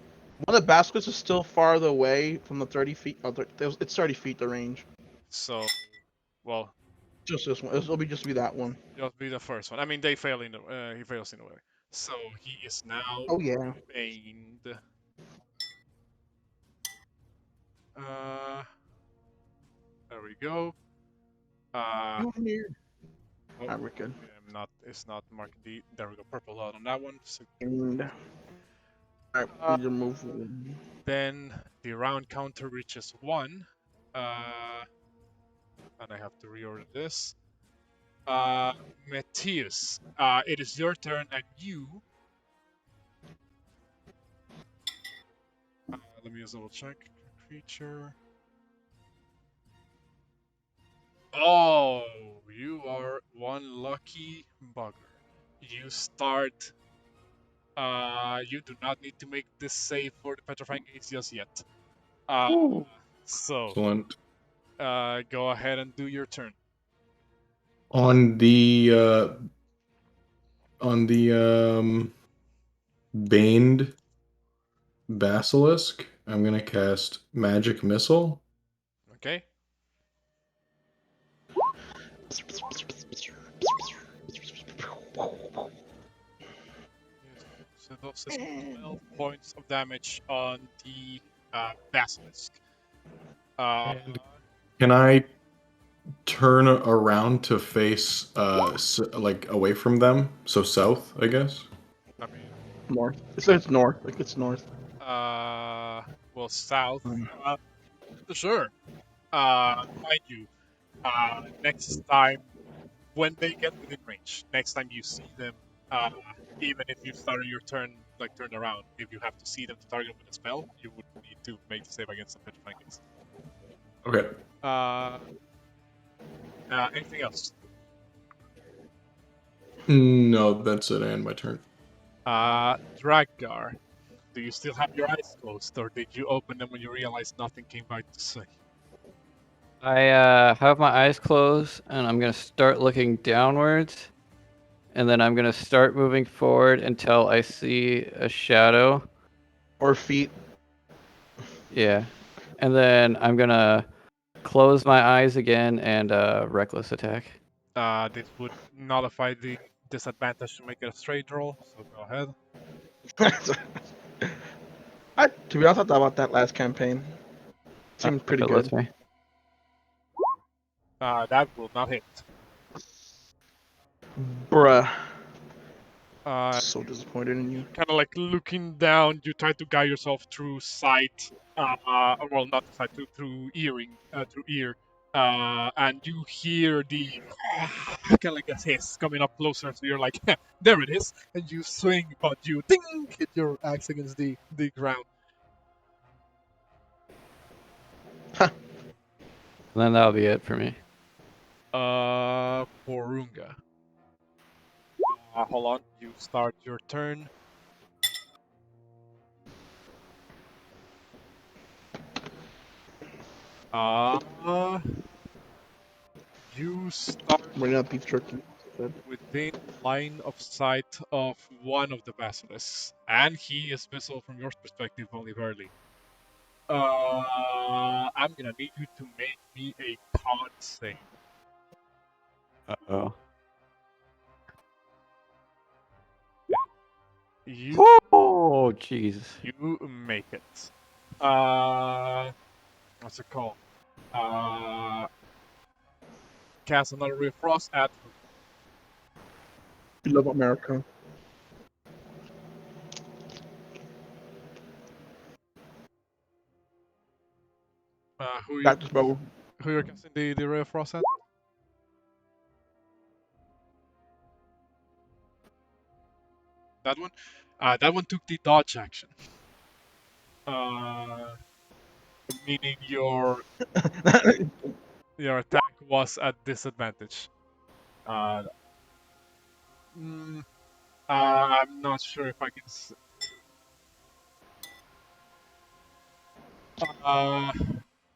of the baskets is still farther away from the 30 feet. It's 30 feet the range. So, well, just this one. It'll just be that one. It'll be the first one. They fail in the he fails in the way. So he is now remained. There we go. Oh, Alright, we're good. it's not marking the. There we go, purple dot on that one. So, And alright, Uh, we remove one. then the round counter reaches 1. And I have to reorder this. Metius, it is your turn, and you. Let me just double check. Creature. Oh, you are one lucky bugger. You start. You do not need to make this save for the petrifying gaze just yet. So, Excellent. go ahead and do your turn. On the Baned Basilisk, I'm gonna cast Magic Missile. Okay. So those is 12 points of damage on the basilisk. And can I turn around to face like away from them, so south, I guess? I mean, North. It's north. Like it's north. well, south. Sure. Mind you, next time when they get within range, next time you see them, even if you started your turn like turned around, if you have to see them to target with a spell, you would need to make the save against the petrifying gaze. Okay. Anything else? No, that's it. And my turn. Drakgar, do you still have your eyes closed, or did you open them when you realized nothing came by to say? I have my eyes closed, and I'm gonna start looking downwards, and then I'm gonna start moving forward until I see a shadow. Or feet. Yeah, and then I'm gonna close my eyes again and reckless attack. This would nullify the disadvantage to make it a straight roll, so go ahead. To be honest, I thought about that last campaign. Seemed pretty It good. lets me. That will not hit. Bruh. Uh, So disappointed in you. kind of like looking down, you try to guide yourself through sight. Well, not sight, through earring, through ear. And you hear the kind of like a hiss coming up closer. So you're like, there it is, and you swing, but you ding hit your axe against the ground. And then that'll be it for me. Porunga. Hold on, you start your turn. You start Bring up beef jerky. within line of sight of one of the basilisks, and he is visible from your perspective only barely. I'm gonna need you to make me a con save. Uh-oh. You Oh, jeez. you make it. What's it called? Cast another ray of frost at We love America. who That's bro. you're casting the ray of frost at? That one? That one took the dodge action. Meaning your attack was at disadvantage. I'm not sure if I can.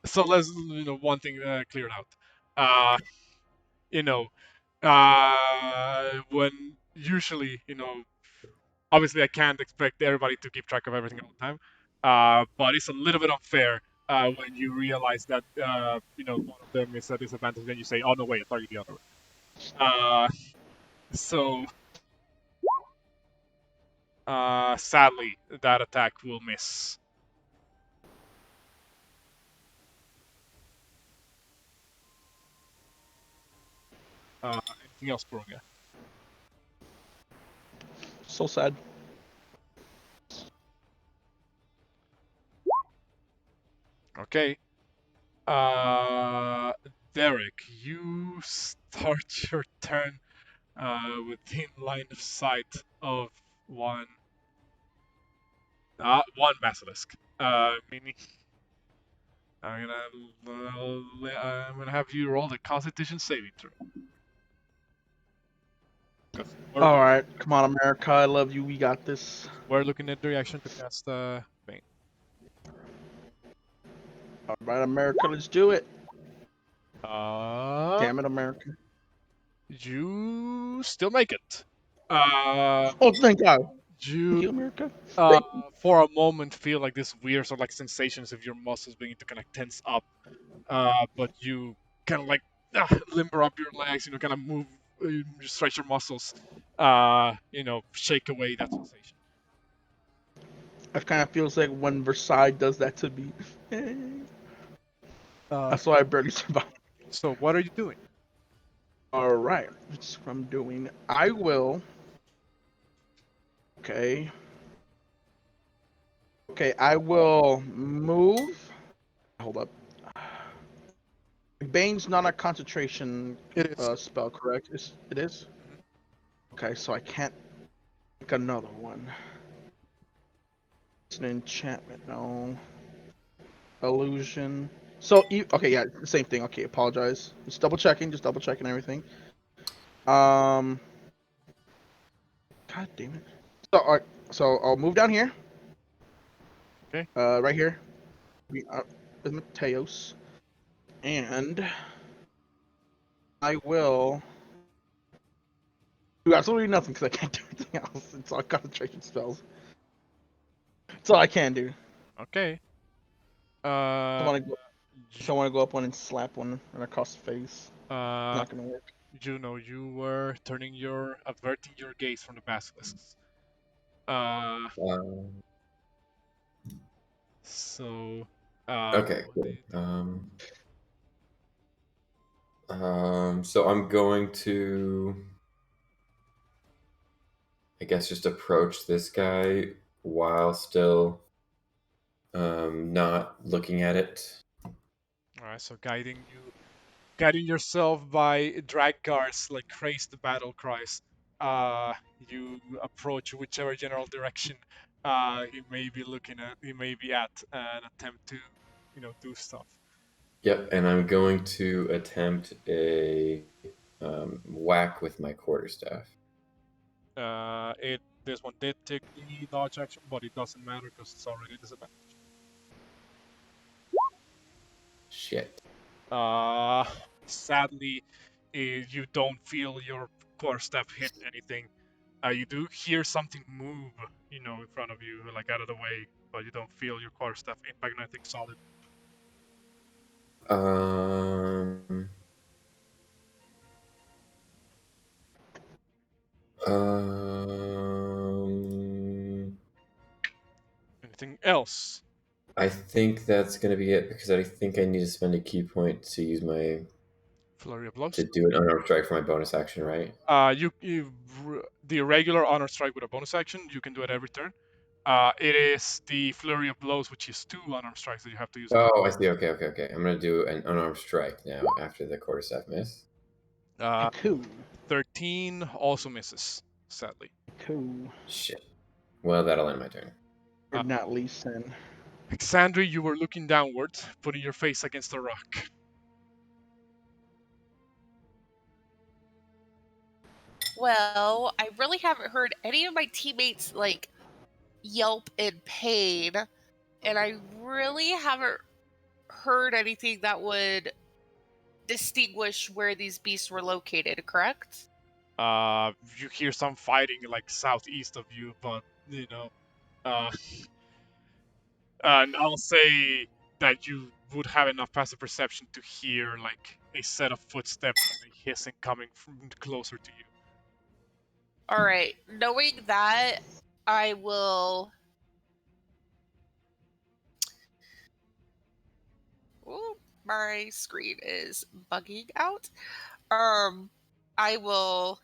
So let's one thing cleared out. You know, when usually obviously I can't expect everybody to keep track of everything all the time. But it's a little bit unfair when you realize that one of them is a disadvantage, then you say, "Oh no, wait, target the other one." So sadly, that attack will miss. Anything else, Porunga? So sad. Okay. Derek, you start your turn within line of sight of one basilisk. Meaning, I'm gonna have you roll the Constitution saving throw. All right, come on, America. I love you. We got this. We're looking at the reaction to cast Bane. All right, America. Let's do it. Uh, Damn it, America. you still make it. Oh, thank God. You Thank you, America. for a moment feel like this weird sort of like sensations of your muscles beginning to kind of tense up, but you kind of like limber up your legs, kind of move, stretch your muscles, shake away that sensation. It kind of feels like when Versailles does that to me. That's why I barely survived. So what are you doing? All right, that's what I'm doing. I will. Okay. Okay, I will move. Hold up. Bane's not a concentration It is. spell, correct? It is? Okay, so I can't pick another one. It's an enchantment, no. Illusion. So, okay, yeah, same thing. Okay, apologize. Just double checking everything. God damn it. So, all right, so I'll move down here. Okay. Right here. With Mateos. And I will do absolutely nothing because I can't do anything else. It's all concentration spells. That's all I can do. Okay. I want to go up one and slap one right across the face. Not gonna work. Juno, you were averting your gaze from the basilisks. So. Okay, cool. So I'm going to, I guess, just approach this guy while still not looking at it. All right, so guiding yourself by Drakgar's like crazed battle cries. You approach whichever general direction he may be at, and attempt to, do stuff. Yep, and I'm going to attempt a whack with my quarterstaff. This one did take the dodge action, but it doesn't matter because it's already disadvantage. Shit. Sadly, you don't feel your quarterstaff hit anything. You do hear something move, in front of you, like out of the way, but you don't feel your quarterstaff impact anything solid. Anything else? I think that's going to be it because I think I need to spend a key point to use my Flurry of blows. To do an unarmed strike for my bonus action, right? The regular honor strike with a bonus action, you can do it every turn. It is the flurry of blows, which is 2 unarmed strikes that you have to use. Oh, I see. Okay. I'm gonna do an unarmed strike now after the quarterstaff miss. Cool. 13 also misses, sadly. Cool. Shit. Well, that'll end my turn. Or not least then. Xandri, you were looking downward, putting your face against a rock. Well, I really haven't heard any of my teammates like yelp in pain, and I really haven't heard anything that would distinguish where these beasts were located, correct? You hear some fighting like southeast of you, but and I'll say that you would have enough passive perception to hear like a set of footsteps and a hissing coming from closer to you. All right, knowing that, I will. Ooh, my screen is bugging out. I will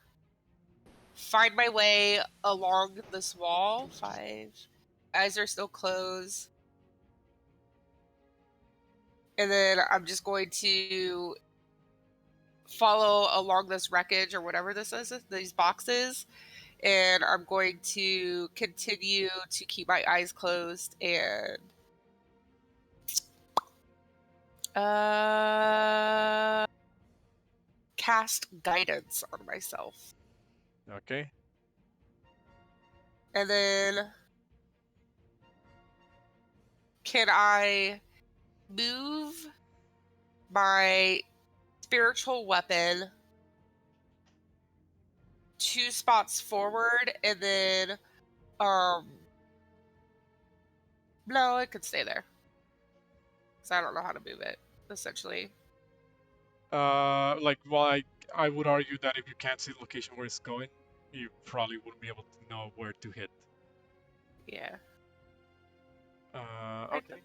find my way along this wall. 5. Eyes are still closed. And then I'm just going to follow along this wreckage or whatever this is, these boxes. And I'm going to continue to keep my eyes closed and cast guidance on myself. Okay. And then can I move my spiritual weapon 2 spots forward and then no, it could stay there. Because I don't know how to move it, essentially. Like, well, I would argue that if you can't see the location where it's going, you probably wouldn't be able to know where to hit. Yeah. Okay.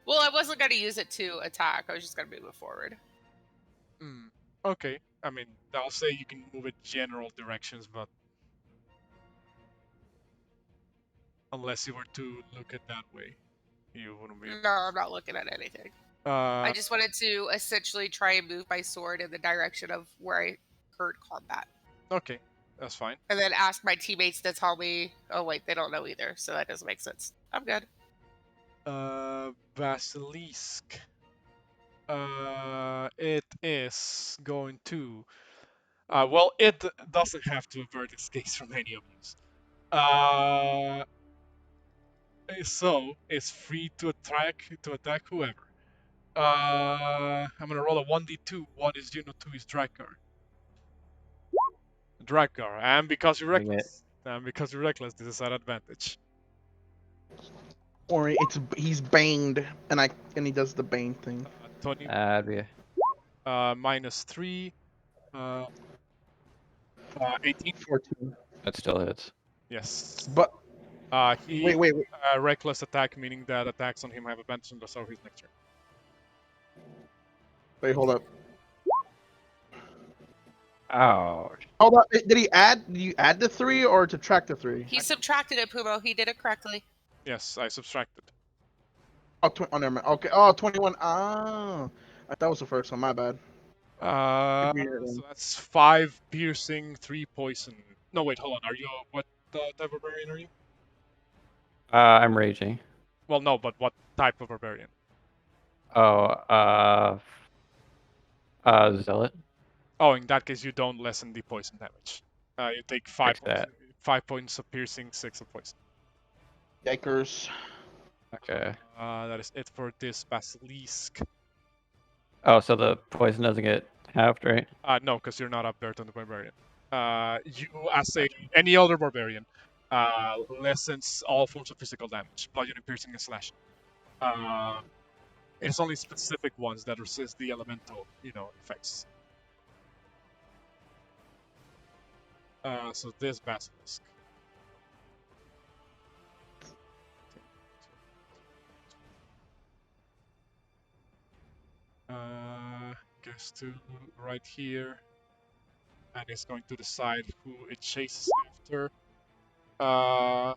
Well, I wasn't going to use it to attack. I was just going to move it forward. Okay. I mean, I'll say you can move it general directions, but unless you were to look at that way, you wouldn't be able. No, I'm not looking at anything. I just wanted to essentially try and move my sword in the direction of where I heard combat. Okay, that's fine. And then ask my teammates to tell me, oh wait, they don't know either, so that doesn't make sense. I'm good. Basilisk. It is going to. Well, it doesn't have to avert its gaze from any of these. So it's free to attack whoever. I'm gonna roll a 1d2. 1 is Juno, 2 is Drakgar. Drakgar, and because you're Dang it. reckless, this is an advantage. Or he's baned, and he does the bane thing. 20 Yeah. minus 3, 18. 14. That still hits. Yes. But He wait. reckless attack, meaning that attacks on him have advantage on the start of his next turn. Wait, hold up. Ouch. Hold up. Did you add the 3 or subtract the 3? He subtracted it, Pumo. He did it correctly. Yes, I subtracted. Oh, never mind. Okay. Oh, 21. Ah, that was the first one. My bad. So that's 5 piercing, 3 poison. No, wait, hold on. Are you what type of barbarian are you? I'm raging. Well, no, but what type of barbarian? Oh, zealot. Oh, in that case, you don't lessen the poison damage. You take 5 Fix that. 5 points of piercing, 6 of poison. Yikers. Okay. That is it for this basilisk. Oh, so the poison doesn't get halved, right? No, because you're not up there on the barbarian. You, as any other barbarian, lessens all forms of physical damage, bludgeoning, piercing, and slashing. It's only specific ones that resist the elemental, effects. So this basilisk. Goes to right here, and it's going to decide who it chases after. I'm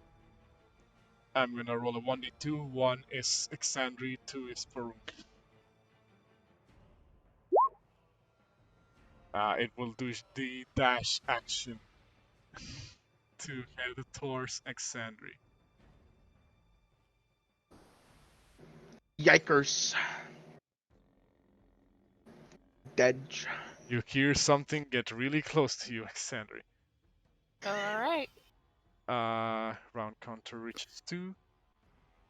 gonna roll a 1d2. 1 is Exandri, 2 is Porunga. It will do the dash action to head towards Exandri. Yikers. Dead. You hear something get really close to you, Exandri. All right. Round counter reaches 2.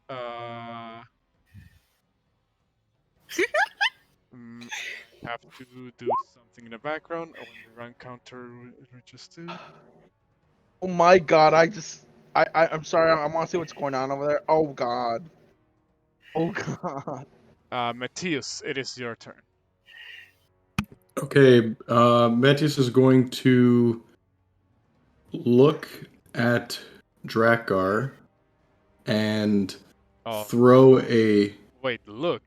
Have to do something in the background when the round counter reaches 2. Oh my god, I'm sorry, I want to see what's going on over there. Oh god. Oh god. Metius, it is your turn. Okay, Metius is going to look at Drakgar and throw a... Wait, look.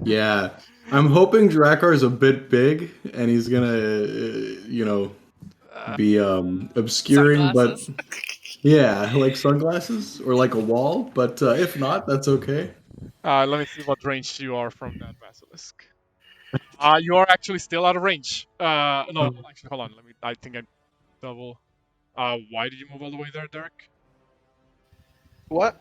Yeah. I'm hoping Drakgar is a bit big, and he's gonna, be obscuring, but Sunglasses. yeah, like sunglasses or like a wall. But if not, that's okay. Let me see what range you are from that basilisk. You are actually still out of range. No, actually, hold on. I think I double. Why did you move all the way there, Derek? What?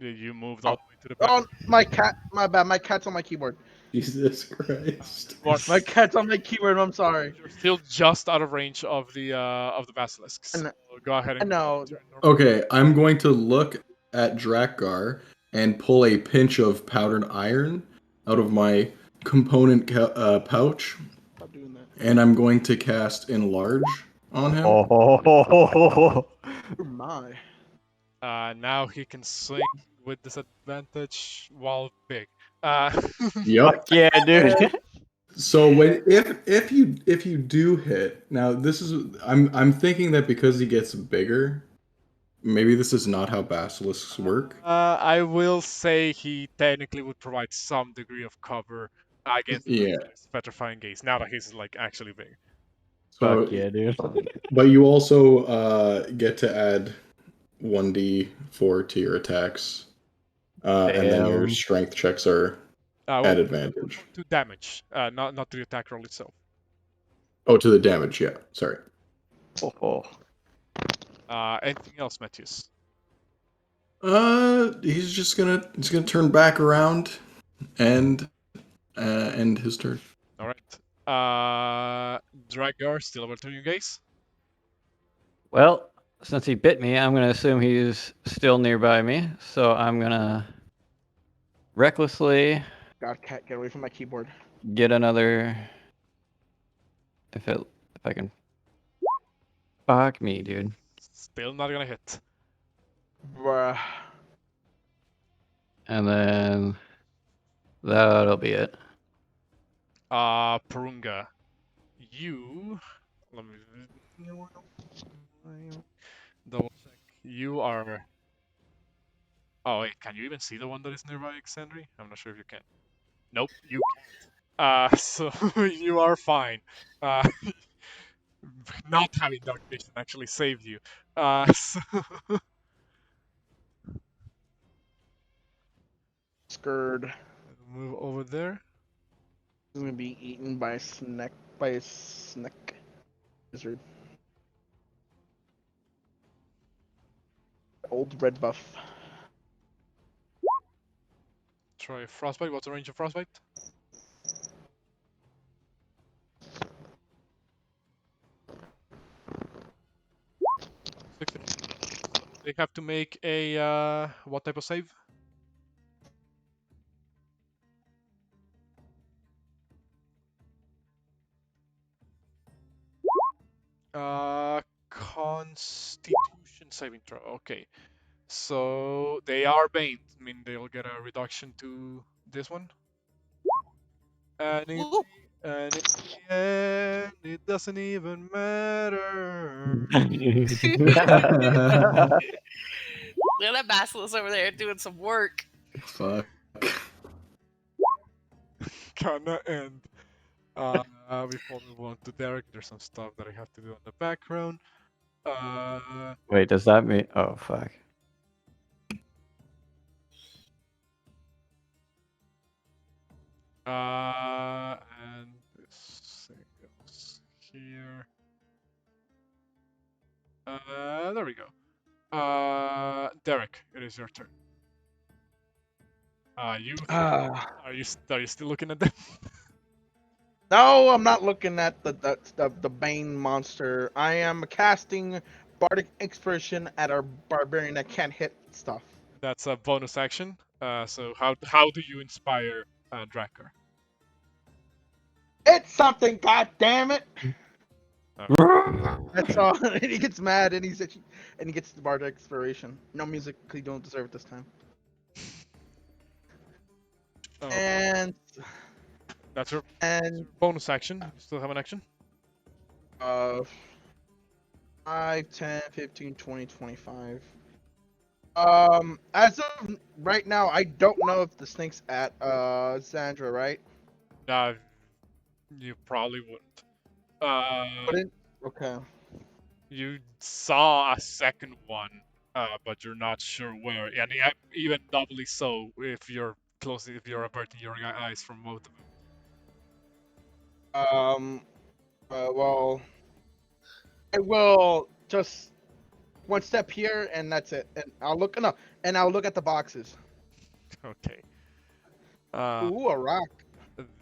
Did you moved all the way to the back? Oh, my cat. My bad. My cat's on my keyboard. Jesus Christ. You are My cat's on my keyboard. I'm sorry. You're still just out of range of the basilisks. I So know. go ahead I and know. turn normal. Okay, I'm going to look at Drakgar and pull a pinch of powdered iron out of my component pouch, Stop doing that. and I'm going to cast Enlarge on him. Oh. Oh my. Now he can swing with disadvantage while big. Uh, Yep. Yeah, dude. So when if you do hit, now this is I'm thinking that because he gets bigger, maybe this is not how basilisks work. I will say he technically would provide some degree of cover against Yeah. his petrifying gaze. Now that he's like actually big. So Fuck yeah, dude. but you also get to add 1d4 to your attacks. And then your Damn. strength checks are Well, at advantage. to damage, not to the attack roll itself. Oh, to the damage, yeah. Sorry. Oh. Anything else, Metius? He's gonna turn back around and end his turn. All right. Drakgar, still over to you guys. Well, since he bit me, I'm gonna assume he's still nearby me. So I'm gonna recklessly God, cat, get away from my keyboard. get another. If I can. Fuck me, dude. Still not gonna hit. Bruh. And then that'll be it. Porunga, you. Let me double check. You are. Oh wait, can you even see the one that is nearby Xandri? I'm not sure if you can. Nope, you can't. So you are fine. Uh, not having dark vision actually saved you. So Scared. move over there. He's gonna be eaten by a snake. By a snake. Lizard. Old red buff. Try frostbite. What's the range of frostbite? They have to make a what type of save? Constitution saving throw. Okay, so they are banned. I mean, they'll get a reduction to this one. And in Ooh. and in the end, it doesn't even matter. Look at that basilisk over there doing some work. Fuck. Gonna end. Before we move on to Derek, there's some stuff that I have to do in the background. Wait, does that mean? Oh fuck. And this thing goes here. There we go. Derek, it is your turn. Are you still looking at them? No, I'm not looking at the Bane monster. I am casting Bardic Inspiration at our Barbarian that can't hit stuff. That's a bonus action. So how do you inspire Drakgar? It's something, god damn it! Okay. That's all. And he gets mad and he gets the Bardic Inspiration. No music, 'cause you don't deserve it this time. Oh, And that's your and bonus action. You still have an action? 5, 10, 15, 20, 25. As of right now, I don't know if the snake's at Sandra, right? Uh, you probably wouldn't. Wouldn't? Okay. You saw a second one, but you're not sure where, and even doubly so if you're averting your eyes from both of them. Well, I will just one step here, and that's it. And I'll look. No, and I'll look at the boxes. Okay. Ooh, a rock.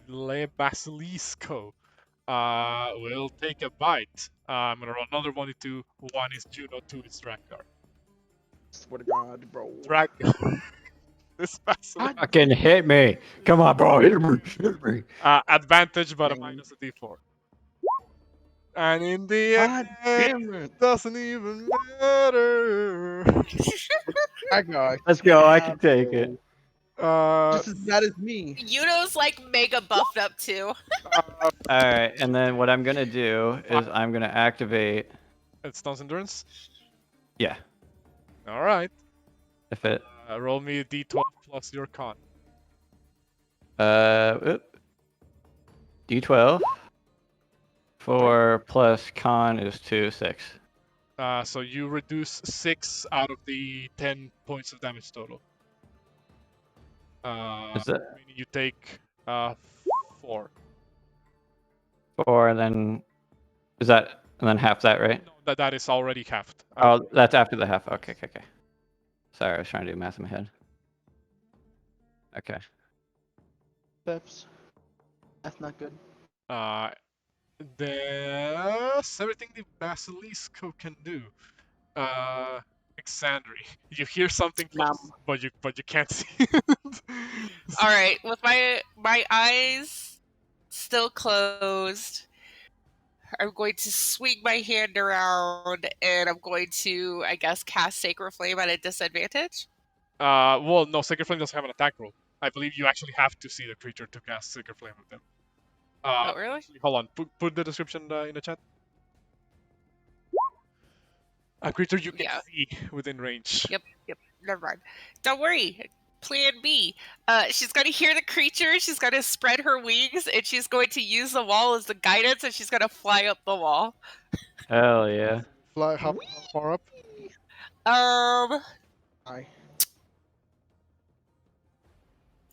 Le Basilisco. Will take a bite. I'm gonna roll another 1d2. One is Juno, two is Drakgar. Swear to God, bro. Drakgar. This Basilisco. Fucking hit me. Come on, bro. Hit me. Hit me. Advantage, but a Dang. minus a d4. And in the God end, damn it. it doesn't even matter. I got. Let's go. I can take it. Just as bad as me. Juno's like mega buffed up too. All right, and then what I'm gonna do is I'm gonna activate. It's Stone's Endurance? Yeah, Alright. if it. Roll me a d12 plus your con. D12. 4 plus con is 2, 6. So you reduce 6 out of the 10 points of damage total. Is it Meaning you take 4. 4 and then is that and then half that, right? No, that is already halved. Oh, that's after the half. Okay. Sorry, I was trying to do math in my head. Okay. Peps. That's not good. There's everything the Basilisco can do. Exandri, you hear something close, but you can't see it. All right, with my eyes still closed, I'm going to swing my hand around and I'm going to, I guess, cast Sacred Flame at a disadvantage. Well, no, Sacred Flame doesn't have an attack roll. I believe you actually have to see the creature to cast Sacred Flame with them. Oh, really? Hold on, put the description in the chat. A creature you can see within range. Yep. Never mind. Don't worry. Plan B. She's going to hear the creature. She's going to spread her wings, and she's going to use the wall as the guidance, and she's going to fly up the wall. Hell yeah. Fly how far up? Hi.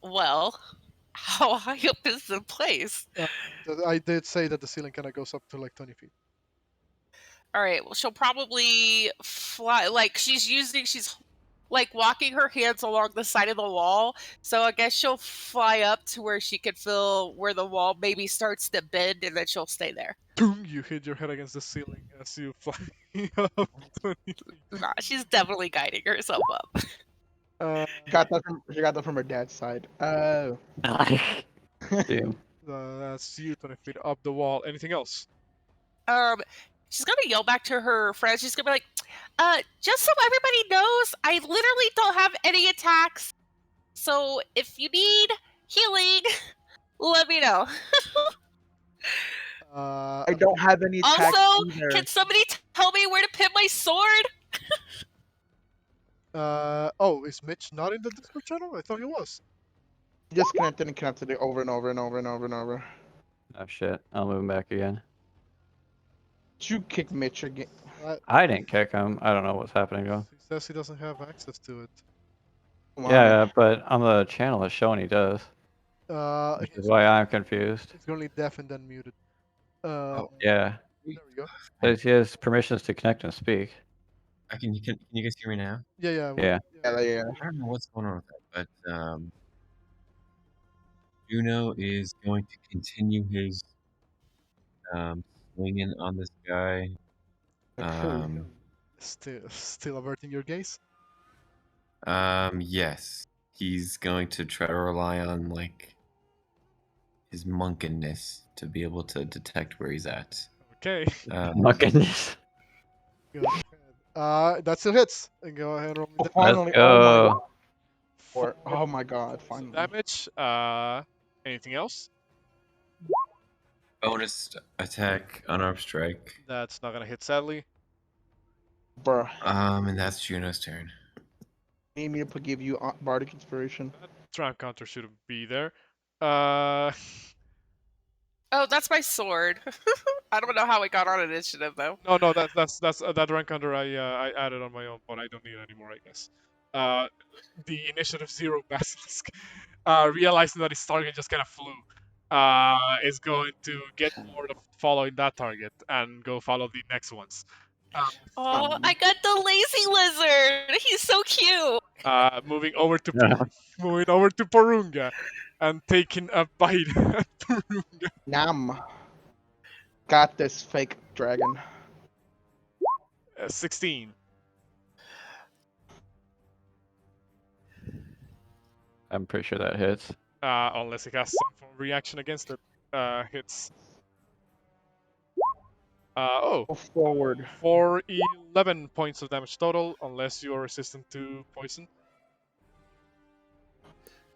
Well, how high up is the place? I did say that the ceiling kind of goes up to like 20 feet. All right. Well, she'll probably fly. Like she's like walking her hands along the side of the wall. So I guess she'll fly up to where she can feel where the wall maybe starts to bend, and then she'll stay there. You hit your head against the ceiling as you fly up 20 feet. Nah, she's definitely guiding herself up. She got that from her dad's side. Oh. Damn. That's you 20 feet up the wall. Anything else? She's gonna yell back to her friends. She's gonna be like, just so everybody knows, I literally don't have any attacks. So if you need healing, let me know. I don't have any attacks Also, either. can somebody tell me where to pin my sword? Oh, is Mitch not in the Discord channel? I thought he was. Just connected and connected it over and over and over and over and over. Oh shit. I'll move him back again. Did you kick Mitch again? I didn't kick him. I don't know what's happening to him. He says he doesn't have access to it. Wow. Yeah, but on the channel it's showing he does. Which is why I'm confused. He's currently deaf and then muted. Yeah. There we go. But he has permissions to connect and speak. Can you guys hear me now? Yeah. Yeah. Yeah. I don't know what's going on with that, but Juno is going to continue his swinging on this guy. Still averting your gaze? Yes. He's going to try to rely on like his monkenness to be able to detect where he's at. Okay. Monkenness. That still hits. And go ahead and roll me the Finally, go. oh my god, finally. Damage. Anything else? Bonus attack, unarmed strike. That's not gonna hit, sadly. Bruh. And that's Juno's turn. Need me to give you Bardic Inspiration. Triumph counter shouldn't be there. Oh, that's my sword. I don't know how it got on initiative though. No, that's that rank under I added on my own, but I don't need it anymore, I guess. The initiative 0 basilisk, realizing that his target just kind of flew, is going to get bored of following that target and go follow the next ones. Oh, I got the lazy lizard. He's so cute. Moving over to Yeah. moving over to Porunga, and taking a bite at Porunga. Nam. Got this, fake dragon. 16. I'm pretty sure that hits. Unless it has some form of reaction against it. Hits. Go forward. For 11 points of damage total, unless you're resistant to poison.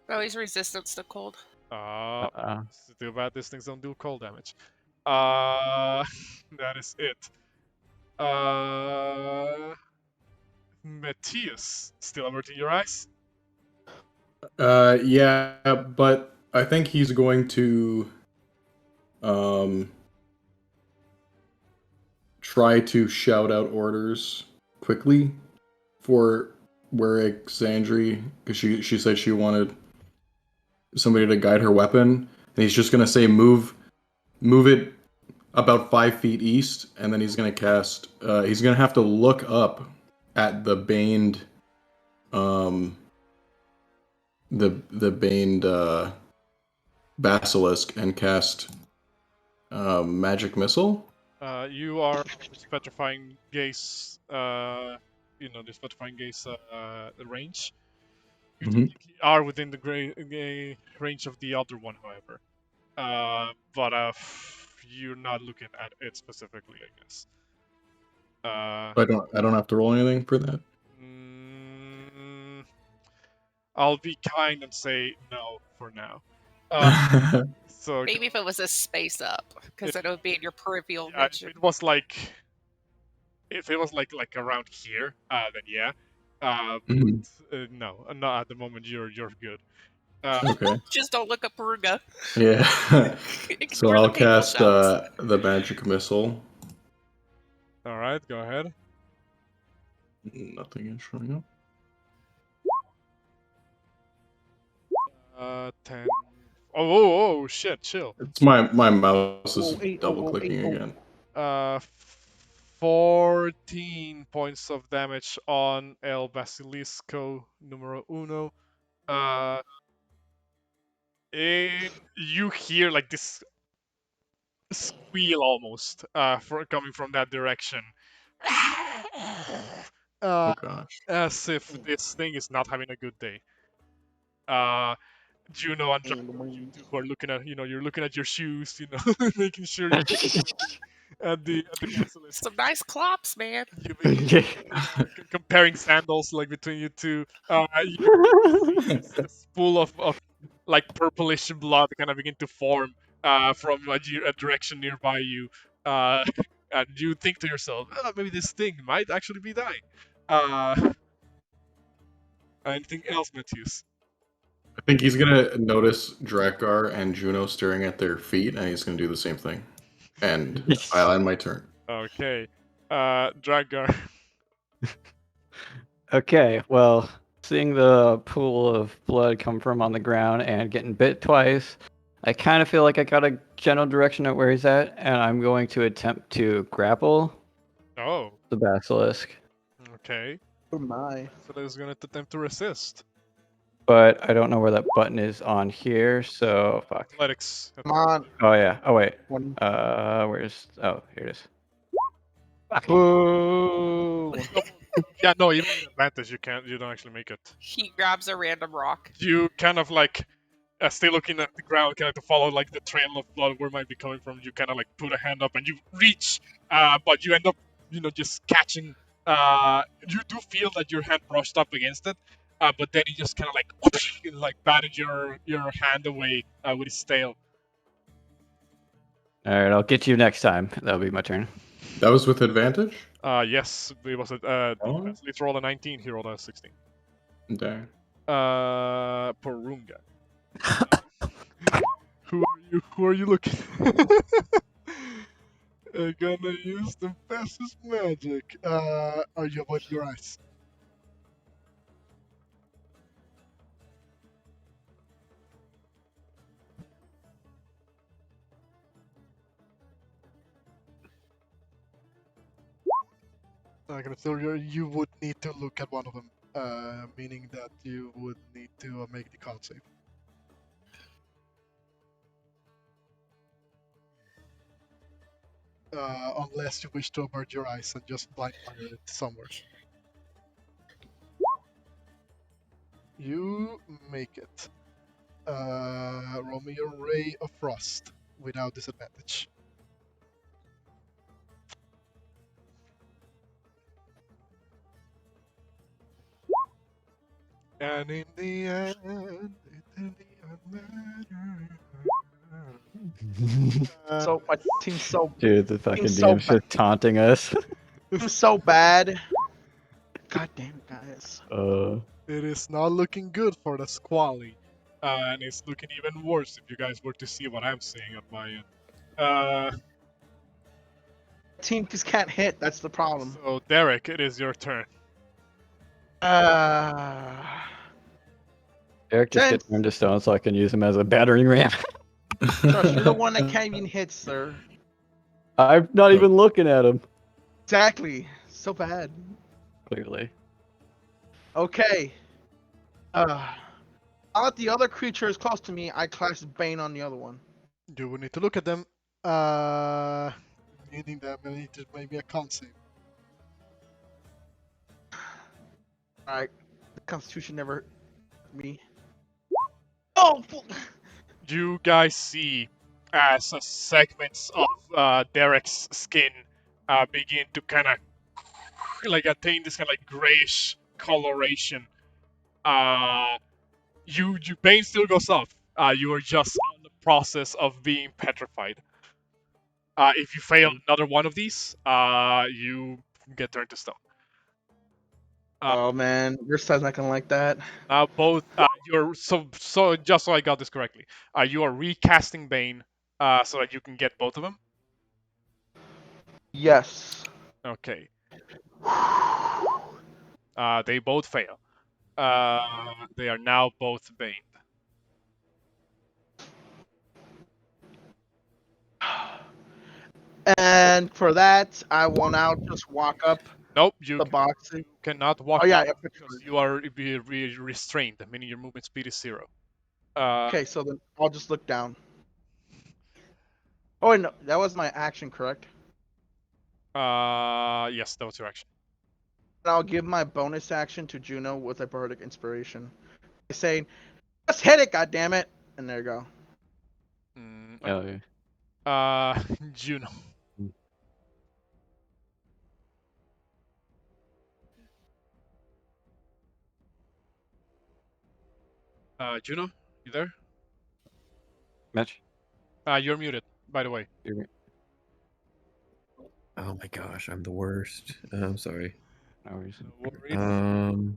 Oh, he's resistant to cold. It's too bad these things don't do cold damage. That is it. Metius, still averting your eyes? Yeah, but I think he's going to try to shout out orders quickly for Alexandri, because she said she wanted somebody to guide her weapon, and he's just gonna say move it about 5 feet east, and then he's gonna cast. He's gonna have to look up at the baned, the baned basilisk and cast magic missile. You are this petrifying gaze. This petrifying gaze range. You technically are within the range of the other one, however. But you're not looking at it specifically, I guess. I don't have to roll anything for that. I'll be kind and say no for now. So Maybe if it was a space up, because then it would be in your peripheral vision. if it was like around here, then yeah. But, no, not at the moment. You're good. Okay. Just don't look at Porunga. Yeah. So Ignore the I'll painful cast shouts. the magic missile. All right, go ahead. Nothing is showing up. 10. Oh, shit, chill. It's my mouse is eight, double clicking eight, again. 14 points of damage on El Basilisco numero uno. And you hear like this squeal almost coming from that direction. Oh gosh. As if this thing is not having a good day. Juno and Dragonborn, you two who are looking at, you're looking at your shoes, making sure you're at the basilisk. Some nice clops, man. Comparing sandals like between you two. A spool of like purplish blood kind of begin to form from a direction nearby you. And you think to yourself, maybe this thing might actually be dying. Anything else, Metius? I think he's gonna notice Drakgar and Juno staring at their feet, and he's gonna do the same thing. And I'll end my turn. Okay. Drakgar. Okay, well, seeing the pool of blood come from on the ground and getting bit twice, I kind of feel like I got a general direction at where he's at, and I'm going to attempt to grapple Oh, the basilisk. okay. Oh my. So he's going to attempt to resist. But I don't know where that button is on here, so fuck. Athletics. Come on. Oh yeah. Oh wait. One. Where's? Oh, here it is. Boo. Yeah, no, even with advantage, you don't actually make it. He grabs a random rock. You kind of like, still looking at the ground, kind of to follow like the trail of blood where it might be coming from. You kind of like put a hand up and you reach, but you end up, just catching. You do feel that your hand brushed up against it, but then he just kind of like batted your hand away with his tail. All right, I'll get you next time. That'll be my turn. That was with advantage? Yes, it was let's roll a 19. He rolled a 16. Dang. Porunga. Who are you? Who are you looking? I'm gonna use the fastest magic. Are you avoiding your eyes? I'm gonna tell you would need to look at one of them, meaning that you would need to make the con save. Unless you wish to avert your eyes and just blind fire it somewhere. You make it. Roll me a ray of frost without disadvantage. And in the end, it didn't even matter. So my team's so Dude, the fucking so DM's just taunting us. team's so bad. God damn it, guys. It is not looking good for the Squally. And it's looking even worse if you guys were to see what I'm seeing on my end. Team just can't hit. That's the problem. So, Derek, it is your turn. Eric just Since- get turned to stone so I can use him as a battering ram. Trust, you're the one that can't even hit, sir. I'm not even looking at him. Exactly. So bad. Clearly. Okay. Now that the other creature is close to me, I cast Bane on the other one. You will need to look at them. Meaning that we need to maybe a con save. Alright. The Constitution never hurt me. Oh! You guys see as segments of Derek's skin begin to kind of like attain this kind of like grayish coloration. Your bane still goes off. You are just on the process of being petrified. If you fail another one of these, you get turned to stone. Oh man, your side's not gonna like that. Both you're so just so I got this correctly. You are recasting Bane so that you can get both of them. Yes. Okay. They both fail. They are now both Bane. And for that, I will now just walk up Nope, you the box. cannot walk. Oh yeah, up because you are restrained, meaning your movement speed is 0. okay, so then I'll just look down. Oh wait, no, that was my action, correct? Yes, that was your action. And I'll give my bonus action to Juno with a bardic inspiration, saying, "Let's hit it, goddammit!" And there you go. Oh, yeah. Juno. Juno, you there? Mitch? You're muted, by the way. Oh my gosh, I'm the worst. I'm sorry. No worries. No worries.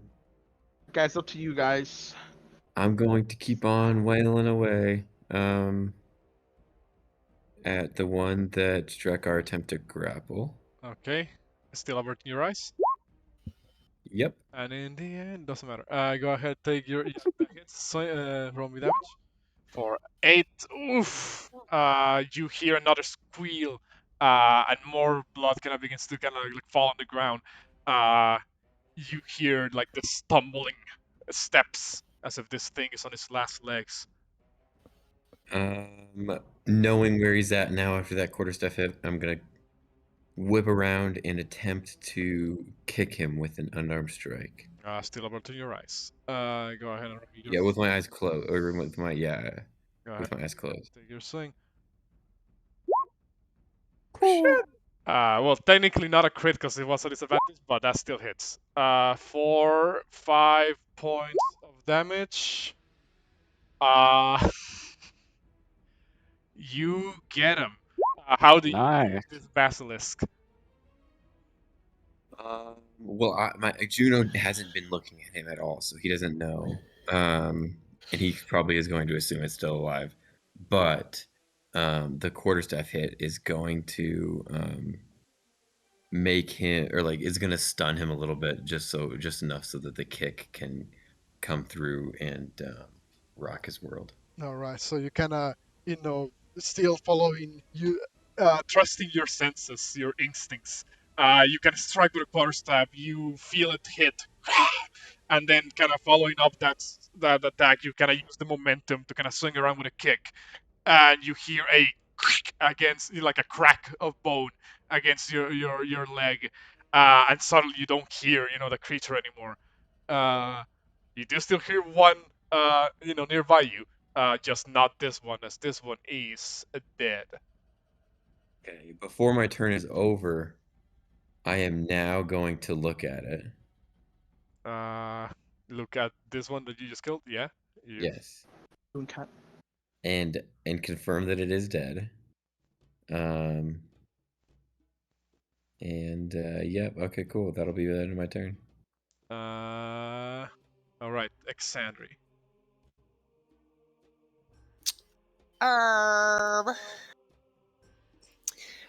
Guys, up to you guys. I'm going to keep on wailing away. At the one that Drakgar attempted to grapple. Okay. Still averting your eyes. Yep. And in the end, doesn't matter. Go ahead, take your hits. Roll me damage. For 8. Oof. You hear another squeal. And more blood kind of begins to kind of like fall on the ground. You hear like the stumbling steps as if this thing is on its last legs. Knowing where he's at now after that quarterstaff hit, I'm gonna whip around and attempt to kick him with an unarmed strike. Still averting your eyes. Go ahead and Yeah, with my eyes closed, or with my with my eyes closed. Take your swing. Well, technically not a crit because it was a disadvantage, but that still hits. For 5 points of damage. You get him. How do you use this basilisk? Well, my Juno hasn't been looking at him at all, so he doesn't know. And he probably is going to assume it's still alive. but the quarterstaff hit is going to make him, or like is going to stun him a little bit, just enough so that the kick can come through and rock his world. All right, so you kind of, still following you, trusting your senses, your instincts. You can strike with a quarterstaff. You feel it hit, and then kind of following up that attack, you kind of use the momentum to kind of swing around with a kick, and you hear a against, like a crack of bone against your leg, and suddenly you don't hear, the creature anymore. You do still hear one, nearby you. Just not this one, as this one is dead. Okay, before my turn is over, I am now going to look at it. Look at this one that you just killed. Yeah. Yes. Okay. And confirm that it is dead. And yep. Okay. Cool. That'll be the end of my turn. All right, Exandri.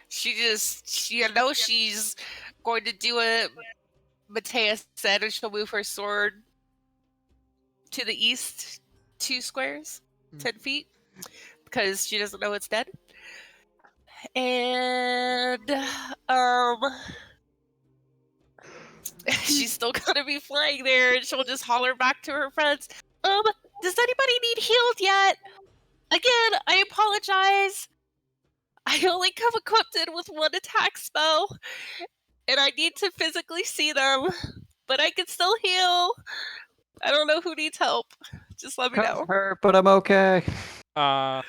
She's going to do what Matteo said, and she'll move her sword to the east 2 squares, 10 feet, because she doesn't know it's dead. And she's still gonna be flying there, and she'll just holler back to her friends, does anybody need healed yet? Again, I apologize. I only come equipped with 1 attack spell, and I need to physically see them, but I can still heal. I don't know who needs help. Just let me know. Hurt, but I'm okay. I'm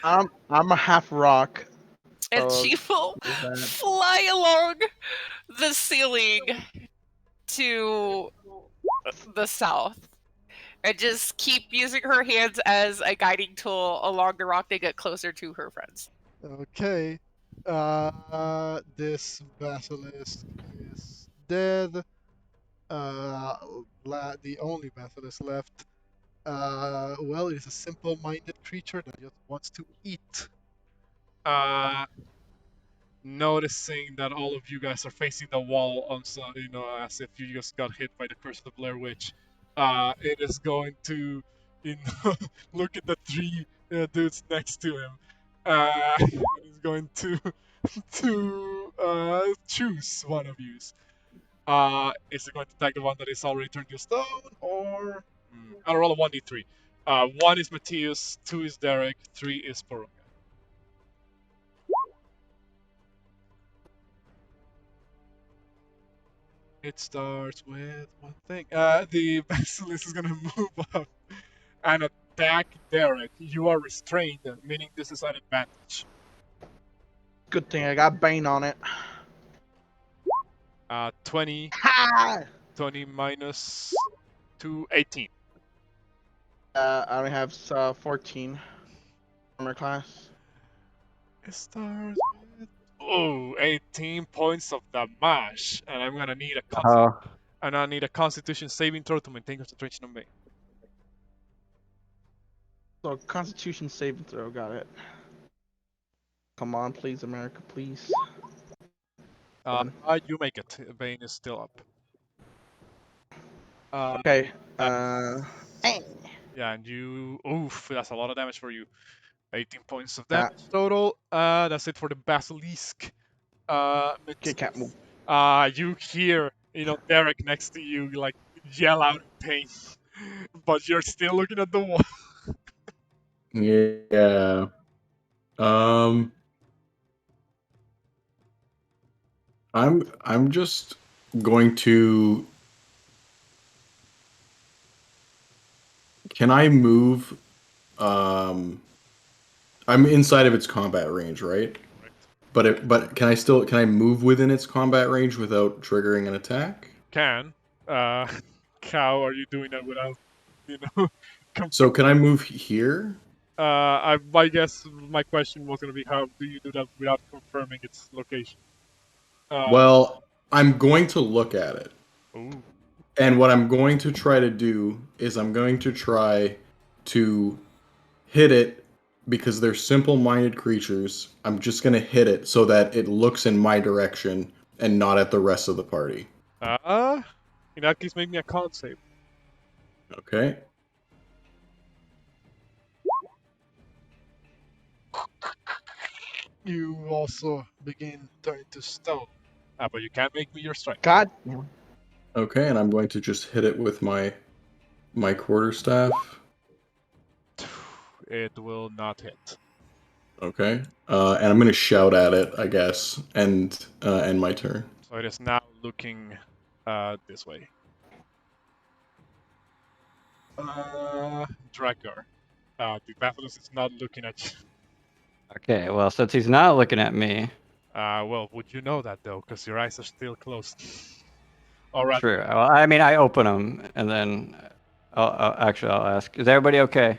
a half rock. And she will fly along the ceiling to the south and just keep using her hands as a guiding tool along the rock to get closer to her friends. Okay. This basilisk is dead. The only basilisk left. Well, it is a simple-minded creature that just wants to eat. Noticing that all of you guys are facing the wall, as if you just got hit by the curse of the Blair Witch. It is going to, look at the 3 dudes next to him. It's going to choose one of you. Is it going to attack the one that is already turned to stone, or I'll roll a 1d3. 1 is Metius, 2 is Derek, 3 is Porunga. It starts with one thing. The basilisk is gonna move up and attack Derek. You are restrained, meaning this is an advantage. Good thing I got Bane on it. 20. Ha! 20 minus 2, 18. I only have 14 armor class. It starts with 18 points of damage, and I'm gonna need a Constitution saving throw to maintain concentration on me. So Constitution saving throw, got it. Come on, please, America, please. You make it. Bane is still up. Okay. Yeah, and you. Oof, that's a lot of damage for you. 18 points of damage total. That's it for the basilisk. Okay, cat move. You hear, Derek next to you, like, yell out in pain, but you're still looking at the wall. Yeah. I'm just going to. Can I move? I'm inside of its combat range, right? But can I move within its combat range without triggering an attack? Can. How are you doing that without, So can I move here? I guess my question was gonna be, how do you do that without confirming its location? Well, I'm going to look at it. Ooh. And what I'm going to try to do is I'm going to try to hit it because they're simple-minded creatures, I'm just gonna hit it so that it looks in my direction and not at the rest of the party. In that case, make me a con save. Okay. You also begin turning to stone. But you can't make me your strength. God. Okay, and I'm going to just hit it with my quarterstaff. It will not hit. Okay. And I'm gonna shout at it, I guess, and end my turn. So it is now looking this way. Drakgar. The Basilisk is not looking at you. Okay, well, since he's not looking at me, Well, would you know that though? Because your eyes are still closed. Alright. true. Well, I mean, I open them and then I'll ask, is everybody okay?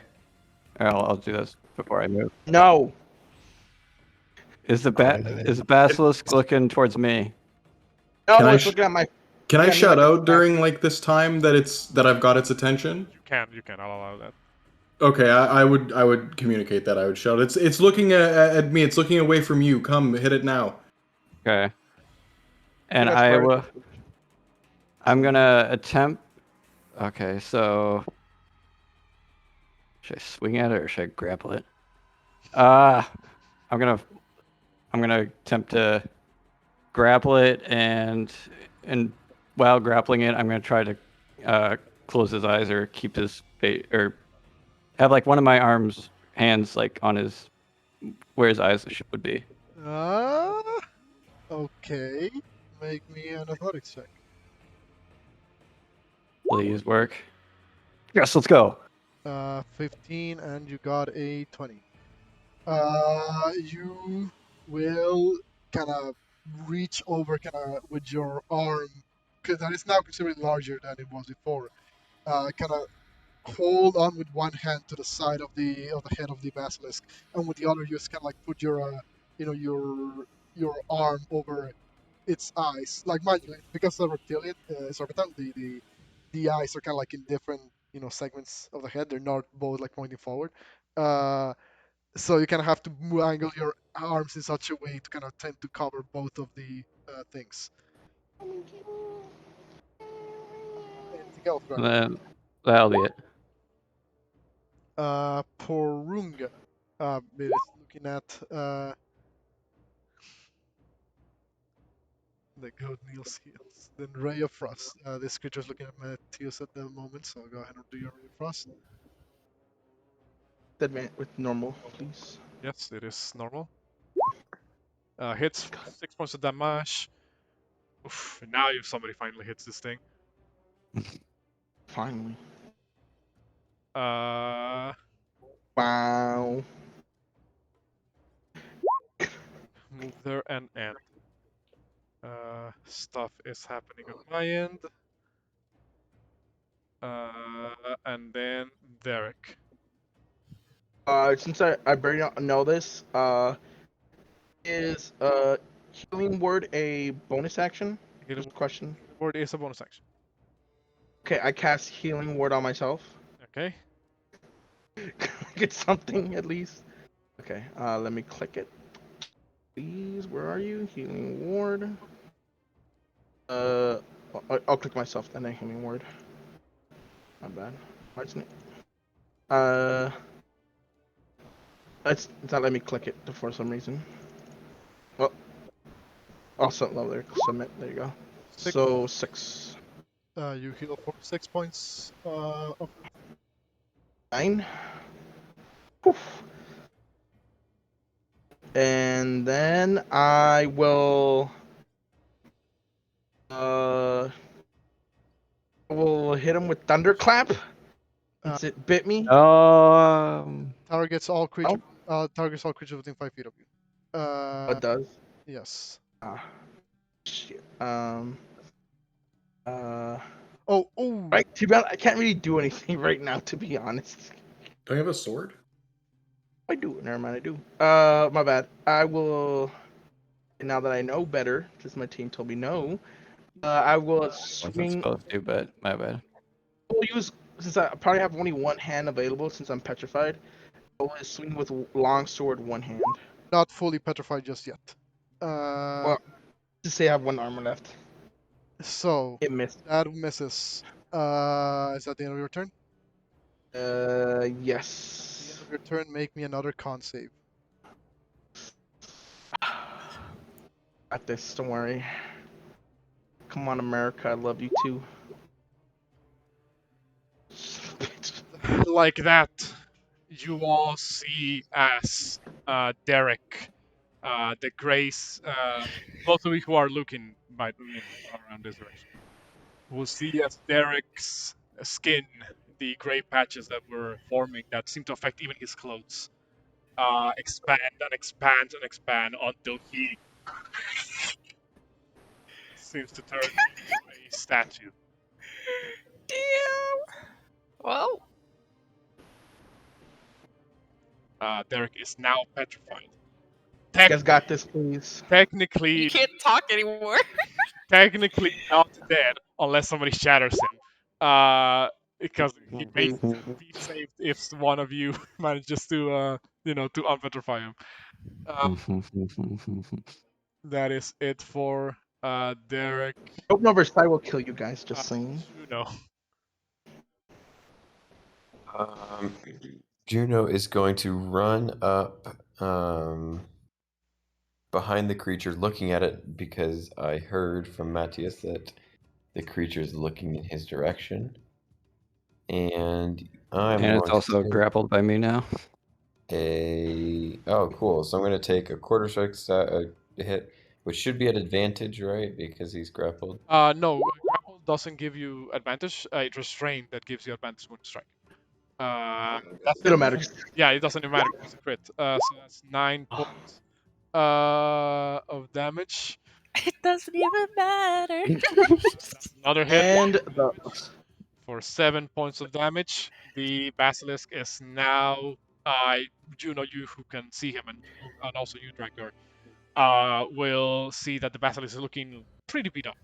Or I'll do this before I move. No. Is the basilisk looking towards me? No, Can I it's sh- looking at my. Can I Yeah, I mean, shout like, out during like this time that I've got its attention? You can. I'll allow that. Okay, I would communicate that. I would shout. It's looking at me. It's looking away from you. Come, hit it now. Okay. And that's I correct. will. I'm gonna attempt. Okay, so should I swing at it or should I grapple it? I'm gonna attempt to grapple it, and while grappling it, I'm gonna try to close his eyes or keep his face, or have like one of my hands like on his where his eyes would be. Okay. Make me an athletics check. Please work. Yes, let's go. 15, and you got a 20. You will kind of reach over with your arm, because that is now considerably larger than it was before. Kind of hold on with one hand to the side of the head of the basilisk, and with the other, you just kind of like put your your arm over its eyes. Like mind you, because the reptilian serpentine, the eyes are kind of like in different segments of the head. They're not both like pointing forward. So you kind of have to angle your arms in such a way to kind of tend to cover both of the things. Anything else, Dragon? Then that'll be it. Porunga. It is looking at the goat Neil's heels. Then Ray of Frost. This creature's looking at Metius at the moment, so go ahead and do your Ray of Frost. With normal, please. Yes, it is normal. Hits 6 points of damage. Oof, now somebody finally hits this thing. Finally. Wow. Move there and end. Stuff is happening on my end. And then Derek. Since I barely know this, is healing word a bonus action? Just a question. Word is a bonus action. Okay, I cast healing word on myself. Okay. Get something at least. Okay, let me click it. Please, where are you? Healing ward. I'll click myself then. Healing word. Not bad. Why isn't it? It's not letting me click it for some reason. Well, also level there. Submit. There you go. So 6. You heal for 6 points of 9. Oof. And then I will hit him with thunderclap. Since it bit me. Targets all creatures. Targets all creatures within 5 feet of you. It does. Yes. Shit. Oh. Right. Too bad I can't really do anything right now, to be honest. Do I have a sword? I do. Never mind. I do. My bad. I will. Now that I know better, since my team told me no, I will swing. Wasn't supposed to, but my bad. We'll use, since I probably have only one hand available since I'm petrified. Always swing with long sword one hand. Not fully petrified just yet. Well, just say I have one armor left. So It missed. that misses. Is that the end of your turn? Yes. At the end of your turn, make me another con save. Got this. Don't worry. Come on, America. I love you too. Like that, you all see as Derek, the Grace, both of you who are looking around this direction, will see as Derek's skin, the gray patches that were forming that seem to affect even his clothes, expand and expand and expand until he seems to turn into a statue. Damn. Well, Derek is now petrified. You guys got this, please. Technically, you can't talk anymore. technically not dead unless somebody shatters him. Because he may be saved if one of you manages to, to unpetrify him. That is it for Derek. Hope no Versailles will kill you guys. Just saying. Juno. Juno is going to run up behind the creature, looking at it, because I heard from Metius that the creature is looking in his direction. And I'm And it's going to also take grappled by me now. Oh, cool. So I'm going to take a quarter strike hit, which should be at advantage, right? Because he's grappled. No, grapple doesn't give you advantage. It's restraint that gives you advantage when you strike. It don't matter. Yeah, it doesn't even matter because it's a crit. So that's 9 points of damage. It doesn't even matter. That's another hit. And For 7 points of damage. The basilisk is now Juno, you who can see him, and also you, Drakgar, will see that the basilisk is looking pretty beat up.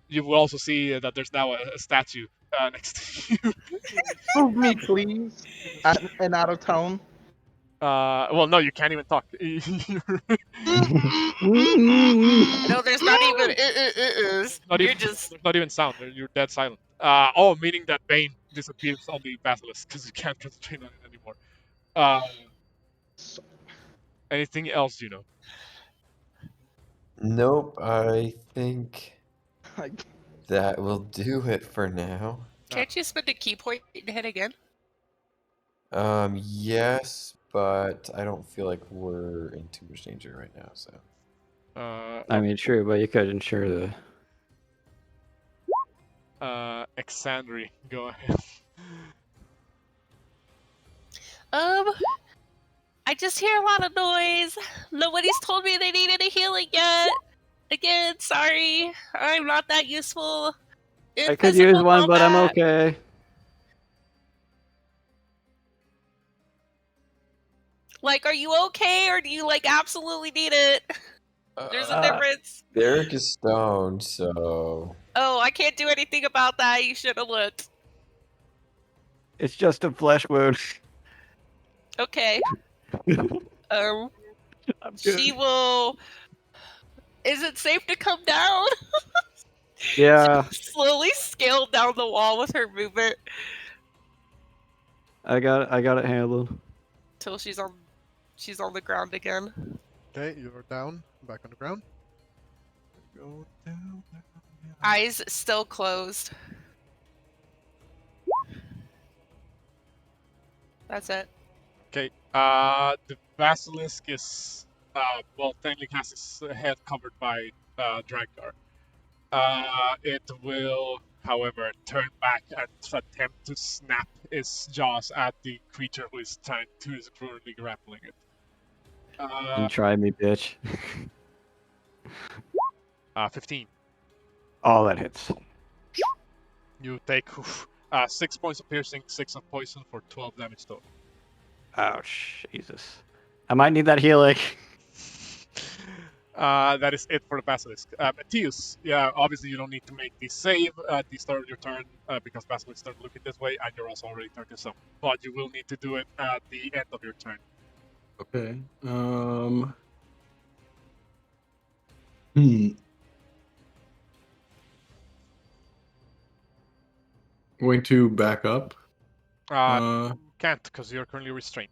You will also see that there's now a statue next to you. move me, please. And out of town. Well, no, you can't even talk. No, there's not even is. You're just There's not even sound. You're dead silent. Meaning that Bane disappears on the basilisk because you can't concentrate on it anymore. Anything else, Juno? Nope, I think that will do it for now. Can't you spend a key point and hit again? Yes, but I don't feel like we're in too much danger right now, so. I mean, true, but you could ensure the. Exandri, go ahead. I just hear a lot of noise. Nobody's told me they needed a healing yet. Again, sorry. I'm not that useful. I could use one, but I'm okay. Like, are you okay, or do you, like, absolutely need it? There's a difference. Derek is stoned, so. Oh, I can't do anything about that. You should have looked. It's just a flesh wound. Okay. She will. Is it safe to come down? Yeah. Slowly scale down the wall with her movement I got it handled. till she's on the ground again. Okay, you're down. Back on the ground. Go down. Eyes still closed. That's it. Okay. The basilisk is technically has its head covered by Drakgar. It will, however, turn back and attempt to snap its jaws at the creature who is currently grappling it. You try me, bitch. 15. Oh, that hits. You take 6 points of piercing, 6 of poison for 12 damage total. Ouch, Jesus. I might need that healing. That is it for the basilisk. Metius, yeah, obviously you don't need to make the save at the start of your turn because basilisks start looking this way, and you're also already turned yourself. But you will need to do it at the end of your turn. Okay. Going to back up. You can't because you're currently restrained.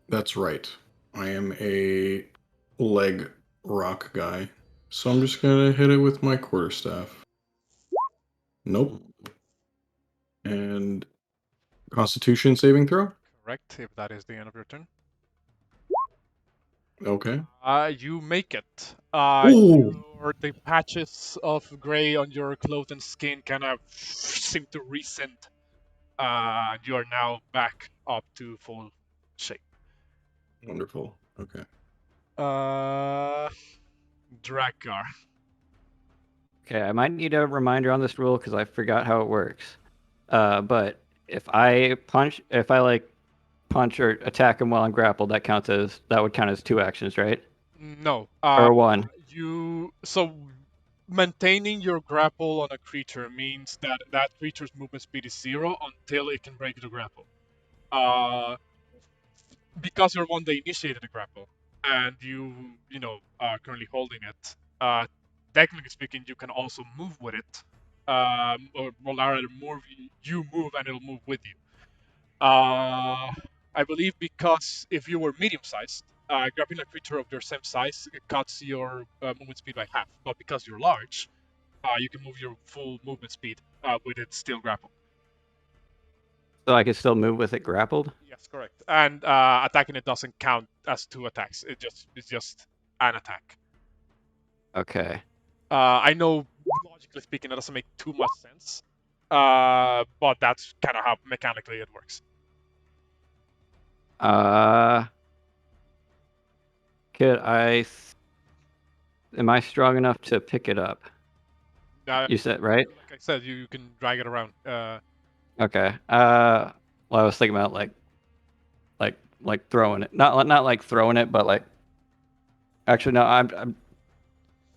That's right. I am a leg rock guy. So I'm just gonna hit it with my quarterstaff. Nope. And Constitution saving throw? Correct, if that is the end of your turn. Okay. You make it. Ooh! The patches of gray on your clothes and skin kind of seem to resent. You are now back up to full shape. Wonderful. Okay. Drakgar. Okay, I might need a reminder on this rule because I forgot how it works. But if I punch or attack him while I'm grappled, that would count as 2 actions, right? No. Or 1. Maintaining your grapple on a creature means that that creature's movement speed is 0 until it can break the grapple. Because you're one that initiated the grapple, and you are currently holding it. Technically speaking, you can also move with it, or rather, you move and it'll move with you. I believe because if you were medium-sized, grabbing a creature of your same size it cuts your movement speed by half. But because you're large, you can move your full movement speed with it still grappled. So I can still move with it grappled? Yes, correct. And attacking it doesn't count as 2 attacks. It's just an attack. Okay. I know, logically speaking, that doesn't make too much sense, but that's kind of how mechanically it works. Am I strong enough to pick it up? You said, right? Like I said, you can drag it around. Okay. Well, I was thinking about like throwing it. Not like throwing it, but like. Actually, no.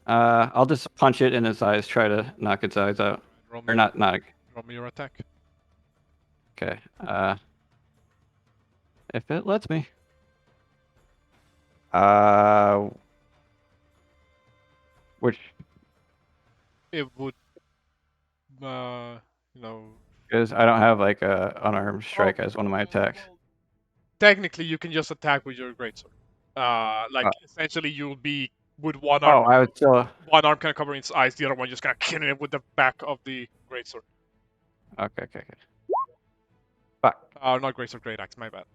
I'll just punch it in its eyes. Try to knock its eyes out. Or not. Roll me your attack. Okay. If it lets me. Which It would, you know. Because I don't have like a unarmed strike as one of my attacks. Well, technically, you can just attack with your greatsword. Essentially, you'll be with one arm. I would still. One arm kind of covering its eyes, the other one just kind of killing it with the back of the greatsword. Okay. Fuck. Not greatsword, great axe. My bad.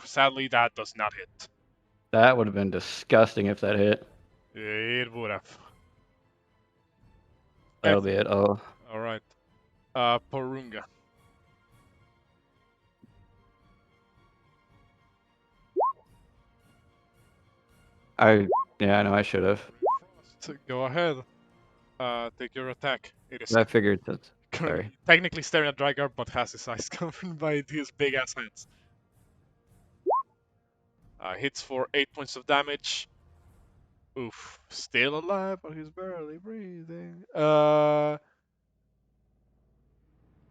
Sadly, that does not hit. That would have been disgusting if that hit. It would have. That'll be it. Oh. All right. Porunga. I know I should have. Go ahead. Take your attack. It is. I figured that. Sorry. Technically staring at Drakgar, but has his eyes covered by his big ass hands. Hits for 8 points of damage. Oof. Still alive, but he's barely breathing.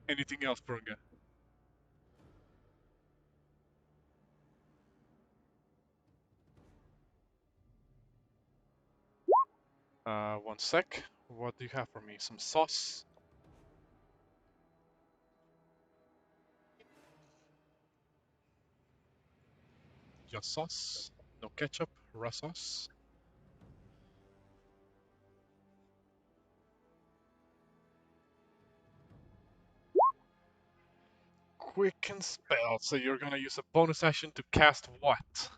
Anything else, Porunga? One sec. What do you have for me? Some sauce? Just sauce? No ketchup? Raw sauce? Quicken spell. So you're gonna use a bonus action to cast what?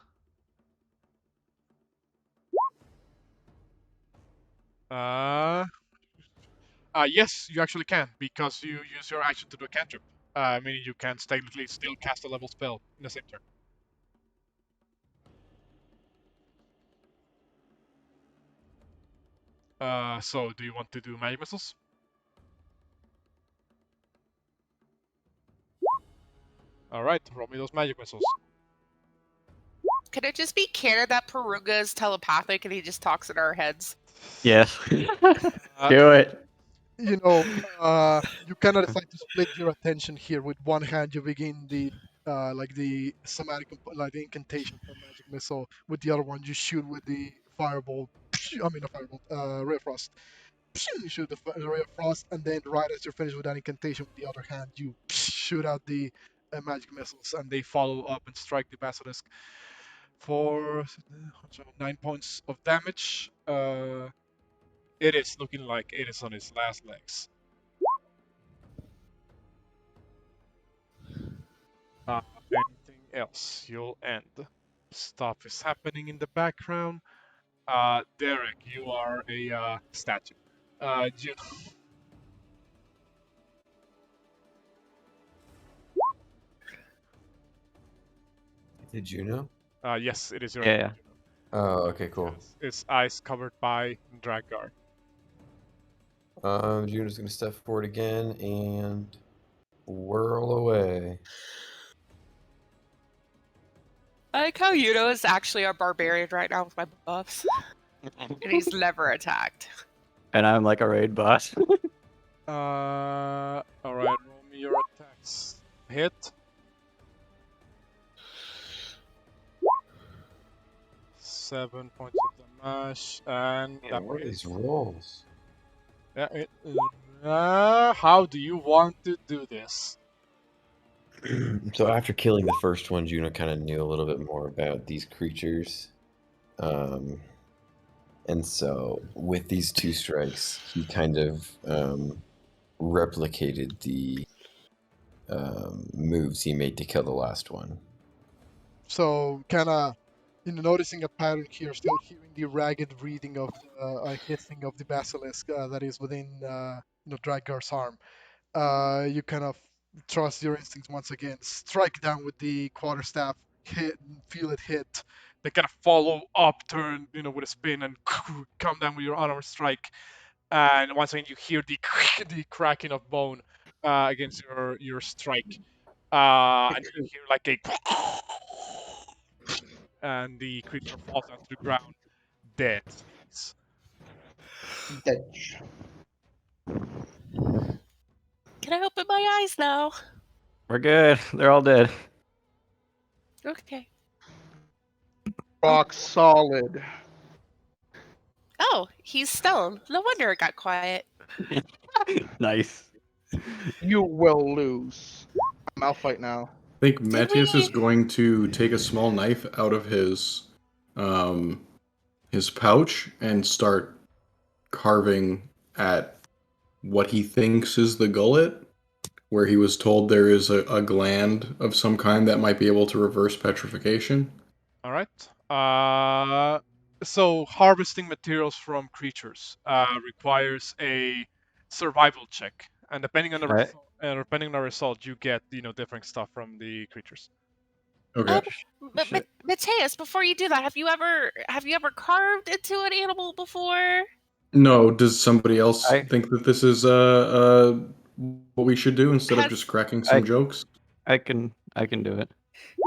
Yes, you actually can, because you use your action to do a cantrip. Meaning you can technically still cast a level spell in the same turn. So do you want to do magic missiles? Alright, roll me those magic missiles. Can it just be canon that Porunga is telepathic and he just talks in our heads? Yes. Uh, Do it. You kind of decide to split your attention here. With one hand, you begin the like the somatic, like the incantation from magic missile. With the other one, you shoot with the firebolt. I mean, a firebolt, ray of frost. You shoot the ray of frost, and then right as you're finished with that incantation, with the other hand, you shoot out the magic missiles, and they follow up and strike the basilisk for 9 points of damage. It is looking like it is on its last legs. Anything else? You'll end. Stuff is happening in the background. Derek, you are a statue. Juno. Did Juno? Yes, it is your Yeah. Oh, okay, cool. Yes, its eyes covered by Drakgar. Juno's gonna step forward again and whirl away. I like how Juno is actually a barbarian right now with my buffs. And he's never attacked. And I'm like a raid boss. Alright, roll me your attacks. Hit. Seven points of damage, and Man, that what are is these rolls? how do you want to do this? So after killing the first one, Juno kind of knew a little bit more about these creatures. And so with these two strikes, he kind of replicated the moves he made to kill the last one. So, kind of, noticing a pattern here, still hearing the ragged breathing of hissing of the basilisk that is within, Drakgar's arm. You kind of trust your instincts once again. Strike down with the quarterstaff, feel it hit. They kind of follow up, turn, with a spin, and come down with your unarmed strike. And once again, you hear the the cracking of bone against your strike. And you hear like a and the creature falls onto the ground, dead. Ditch. Can I open my eyes now? We're good. They're all dead. Okay. Rock solid. Oh, he's stone. No wonder it got quiet. Nice. You will lose. I'm out fight now. I think Metius is we- going to take a small knife out of his pouch and start carving at what he thinks is the gullet, where he was told there is a gland of some kind that might be able to reverse petrification. All right. So harvesting materials from creatures requires a survival check, and depending on the Right. result, you get different stuff from the creatures. Okay. But Shit. Mateus, before you do that, have you ever carved into an animal before? No, does somebody else I- think that this is what we should do instead of Has- just cracking some jokes? I can do it.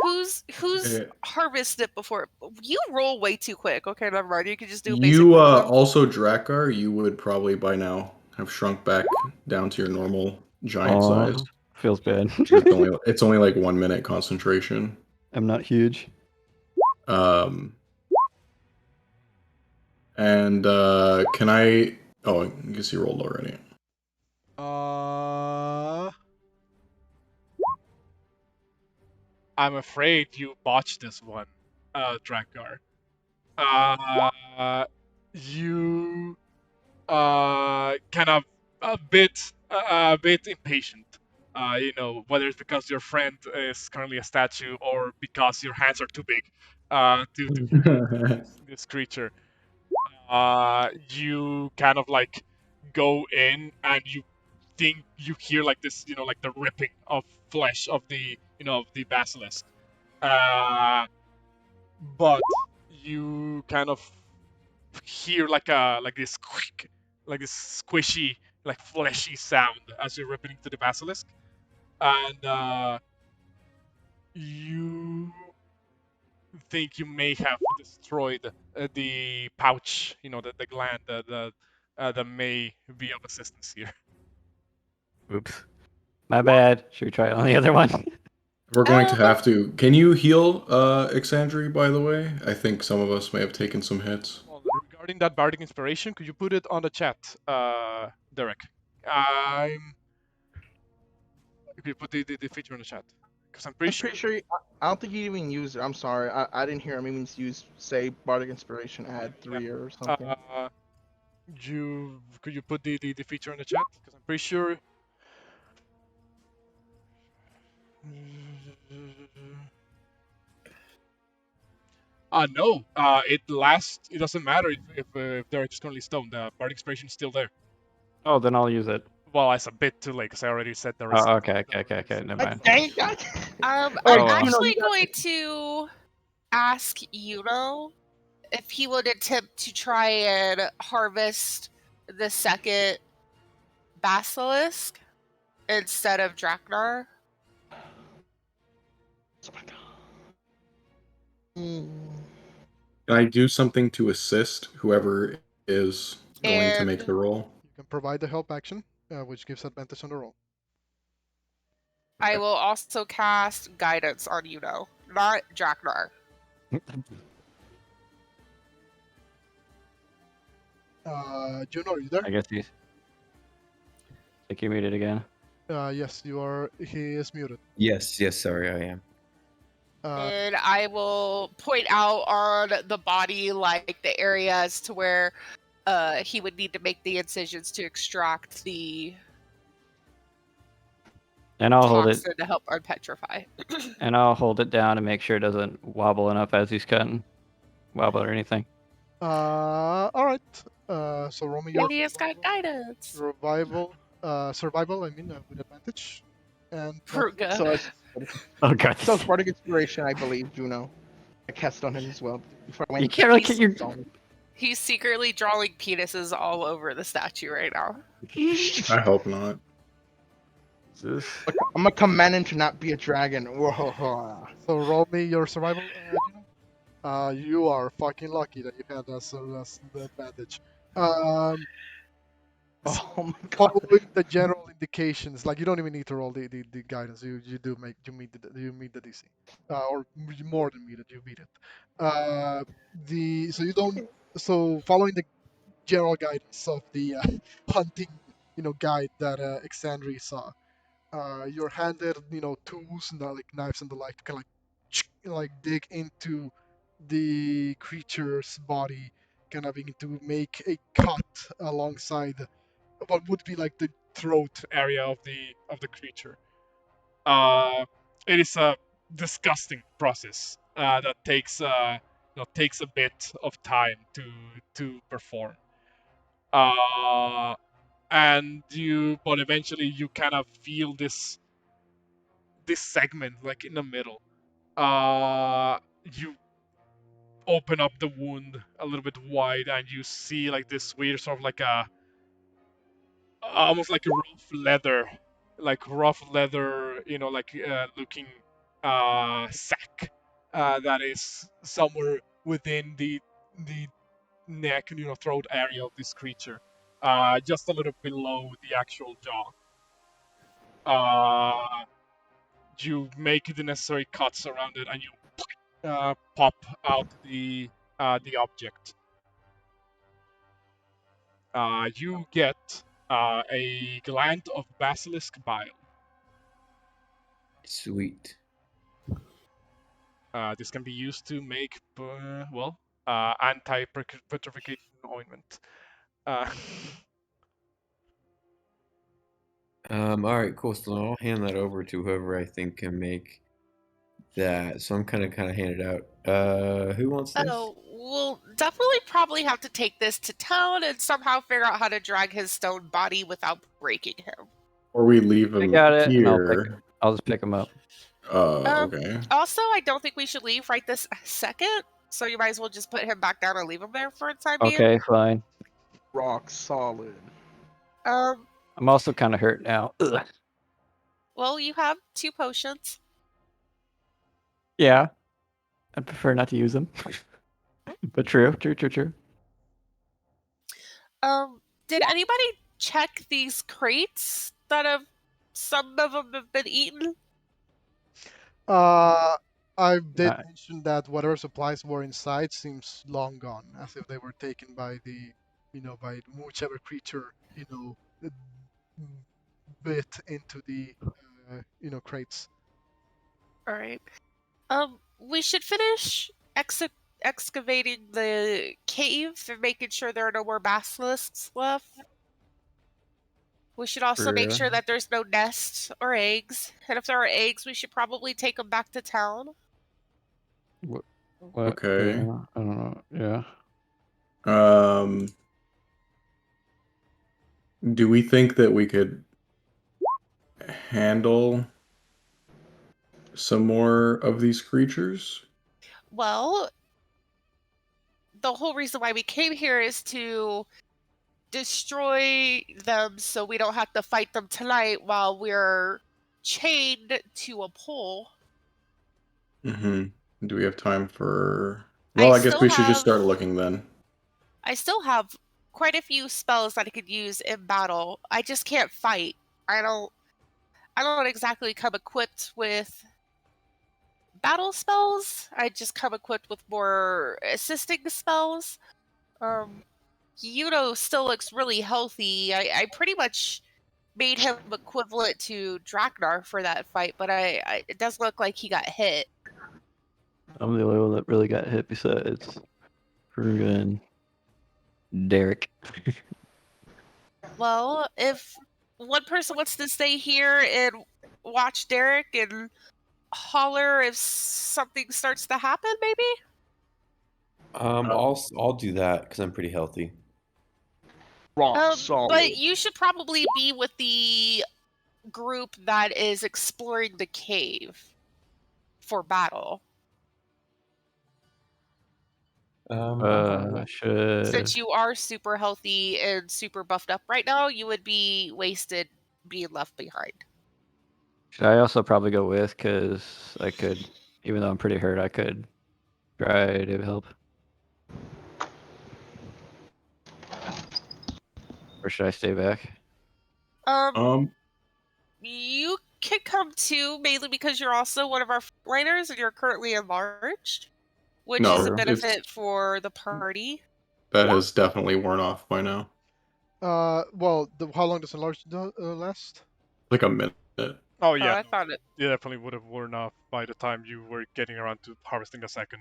Who's Yeah. harvested it before? You roll way too quick. Okay, never mind. You can just do basic. You wisdom. also Drakgar, you would probably by now have shrunk back down to your normal giant Aw, size. feels bad. It's only like 1 minute concentration. I'm not huge. And can I? Oh, I guess you rolled already. I'm afraid you botched this one, Drakgar. You kind of a bit impatient. Whether it's because your friend is currently a statue or because your hands are too big to carry this creature. You kind of like go in and you think you hear like this, like the ripping of flesh of the basilisk. But you kind of hear like this quick, like this squishy, like fleshy sound as you're ripping into the basilisk, and you think you may have destroyed the pouch, the gland that may be of assistance here. Oops. My bad. Should we try it on the other one? We're going to have to. Can you heal Exandri, by the way? I think some of us may have taken some hits. Well, regarding that bardic inspiration, could you put it on the chat, Derek? Could you put the feature on the chat? Because I'm pretty sure. I don't think he even used it. I'm sorry. I didn't hear him even say Bardic Inspiration add 3 or something. Could you put the feature in the chat? Because I'm pretty sure. No. It lasts. It doesn't matter if they're just currently stoned. The bardic inspiration is still there. Oh, then I'll use it. Well, it's a bit too late because I already said there is. Oh, okay. Never mind. I'm Oh, actually going to ask Juno if he would attempt to try and harvest the second basilisk instead of Drakgar. Can I do something to assist whoever is going to make the roll? You can provide the help action, which gives advantage on the roll. I will also cast guidance on Juno, not Drakgar. Juno, are you there? I guess he's. I think you muted again. Yes, you are. He is muted. Yes, sorry, I am. And I will point out on the body, like the areas to where he would need to make the incisions to extract the And I'll hold it. toxin to help unpetrify. And I'll hold it down and make sure it doesn't wobble enough as he's cutting. Wobble or anything. All right. So roll me your Maybe it's got guidance. survival. I mean, with advantage. And Porunga. So Oh god. So it's Bardic Inspiration, I believe, Juno. I cast on him as well. Before I went You can't really get your. He's secretly drawing penises all over the statue right now. I hope not. I'm gonna command him to not be a dragon. Whoa. So roll me your survival, Juno. You are fucking lucky that you had that, so that's the advantage. Oh my god. Following the general indications, like you don't even need to roll the guidance. You meet the DC, or more than meet it. You beat it. So following the general guidance of the hunting, guide that Exandri saw, you're handed, tools and like knives and the like to kind of like dig into the creature's body, kind of begin to make a cut alongside what would be like the throat area of the creature. It is a disgusting process that takes a bit of time to perform. But eventually you kind of feel this segment like in the middle. You open up the wound a little bit wide and you see like this weird sort of like almost like a rough leather, looking sack that is somewhere within the neck, throat area of this creature, just a little below the actual jaw. You make the necessary cuts around it, and you pop out the object. You get a gland of basilisk bile. Sweet. This can be used to make, anti-petrification ointment. All right, cool. So I'll hand that over to whoever I think can make that. So I'm kind of hand it out. Who wants this? Oh, we'll definitely probably have to take this to town and somehow figure out how to drag his stone body without breaking him. Or we leave him I got it. And here. I'll just pick him up. Okay. Also, I don't think we should leave right this second, so you might as well just put him back down and leave him there for a time being. Okay, fine. Rock solid. I'm also kind of hurt now. Ugh. Well, you have 2 potions. Yeah. I'd prefer not to use them. But true. Did anybody check these crates that have some of them have been eaten? I did I- mention that whatever supplies were inside seems long gone, as if they were taken by by whichever creature, bit into the, crates. All right. We should finish excavating the cave and making sure there are no more basilisks left. We should also make True. sure that there's no nests or eggs. And if there are eggs, we should probably take them back to town. What? Okay. Yeah, I don't know. Yeah. Do we think that we could handle some more of these creatures? Well, the whole reason why we came here is to destroy them so we don't have to fight them tonight while we're chained to a pole. Mm-hmm. Do we have time for... Well, I guess we should just start looking then. I still have quite a few spells that I could use in battle. I just can't fight. I don't exactly come equipped with battle spells. I just come equipped with more assisting spells. Juno still looks really healthy. I pretty much made him equivalent to Drakgar for that fight, but it does look like he got hit. I'm the only one that really got hit besides Porunga and Derek. Well, if one person wants to stay here and watch Derek and holler if something starts to happen, maybe? I'll do that because I'm pretty healthy. Rock solid. But you should probably be with the group that is exploring the cave for battle. Should Since you are super healthy and super buffed up right now, you would be wasted being left behind. I also probably go with, because I could, even though I'm pretty hurt, I could try to help. Or should I stay back? You can come too, mainly because you're also one of our frontliners and you're currently enlarged, which is a No, benefit for the party. that has definitely worn off by now. Well, how long does enlarge last? Like a minute. Oh yeah, I thought it. it definitely would have worn off by the time you were getting around to harvesting a second.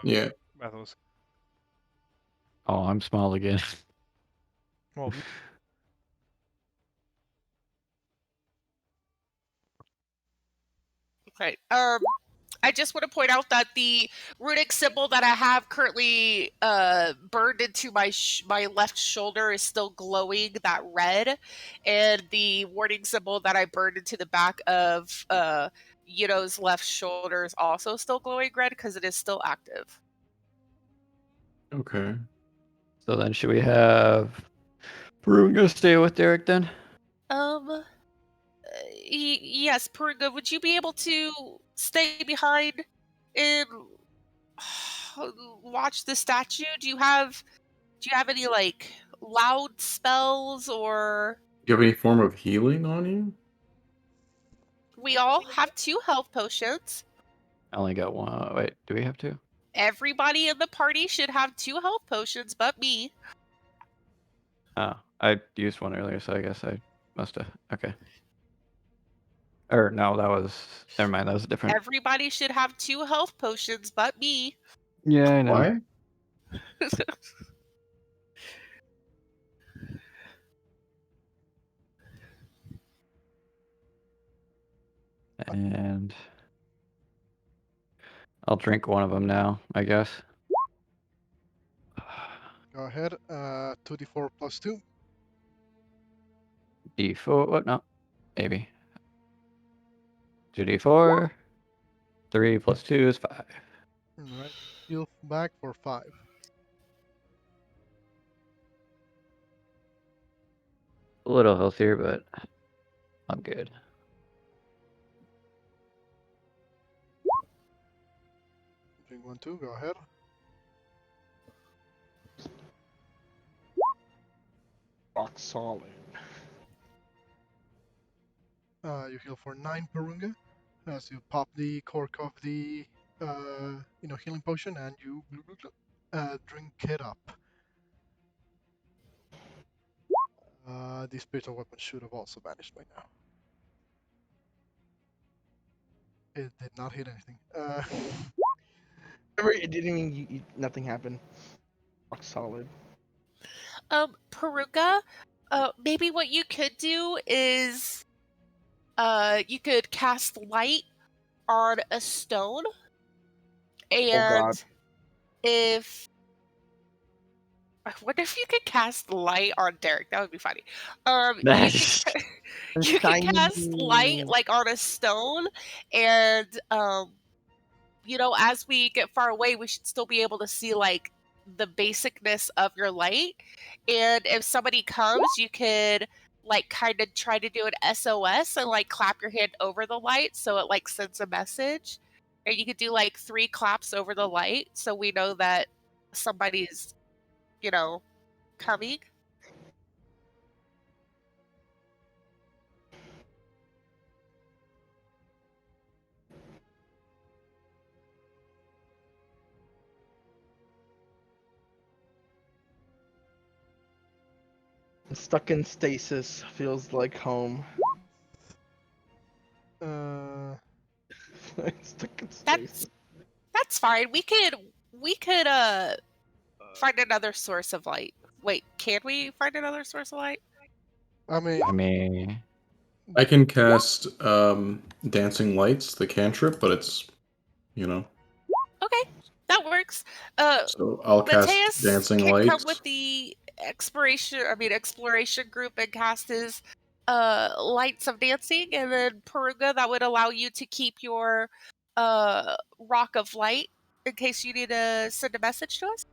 Yeah. Metals. Oh, I'm small again. Well, Okay. I just want to point out that the runic symbol that I have currently burned into my left shoulder is still glowing that red, and the warning symbol that I burned into the back of Yuno's left shoulder is also still glowing red because it is still active. Okay. So then should we have Porunga stay with Derek then? Yes, Porunga, would you be able to stay behind and watch the statue? Do you have any like loud spells, or Do you have any form of healing on you? we all have 2 health potions. I only got one. Wait, do we have two? Everybody in the party should have 2 health potions but me. Oh, I used one earlier, so I guess I must have. Okay. Or no, that was. Never mind, that was different. Everybody should have 2 health potions but me. Yeah, I know. Why? And I'll drink one of them now, I guess. Go ahead. 2d4 plus 2. D4. What? No. Maybe. 2d4. 3 plus 2 is 5. Alright. Heal back for 5. A little healthier, but I'm good. Doing 1, 2. Go ahead. Rock solid. You heal for 9 Porunga as you pop the cork of the healing potion and you drink it up. The spiritual weapon should have also vanished by now. It did not hit anything. Remember, it didn't mean nothing happened. Rock solid. Puruga, maybe what you could do is you could cast light on a stone, and God. if I wonder if you could cast light on Derek. That would be funny. Nice. You can cast Shiny. light like on a stone, and as we get far away, we should still be able to see like the basicness of your light. And if somebody comes, you could like kind of try to do an SOS and like clap your hand over the light so it like sends a message. And you could do like 3 claps over the light so we know that somebody's, coming. Stuck in stasis feels like home. Stuck in stasis. That's fine. We could find another source of light. Wait, can we find another source of light? I mean, I can cast Dancing Lights, the cantrip, but it's, Okay, that works. So I'll cast Metius Dancing can come Lights. with the exploration group and cast his lights of dancing, and then Puruga, that would allow you to keep your rock of light in case you need to send a message to us.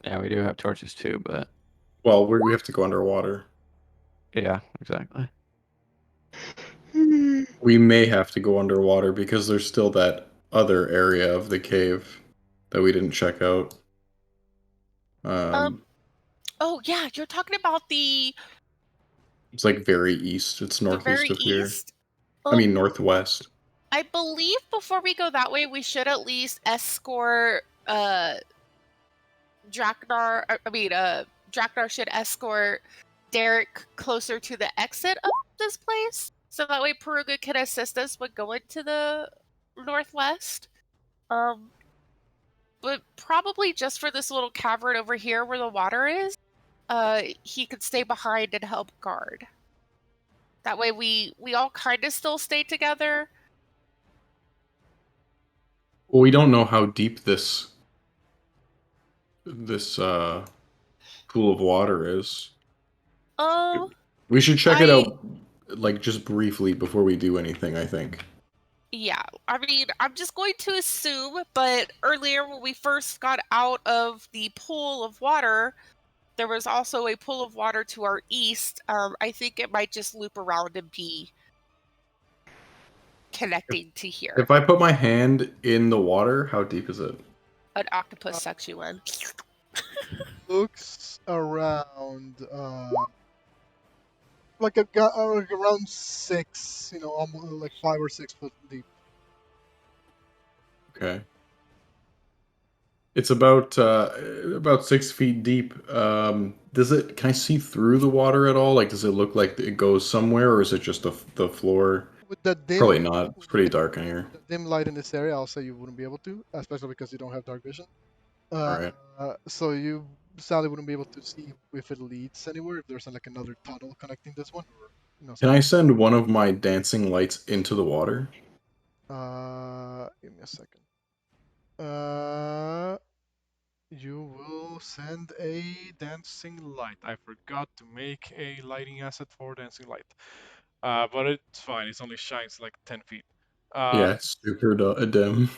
Yeah, we do have torches too, but Well, we have to go underwater. yeah, exactly. We may have to go underwater because there's still that other area of the cave that we didn't check out. Oh yeah, you're talking about the It's like very east. It's northeast very of here. east. I mean Um, northwest. I believe before we go that way, we should at least escort Drakgar. Drakgar should escort Derek closer to the exit of this place, so that way Puruga can assist us with going to the northwest. But probably just for this little cavern over here where the water is, he could stay behind and help guard. That way we all kind of still stay together. Well, we don't know how deep this pool of water is. Oh, We should check it out like just briefly before we do anything, I think. yeah. I mean, I'm just going to assume, but earlier when we first got out of the pool of water, there was also a pool of water to our east. I think it might just loop around and be connecting to here. If I put my hand in the water, how deep is it? An octopus sucks you in. looks around like around 6, almost like 5 or 6 foot deep. Okay. It's about 6 feet deep. Can I see through the water at all? Like, does it look like it goes somewhere, or is it just the floor? With the dim, Probably not. It's pretty dark in here. the dim light in this area, I'll say you wouldn't be able to, especially because you don't have dark vision. Alright. So you sadly wouldn't be able to see if it leads anywhere, if there's like another tunnel connecting this one. Or, Can I send one of my dancing lights into the water? Give me a second. You will send a dancing light. I forgot to make a lighting asset for dancing light. But it's fine. It only shines like 10 feet. Yeah, it's super dim.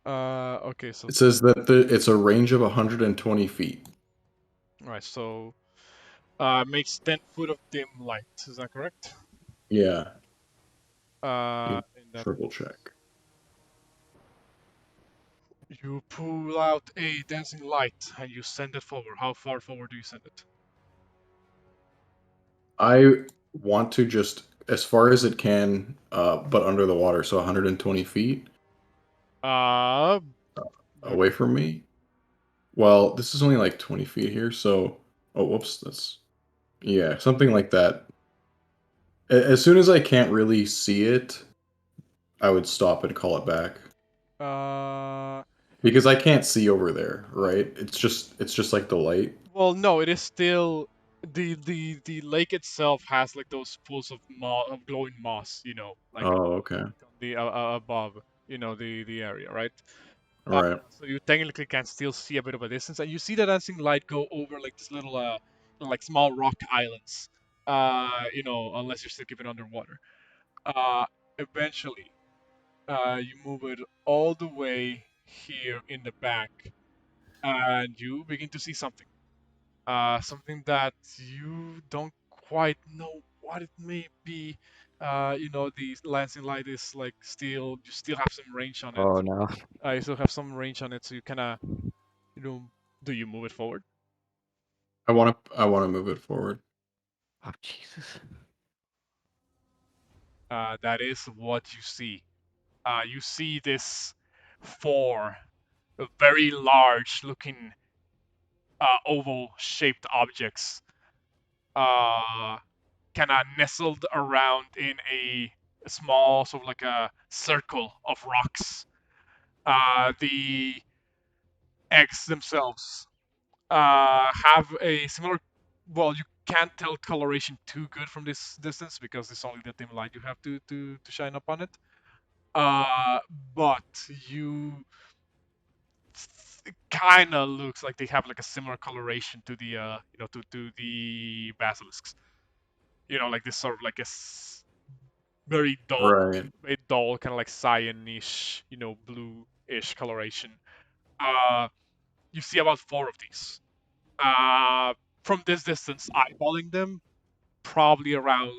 Okay, so It says that it's a range of 120 feet. Alright, so makes 10 foot of dim light. Is that correct? Yeah. In that Triple check. you pull out a dancing light and you send it forward. How far forward do you send it? I want to just as far as it can, but under the water, so 120 feet Uh, away from me. Well, this is only like 20 feet here, so oh, whoops, that's yeah, something like that. As soon as I can't really see it, I would stop and call it back uh, because I can't see over there, right? It's just like the light. well, no, it is still the lake itself has like those pools of of glowing moss, like Oh, okay. on the above, the area, right? All right. So you technically can still see a bit of a distance, and you see the dancing light go over like this little like small rock islands. Unless you're still keeping it underwater. Uh, Eventually, you move it all the way here in the back, and you begin to see something. Something that you don't quite know what it may be. The dancing light is like you still have some range on it. Oh no. You still have some range on it, so you kind of, you know, do you move it forward? I want to move it forward. Oh Jesus. That is what you see. You see this four very large-looking oval-shaped objects, kind of nestled around in a small, sort of like a circle of rocks. The eggs themselves have a similar. Well, you can't tell coloration too good from this distance because it's only the dim light you have to shine up on it. But it kind of looks like they have like a similar coloration to the to the basilisks. Like this sort of like very dull, Right. very dull, kind of like cyanish, bluish coloration. Uh, you see about four of these. From this distance, eyeballing them, probably around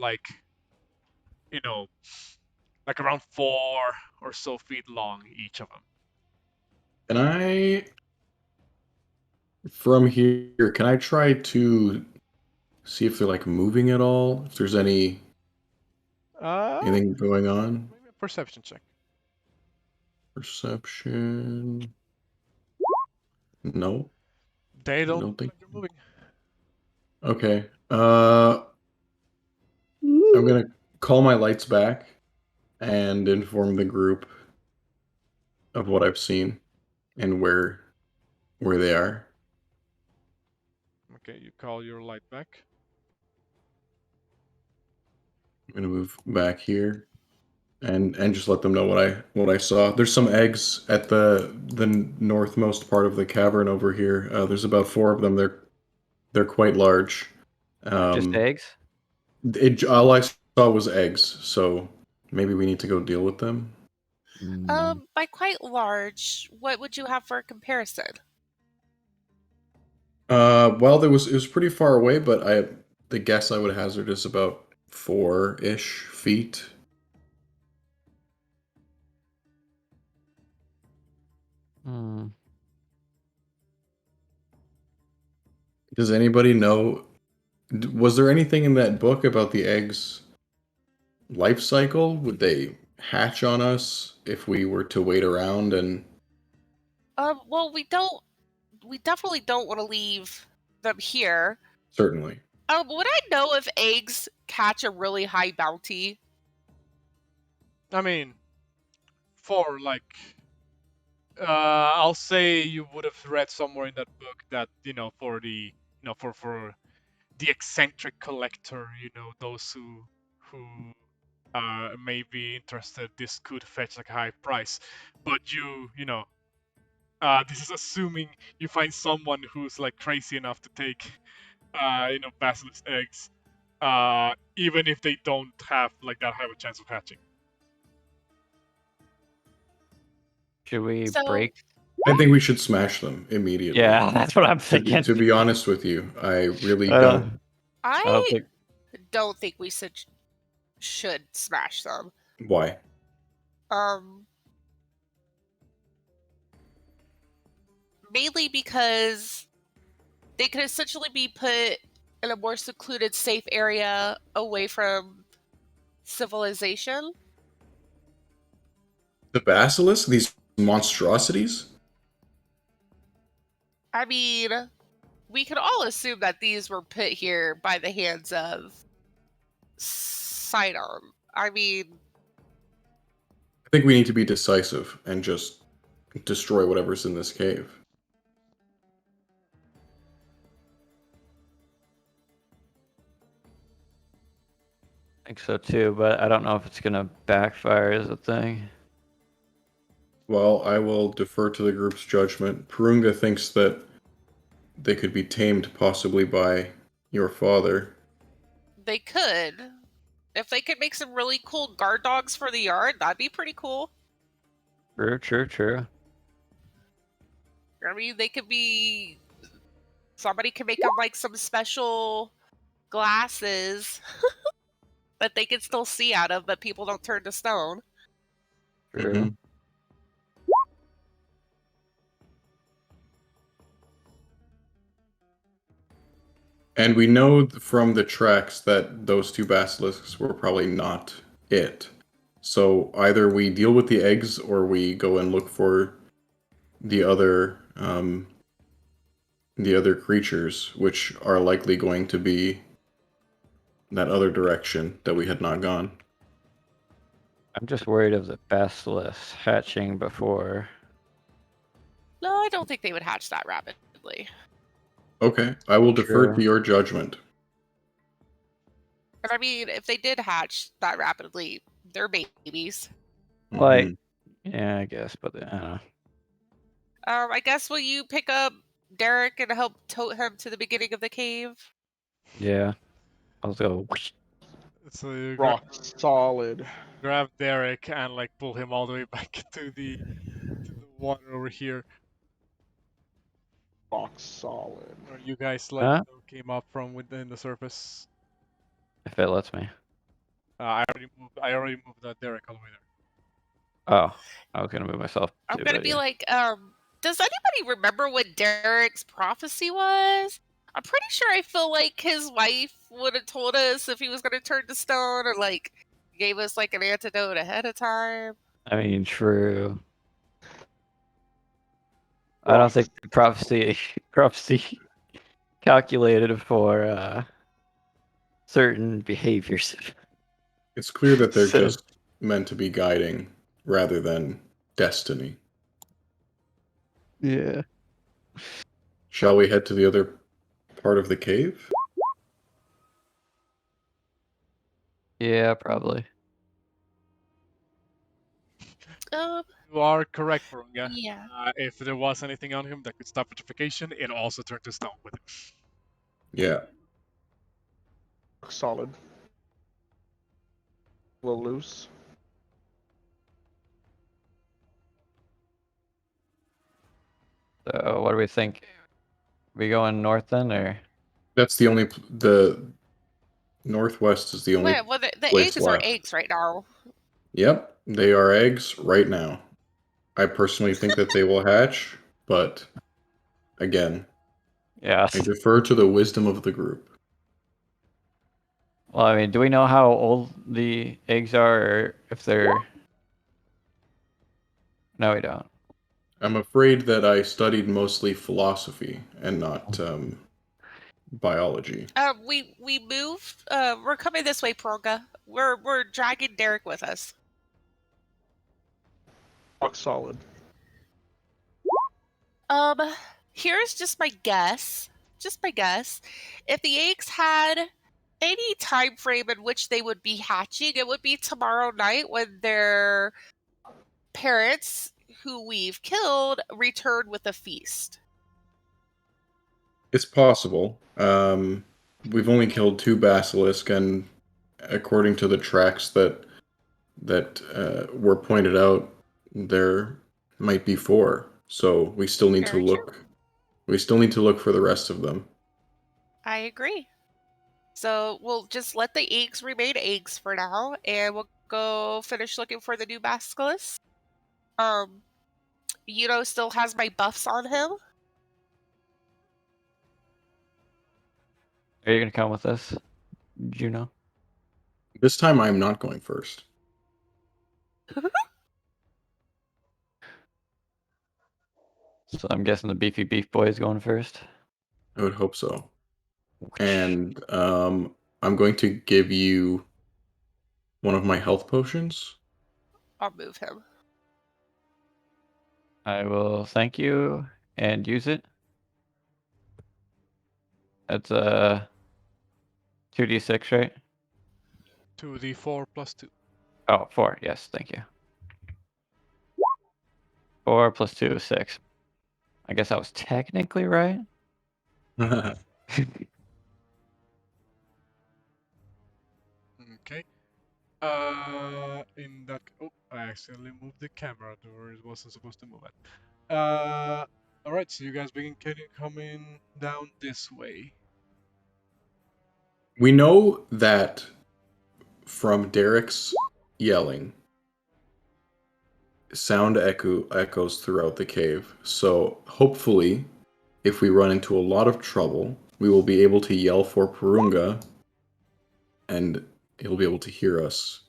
you know, like around 4 or so feet long each of them. Can I from here? Can I try to see if they're like moving at all? If there's anything going on? Maybe a perception check. Perception. No, They I don't don't look think. like they're moving. Okay. I'm gonna call my lights back and inform the group of what I've seen and where they are. Okay, you call your light back. I'm gonna move back here and just let them know what I saw. There's some eggs at the northmost part of the cavern over here. There's about 4 of them. They're quite large. Just Um, eggs? all I saw was eggs, so maybe we need to go deal with them. By quite large, what would you have for a comparison? Well, it was pretty far away, but the guess I would hazard is about 4-ish feet. Hmm. Does anybody know? Was there anything in that book about the eggs' life cycle? Would they hatch on us if we were to wait around and Well, we definitely don't want to leave them here. certainly? Would I know if eggs catch a really high bounty? I mean, for I'll say you would have read somewhere in that book that for the for the eccentric collector, those who may be interested, this could fetch like a high price. But this is assuming you find someone who's like crazy enough to take basilisk eggs, even if they don't have like that high of a chance of hatching. Should we So- break? I think we should smash them immediately. Yeah, that's what I'm thinking. To be honest with you, I really Uh, don't. I I don't think. don't think we should smash them. Why? Mainly because they could essentially be put in a more secluded, safe area away from civilization. The basilisk? These monstrosities? I mean, we can all assume that these were put here by the hands of Siren. I mean, I think we need to be decisive and just destroy whatever's in this cave. I think so too, but I don't know if it's gonna backfire as a thing. Well, I will defer to the group's judgment. Porunga thinks that they could be tamed possibly by your father. they could. If they could make some really cool guard dogs for the yard, that'd be pretty cool. True. I mean, they could be. Somebody could make them like some special glasses that they can still see out of, but people don't turn to stone. True. Mhm. And we know from the tracks that those two basilisks were probably not it. So either we deal with the eggs or we go and look for the other creatures, which are likely going to be that other direction that we had not gone. I'm just worried of the basilisk hatching before. No, I don't think they would hatch that rapidly. Okay, I will defer Sure. to your judgment. And I mean, if they did hatch that rapidly, they're babies. Like, Mhm. yeah, I guess, but I don't know. I guess will you pick up Derek and help tote him to the beginning of the cave? Yeah, I'll go. So you Rock solid. grab Derek and like pull him all the way back to the water over here. Rock solid. Or you guys like Huh? came up from within the surface. If it lets me. I already moved Derek all the way there. Oh, I was gonna move myself. I'm too, gonna but be yeah. like, does anybody remember what Derek's prophecy was? I'm pretty sure I feel like his wife would have told us if he was gonna turn to stone, or like gave us like an antidote ahead of time. I mean, true. I don't think the prophecy calculated for certain behaviors. It's clear that they're So- just meant to be guiding rather than destiny. Yeah. Shall we head to the other part of the cave? Yeah, probably. You are correct, Porunga. Yeah. If there was anything on him that could stop petrification, it also turned to stone with him. Yeah. Rock solid. A little loose. So, what do we think? We going north then, or? That's the only the northwest is the only Well, the place eggs are left. eggs right now. Yep, they are eggs right now. I personally think that they will hatch, but again, Yeah. I defer to the wisdom of the group. Well, I mean, do we know how old the eggs are, or if they're? No, we don't. I'm afraid that I studied mostly philosophy and not biology. We moved. We're coming this way, Porunga. We're dragging Derek with us. Rock solid. Here's just my guess. Just my guess. If the eggs had any time frame in which they would be hatching, it would be tomorrow night when their parents, who we've killed, return with a feast. It's possible. We've only killed 2 basilisk, and according to the tracks that were pointed out, there might be 4. So we still need to Very true. look. We still need to look for the rest of them. I agree. So we'll just let the eggs remain eggs for now, and we'll go finish looking for the new basilisk. Juno still has my buffs on him. Are you gonna come with us, Juno? This time I'm not going first. So I'm guessing the beefy beef boy is going first. I would hope so. And I'm going to give you one of my health potions. I'll move him. I will thank you and use it. That's a 2d6, right? 2d4 plus 2. Oh, 4. Yes, thank you. 4 plus 2 is 6. I guess I was technically right. Okay. In that. Oh, I accidentally moved the camera to where it wasn't supposed to move it. Alright, so you guys begin coming down this way. We know that from Derek's yelling, sound echoes throughout the cave. So hopefully, if we run into a lot of trouble, we will be able to yell for Porunga, and he'll be able to hear us.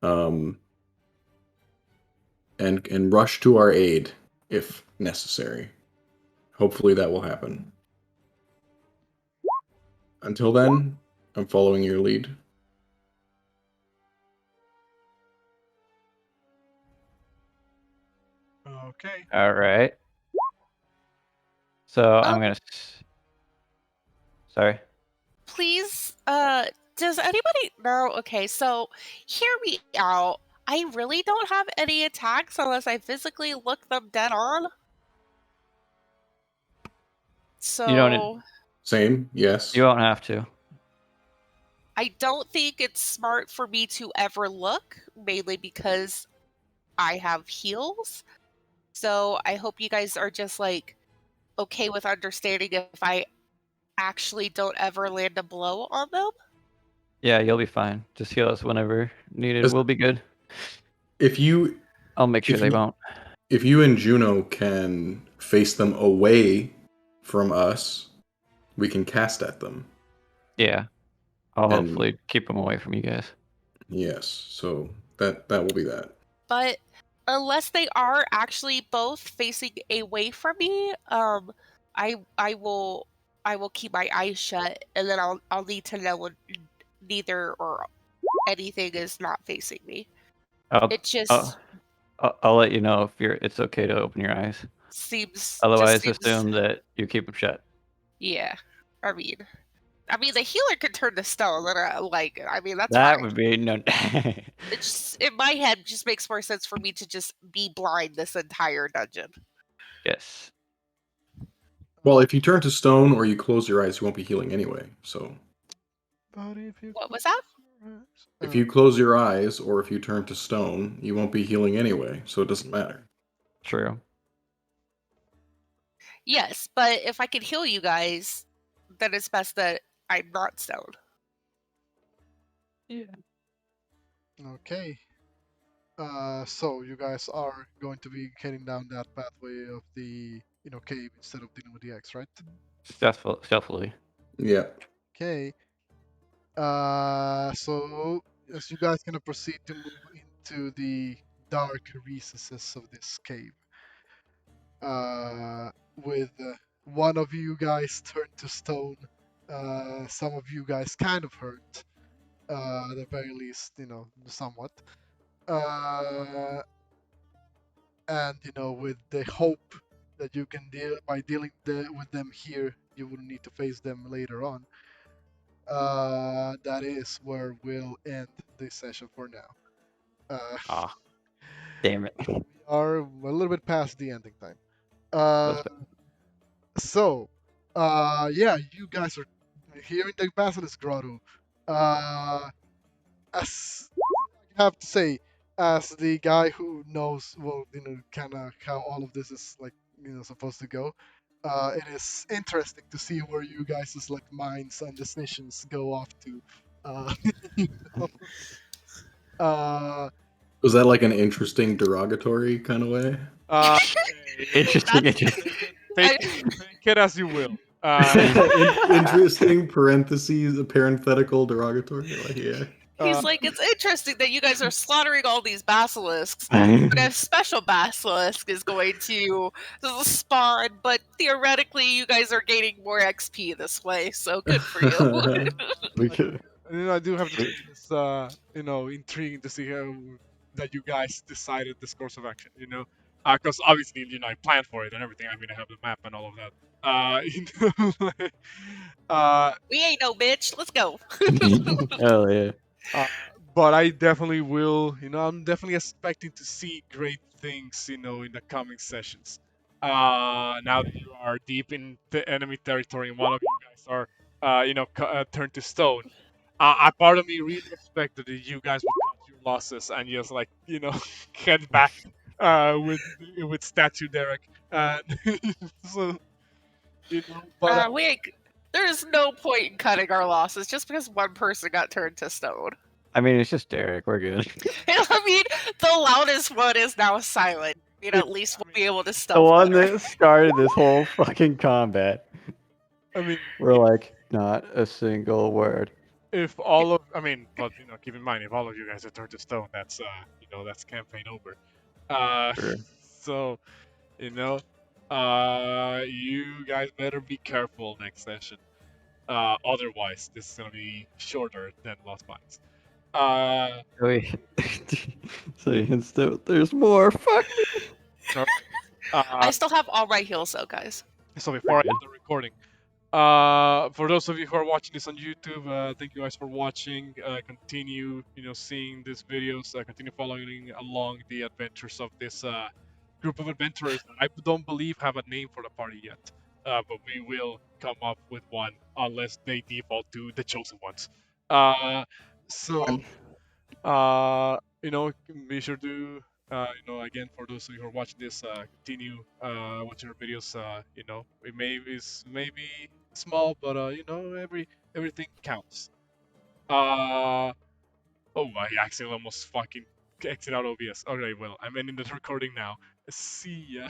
And rush to our aid if necessary. Hopefully that will happen. Until then, I'm following your lead. Okay. All right. So I'm gonna. Sorry. Please, does anybody know? Okay, so hear me out. I really don't have any attacks unless I physically look them dead on. So You don't. Same, yes. You won't have to. I don't think it's smart for me to ever look, mainly because I have heals. So I hope you guys are just like okay with understanding if I actually don't ever land a blow on them. Yeah, you'll be fine. Just heal us whenever needed. Just- We'll be good. If you I'll make sure if they you- won't. if you and Juno can face them away from us, we can cast at them. Yeah. I'll And- hopefully keep them away from you guys. Yes, so that will be that. But unless they are actually both facing away from me, I will keep my eyes shut, and then I'll need to know when neither or anything is not facing me. It just I'll let you know if it's okay to open your eyes. seems. Otherwise, just seems, assume that you keep them shut. Yeah, I mean, the healer could turn to stone. And that's That fine. would be no. It's in my head just makes more sense for me to just be blind this entire dungeon. Yes. Well, if you turn to stone or you close your eyes, you won't be healing anyway. So But if you What was that? if you close your eyes or if you turn to stone, you won't be healing anyway. So it doesn't matter. True. Yes, but if I could heal you guys, then it's best that I'm not stoned. Yeah. Okay. So you guys are going to be heading down that pathway of the cave instead of dealing with the X, right? Stealthily. Yeah. Okay. So as you guys gonna proceed to move into the dark recesses of this cave, with one of you guys turned to stone, some of you guys kind of hurt, at the very least, somewhat. And with the hope that you can deal by dealing with them here, you will need to face them later on. That is where we'll end this session for now. Damn it. We are a little bit past the ending time. So, yeah, you guys are here in the Basilisk Grotto. As I have to say, as the guy who knows, well, kind of how all of this is like, supposed to go. it is interesting to see where you guys' like minds and decisions go off to. You know? Was that like an interesting derogatory kind of way? Interesting. Take it as you will. Interesting parentheses, parenthetical derogatory. Like, yeah. He's like, it's interesting that you guys are slaughtering all these basilisks. A special basilisk is going to spawn, but theoretically, you guys are gaining more XP this way, so good for you. We could. I do have to say it's intriguing to see how that you guys decided this course of action. Because obviously I planned for it and everything. I mean, I have the map and all of that. We ain't no bitch. Let's go. Hell yeah. But I definitely will. I'm definitely expecting to see great things. In the coming sessions. Now that you are deep in the enemy territory and one of you guys are, turned to stone. A part of me really expected that you guys would cut your losses and just head back with statue Derek. So but there's no point in cutting our losses just because one person got turned to stone. I mean, it's just Derek. We're good. I mean, the loudest one is now silent. At least we'll be able to stop. The one that started this whole fucking combat. I mean, we're like, not a single word. If all of, but keep in mind, if all of you guys are turned to stone, that's that's campaign over. Sure. So, you guys better be careful next session. Otherwise, this is gonna be shorter than Lost Mines. So there's more. Fuck me. I still have all right heals though, guys. So before I end the recording, for those of you who are watching this on YouTube, thank you guys for watching. Continue, seeing these videos. Continue following along the adventures of this group of adventurers. I don't believe have a name for the party yet, but we will come up with one unless they default to the chosen ones. Be sure to again, for those of you who are watching this, continue watching our videos. It maybe small, but everything counts. I accidentally almost fucking exit out OBS. Okay, well, I'm ending the recording now. See ya.